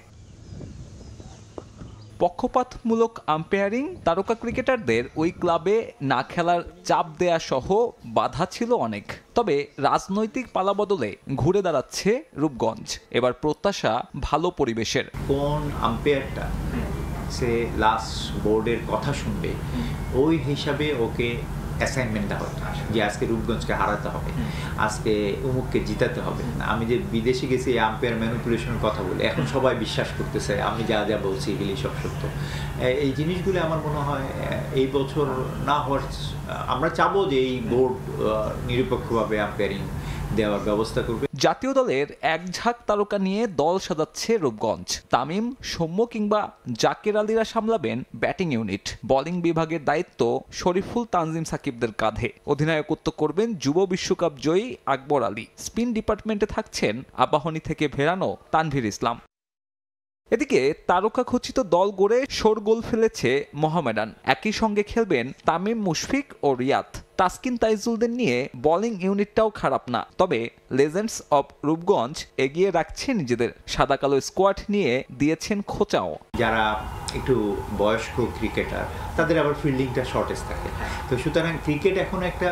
পক্ষপাতমূলক আম্পায়ারিং, তারকা ক্রিকেটারদের ওই ক্লাবে না খেলার চাপ দেয়া সহ বাধা ছিল অনেক। তবে রাজনৈতিক পালাবদলে ঘুরে দাঁড়াচ্ছে রূপগঞ্জ। এবার প্রত্যাশা ভালো পরিবেশের। কোন আম্পায়ারটা সে লাস্ট বোর্ডের কথা শুনবে, ওই হিসাবে ওকে অ্যাসাইনমেন্ট দেওয়া হতো যে আজকে রূপগঞ্জকে হারাতে হবে, আজকে উমুককে জিতাতে হবে। আমি যে বিদেশে গেছি আম্পায়ার ম্যানিপুলেশনের কথা বলে, এখন সবাই বিশ্বাস করতেছে আমি যা যা বলছি এগুলি সব সত্য। এই জিনিসগুলো আমার মনে হয় এই বছর না হওয়ার, আমরা চাবো যে এই বোর্ড নিরপেক্ষভাবে আম্পায়ারিং দেওয়ার ব্যবস্থা করবে। জাতীয় দলের এক ঝাঁক তারকা নিয়ে দল সাজাচ্ছে রূপগঞ্জ। তামিম, সৌম্য কিংবা জাকের আলীরা সামলাবেন ব্যাটিং ইউনিট। বোলিং বিভাগের দায়িত্ব শরীফুল, তানজিম সাকিবদের কাঁধে। অধিনায়কত্ব করবেন যুব বিশ্বকাপ জয়ী আকবর আলী। স্পিন ডিপার্টমেন্টে থাকছেন আবাহনী থেকে ফেরানো তানভীর ইসলাম। এদিকে তারকা খচিত দল গড়ে শোরগোল ফেলেছে মোহামেডান। একই সঙ্গে খেলবেন তামিম, মুশফিক ও রিয়াদ। তাসকিন, তাইজুলদের নিয়ে বোলিং ইউনিটটাও খারাপ না। তবে লেজেন্ডস অব রূপগঞ্জ এগিয়ে রাখছে নিজেদের। সাদা কালো স্কোয়াড নিয়ে দিয়েছেন খোঁচাও। যারা একটু বয়স্ক ক্রিকেটার, তাদের আবার ফিল্ডিংটা শর্টেজ থাকে। তো সুতরাং ক্রিকেট এখন একটা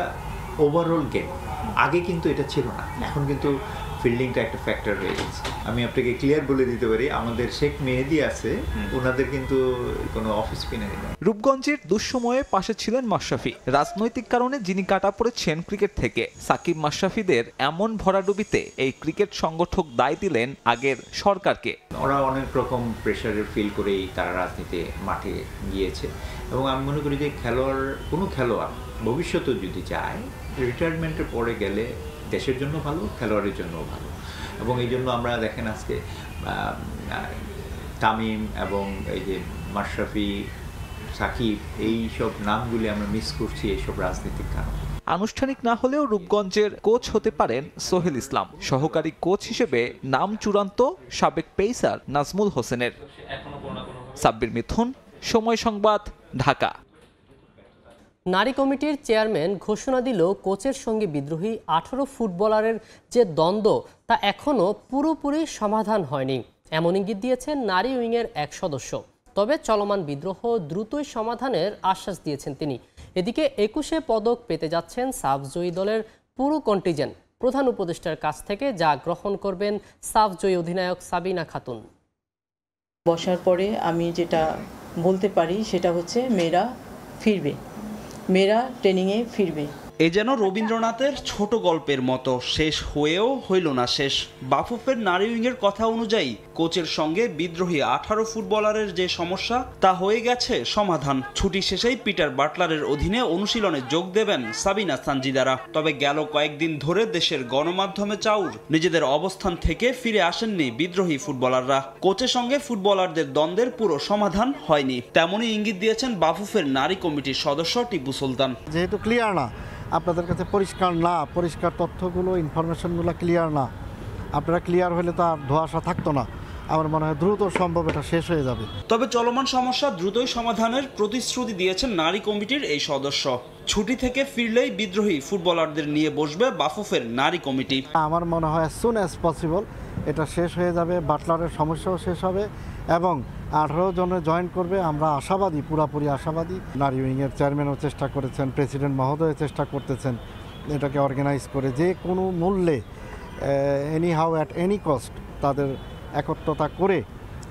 ওভারঅল গেম। আগে কিন্তু এটা ছিল না, এখন কিন্তু ফিল্ডিংটা একটা ফ্যাক্টর হয়ে গেছে। আমি আপনাকে ক্লিয়ার বলে দিতে পারি, আমাদের শেখ মেহেদি আছে, ওনাদের কিন্তু কোনো অফিস স্পিনার নেই। রূপগঞ্জের দুঃসময়ে পাশে ছিলেন মাশরাফি। রাজনৈতিক কারণে যিনি কাটা পড়েছেন ক্রিকেট থেকে। সাকিব, মাশরাফিদের এমন ভরাডুবিতে এই ক্রিকেট সংগঠক দায় দিলেন আগের সরকারকে। ওরা অনেক রকম প্রেশারে ফিল করেই তারা রাজনীতি মাঠে গিয়েছে, এবং আমি মনে করি যে কোনো খেলোয়াড় ভবিষ্যতে যদি চায়, রিটায়ারমেন্টের পরে গেলে দেশের জন্য ভালো, খেলোয়াড়ের জন্যও ভালো। এবং এই জন্য আমরা দেখেন আজকে তামিম এবং এই যে মাশরাফি, সাকিব, এই সব নামগুলি আমরা মিস করছি এইসব রাজনৈতিক কারণে। আনুষ্ঠানিক না হলেও রূপগঞ্জের কোচ হতে পারেন সোহেল ইসলাম। সহকারী কোচ হিসেবে নাম চূড়ান্ত সাবেক পেসার নাজমুল হোসেনের। সাব্বির মিথুন, সময় সংবাদ, ঢাকা। নারী কমিটির চেয়ারম্যান ঘোষণা দিল কোচের সঙ্গে বিদ্রোহী 18 ফুটবলারের যে দ্বন্দ্ব তা এখনও পুরোপুরি সমাধান হয়নি, এমন ইঙ্গিত দিয়েছেন নারী উইংয়ের এক সদস্য। তবে চলমান বিদ্রোহ দ্রুতই সমাধানের আশ্বাস দিয়েছেন তিনি। এদিকে 21 পদক পেতে যাচ্ছেন সাফজয়ী দলের পুরো কন্টিজেন্ট। প্রধান উপদেষ্টার কাছ থেকে যা গ্রহণ করবেন সাফজয়ী অধিনায়ক সাবিনা খাতুন। বসার পরে আমি যেটা বলতে পারি সেটা হচ্ছে মেয়েরা ফিরবে, মেয়েরা ট্রেনিংয়ে ফিরবে। এ যেন রবীন্দ্রনাথের ছোট গল্পের মতো, শেষ হয়েও হইল না শেষ। বাফুফের নারী উইংয়ের কথা অনুযায়ী কোচের সঙ্গে বিদ্রোহী 18 ফুটবলারের যে সমস্যা তা হয়ে গেছে সমাধান। ছুটি শেষেই পিটার বাটলারের অধীনে অনুশীলনে যোগ দেবেন সাবিনা সানজিদারা। তবে গেল কয়েকদিন ধরে দেশের গণমাধ্যমে চাউর নিজেদের অবস্থান থেকে ফিরে আসেননি বিদ্রোহী ফুটবলাররা। কোচের সঙ্গে ফুটবলারদের দ্বন্দ্বের পুরো সমাধান হয়নি, তেমনই ইঙ্গিত দিয়েছেন বাফুফের নারী কমিটির সদস্য টিপু সুলতান। যেহেতু ক্লিয়ার না, আপনাদের কাছে পরিষ্কার না, পরিষ্কার তথ্যগুলো, ইনফরমেশনগুলো ক্লিয়ার না, আপনারা ক্লিয়ার হলে তো আর ধোঁয়াশা থাকতো না। আমার মনে হয় দ্রুত সম্ভব এটা শেষ হয়ে যাবে। তবে চলমান সমস্যা দ্রুতই সমাধানের প্রতিশ্রুতি দিয়েছেন নারী কমিটির এই সদস্য। ছুটি থেকে ফিরলেই বিদ্রোহী ফুটবলারদের নিয়ে বসবে বাফুফের নারী কমিটি। আমার মনে হয় সুন অ্যাজ পসিবল এটা শেষ হয়ে যাবে, বাটলারের সমস্যাও শেষ হবে এবং 18 জনে জয়েন করবে। আমরা আশাবাদী, পুরাপুরি আশাবাদী। নারী উইংয়ের চেয়ারম্যানও চেষ্টা করেছেন, প্রেসিডেন্ট মহোদয় চেষ্টা করতেছেন এটাকে অর্গানাইজ করে যে কোনো মূল্যে, any how at any cost তাদের একত্রতা করে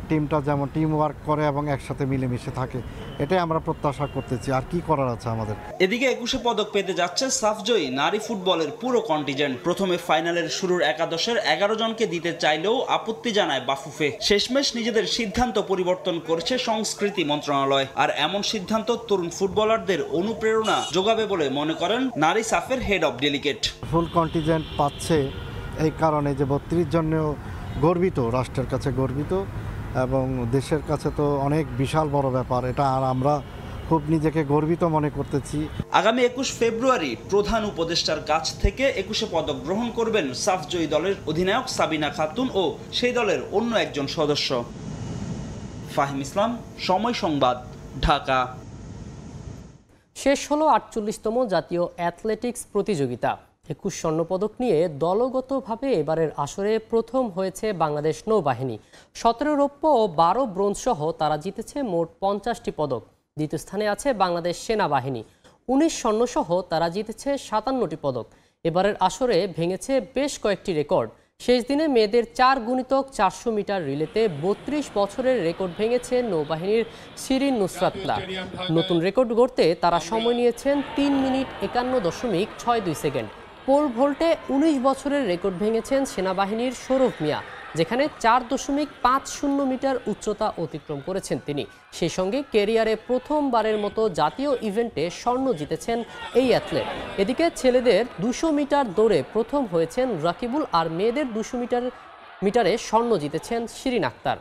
টিমটা যেমন টিম ওয়ার্ক করে এবং একসাথে মিলেমিশে থাকে, এটাই আমরা প্রত্যাশা করতেছি। আর কি করার আছে আমাদের। এদিকে 21 পদক পেতে যাচ্ছে সাফজয়ী নারী ফুটবলের পুরো কন্টিজেন্ট। প্রথমে ফাইনালের শুরুর একাদশের 11 জনকে দিতে চাইলেও আপত্তি জানায় বাফুফে। শেষমেশ নিজেদের সিদ্ধান্ত পরিবর্তন করেছে সংস্কৃতি মন্ত্রণালয়। আর এমন সিদ্ধান্ত তরুণ ফুটবলারদের অনুপ্রেরণা যোগাবে বলে মনে করেন নারী সাফের head of delegate. Full contingent পাচ্ছে এই কারণে যে 32 জনেও গর্বিত, রাষ্ট্রের কাছে গর্বিত এবং দেশের কাছে তো অনেক বিশাল বড় ব্যাপার এটা, আর আমরা খুব নিজেকে গর্বিত মনে করতেছি। আগামী 21 ফেব্রুয়ারি প্রধান উপদেষ্টার কাছ থেকে 21 পদক গ্রহণ করবেন সাফ জয়ী দলের অধিনায়ক সাবিনা খাতুন ও সেই দলের অন্য একজন সদস্য। ফাহিম ইসলাম, সময় সংবাদ, ঢাকা। শেষ হলো 48তম জাতীয় অ্যাথলেটিক্স প্রতিযোগিতা। 21 স্বর্ণপদক নিয়ে দলগতভাবে এবারের আসরে প্রথম হয়েছে বাংলাদেশ নৌবাহিনী। 17 রৌপ্য ও 12 ব্রোঞ্জ সহ তারা জিতেছে মোট 50টি পদক। দ্বিতীয় স্থানে আছে বাংলাদেশ সেনাবাহিনী। 19 স্বর্ণসহ তারা জিতেছে 57টি পদক। এবারের আসরে ভেঙেছে বেশ কয়েকটি রেকর্ড। শেষ দিনে মেয়েদের 4x400 মিটার রিলেতে 32 বছরের রেকর্ড ভেঙেছে নৌবাহিনীর শিরিন নুসরাতরা। নতুন রেকর্ড গড়তে তারা সময় নিয়েছেন 3 মিনিট 51.62 সেকেন্ড। পোল ভোল্টে 19 বছরের রেকর্ড ভেঙেছেন সেনাবাহিনীর সৌরভ মিয়া, যেখানে 4.50 মিটার উচ্চতা অতিক্রম করেছেন তিনি। সেই সঙ্গে ক্যারিয়ারে প্রথমবারের মতো জাতীয় ইভেন্টে স্বর্ণ জিতেছেন এই অ্যাথলেট। এদিকে ছেলেদের 200 মিটার দৌড়ে প্রথম হয়েছেন রাকিবুল, আর মেয়েদের 200 মিটারে স্বর্ণ জিতেছেন শিরিন আক্তার।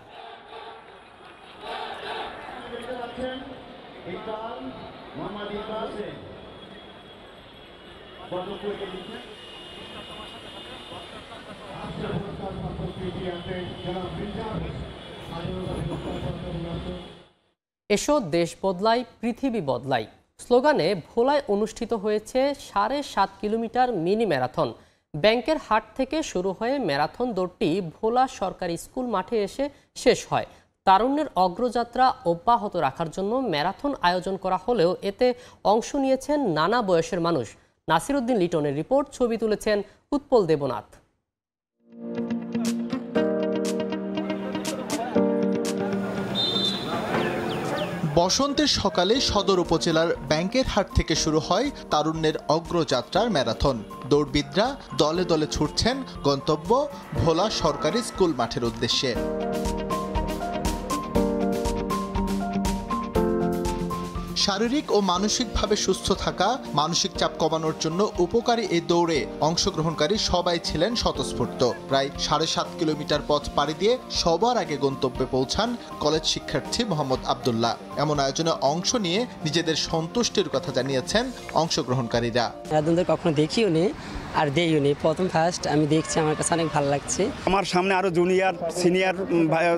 এসো দেশ বদলাই, পৃথিবী বদলাই স্লোগানে ভোলায় অনুষ্ঠিত হয়েছে 7.5 কিলোমিটার মিনি ম্যারাথন। ব্যাংকের হাট থেকে শুরু হয়ে ম্যারাথন দৌড়টি ভোলা সরকারি স্কুল মাঠে এসে শেষ হয়। তারুণ্যের অগ্রযাত্রা অব্যাহত রাখার জন্য ম্যারাথন আয়োজন করা হলেও এতে অংশ নিয়েছেন নানা বয়সের মানুষ। নাসির উদ্দিন লিটনের রিপোর্ট, ছবি তুলেছেন উৎপল দেবনাথ। বসন্তের সকালে সদর উপজেলার ব্যাংকের হাট থেকে শুরু হয় তারুণ্যের অগ্রযাত্রার ম্যারাথন। দৌড়বিদরা দলে দলে ছুটছেন গন্তব্য ভোলা সরকারি স্কুল মাঠের উদ্দেশ্যে। শারীরিক ও মানসিকভাবে সুস্থ থাকা, মানসিক চাপ কমানোর জন্য উপকারী এই দৌড়ে অংশগ্রহণকারী সবাই ছিলেন স্বতঃস্ফূর্ত। প্রায় 7.5 কিলোমিটার পথ পাড়ি দিয়ে সবার আগে গন্তব্যে পৌঁছান কলেজ শিক্ষার্থী মোহাম্মদ আব্দুল্লাহ। এমন আয়োজনে অংশ নিয়ে নিজেদের সন্তুষ্টির কথা জানিয়েছেন অংশগ্রহণকারীরা। কখনো দেখিও নি আর দেইও নি, প্রথম ফার্স্ট আমি দেখছি, আমার কাছে অনেক ভালো লাগছে। আমার সামনে আরো জুনিয়র সিনিয়র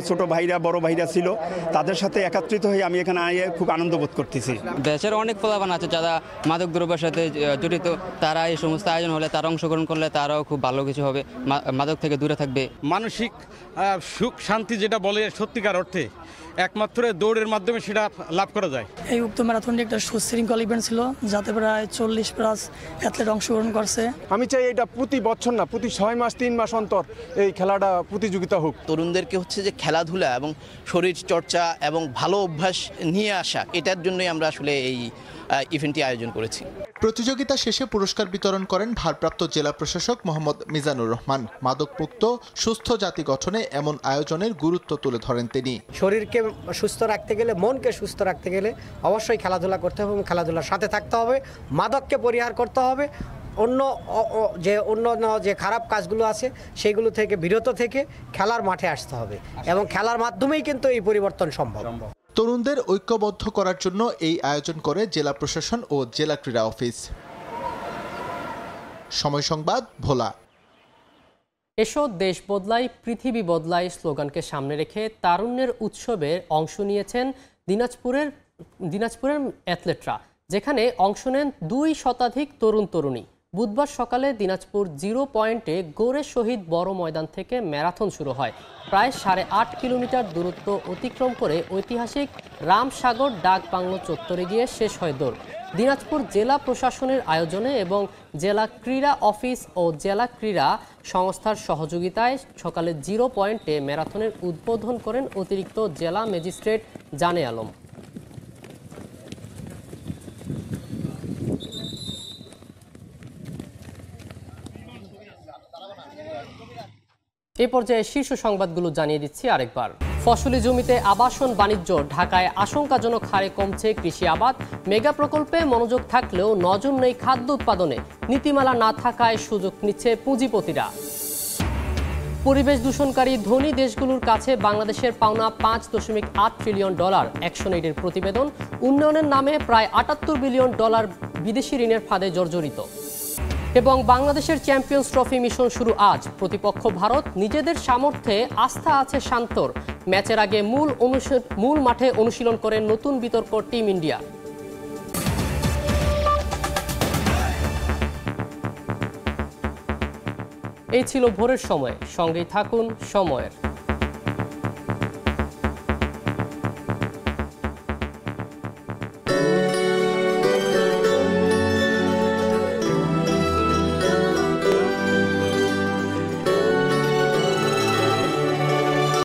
ছোট ভাইরা বড় ভাইরা ছিল, তাদের সাথে একত্রিত হয়ে আমি এখানে আইয়ে খুব আনন্দ বোধ করতেছি। দেশের অনেক পোলাপান আছে যারা মাদক দ্রব্যের সাথে জড়িত, তারা এই সমস্ত আয়োজন হলে, তারা অংশগ্রহণ করলে তারাও খুব ভালো কিছু হবে, মাদক থেকে দূরে থাকবে। মানসিক সুখ শান্তি যেটা বলে সত্যিকার অর্থে একমাত্র দৌড়ের মাধ্যমে সেটা লাভ করা যায়। এই উক্ত ম্যারাথনটি একটা সুশৃঙ্খল ইভেন্ট ছিল, যাতে প্রায় 40+ অ্যাথলেট অংশগ্রহণ করছে। আমি চাই এটা প্রতি বছর না, প্রতি 6 মাস 3 মাস অন্তর এই খেলাটা প্রতিযোগিতা হোক। তরুণদেরকে হচ্ছে যে খেলাধুলা এবং শরীর চর্চা এবং ভালো অভ্যাস নিয়ে আসা, এটার জন্যই আমরা আসলে এই ইভেন্টটি আয়োজন করেছি। প্রতিযোগিতা শেষে পুরস্কার বিতরণ করেন ভারপ্রাপ্ত জেলা প্রশাসক মোহাম্মদ মিজানুর রহমান। মাদকমুক্ত সুস্থ জাতি গঠনে এমন আয়োজনের গুরুত্ব তুলে ধরেন তিনি। শরীরকে সুস্থ রাখতে গেলে, মনকে সুস্থ রাখতে গেলে অবশ্যই খেলাধুলা করতে হবে এবং খেলাধুলার সাথে থাকতে হবে। মাদককে পরিহার করতে হবে, অন্য যে খারাপ কাজগুলো আছে সেগুলো থেকে বিরত থেকে খেলার মাঠে আসতে হবে এবং খেলার মাধ্যমেই কিন্তু এই পরিবর্তন সম্ভব। তরুণদের ঐক্যবদ্ধ করার জন্য এই আয়োজন করে জেলা প্রশাসন ও জেলা ক্রীড়া অফিস। সময় সংবাদ, ভোলা। এসো দেশ বদলাই, পৃথিবী বদলাই স্লোগানকে সামনে রেখে তারুণ্যের উৎসবে অংশ নিয়েছেন দিনাজপুরের অ্যাথলেটরা, যেখানে অংশ নেন 2 শতাধিক তরুণ তরুণী। বুধবার সকালে দিনাজপুর 0 পয়েন্টে গোরে শহীদ বড় ময়দান থেকে ম্যারাথন শুরু হয়। প্রায় 8.5 কিলোমিটার দূরত্ব অতিক্রম করে ঐতিহাসিক রামসাগর ডাক বাংলো চত্বরে গিয়ে শেষ হয় দৌড়। দিনাজপুর জেলা প্রশাসনের আয়োজনে এবং জেলা ক্রীড়া অফিস ও জেলা ক্রীড়া সংস্থার সহযোগিতায় সকালে 0 পয়েন্টে ম্যারাথনের উদ্বোধন করেন অতিরিক্ত জেলা ম্যাজিস্ট্রেট জানে আলম। এই পর্যায়ে শীর্ষ সংবাদগুলো জানিয়ে দিচ্ছি আরেকবার। ফসলি জমিতে আবাসন বাণিজ্য, ঢাকায় আশঙ্কাজনক হারে কমছে কৃষি আবাদ। মেগা প্রকল্পে মনোযোগ থাকলেও নজর নেই খাদ্য উৎপাদনে। নীতিমালা না থাকায় সুযোগ নিচ্ছে পুঁজিপতিরা। পরিবেশ দূষণকারী ধনী দেশগুলোর কাছে বাংলাদেশের পাওনা $5.8 ট্রিলিয়ন অ্যাকশন এইডের প্রতিবেদন। উন্নয়নের নামে প্রায় $78 বিলিয়ন বিদেশি ঋণের ফাঁদে জর্জরিত। এবং বাংলাদেশের চ্যাম্পিয়ন্স ট্রফি মিশন শুরু আজ। প্রতিপক্ষ ভারত, নিজেদের সামর্থ্যে আস্থা আছে শান্তর। ম্যাচের আগে মূল মাঠে অনুশীলন করেন নতুন বিতর্ক টিম ইন্ডিয়া। এই ছিল ভোরের সময়, সঙ্গেই থাকুন সময়ের।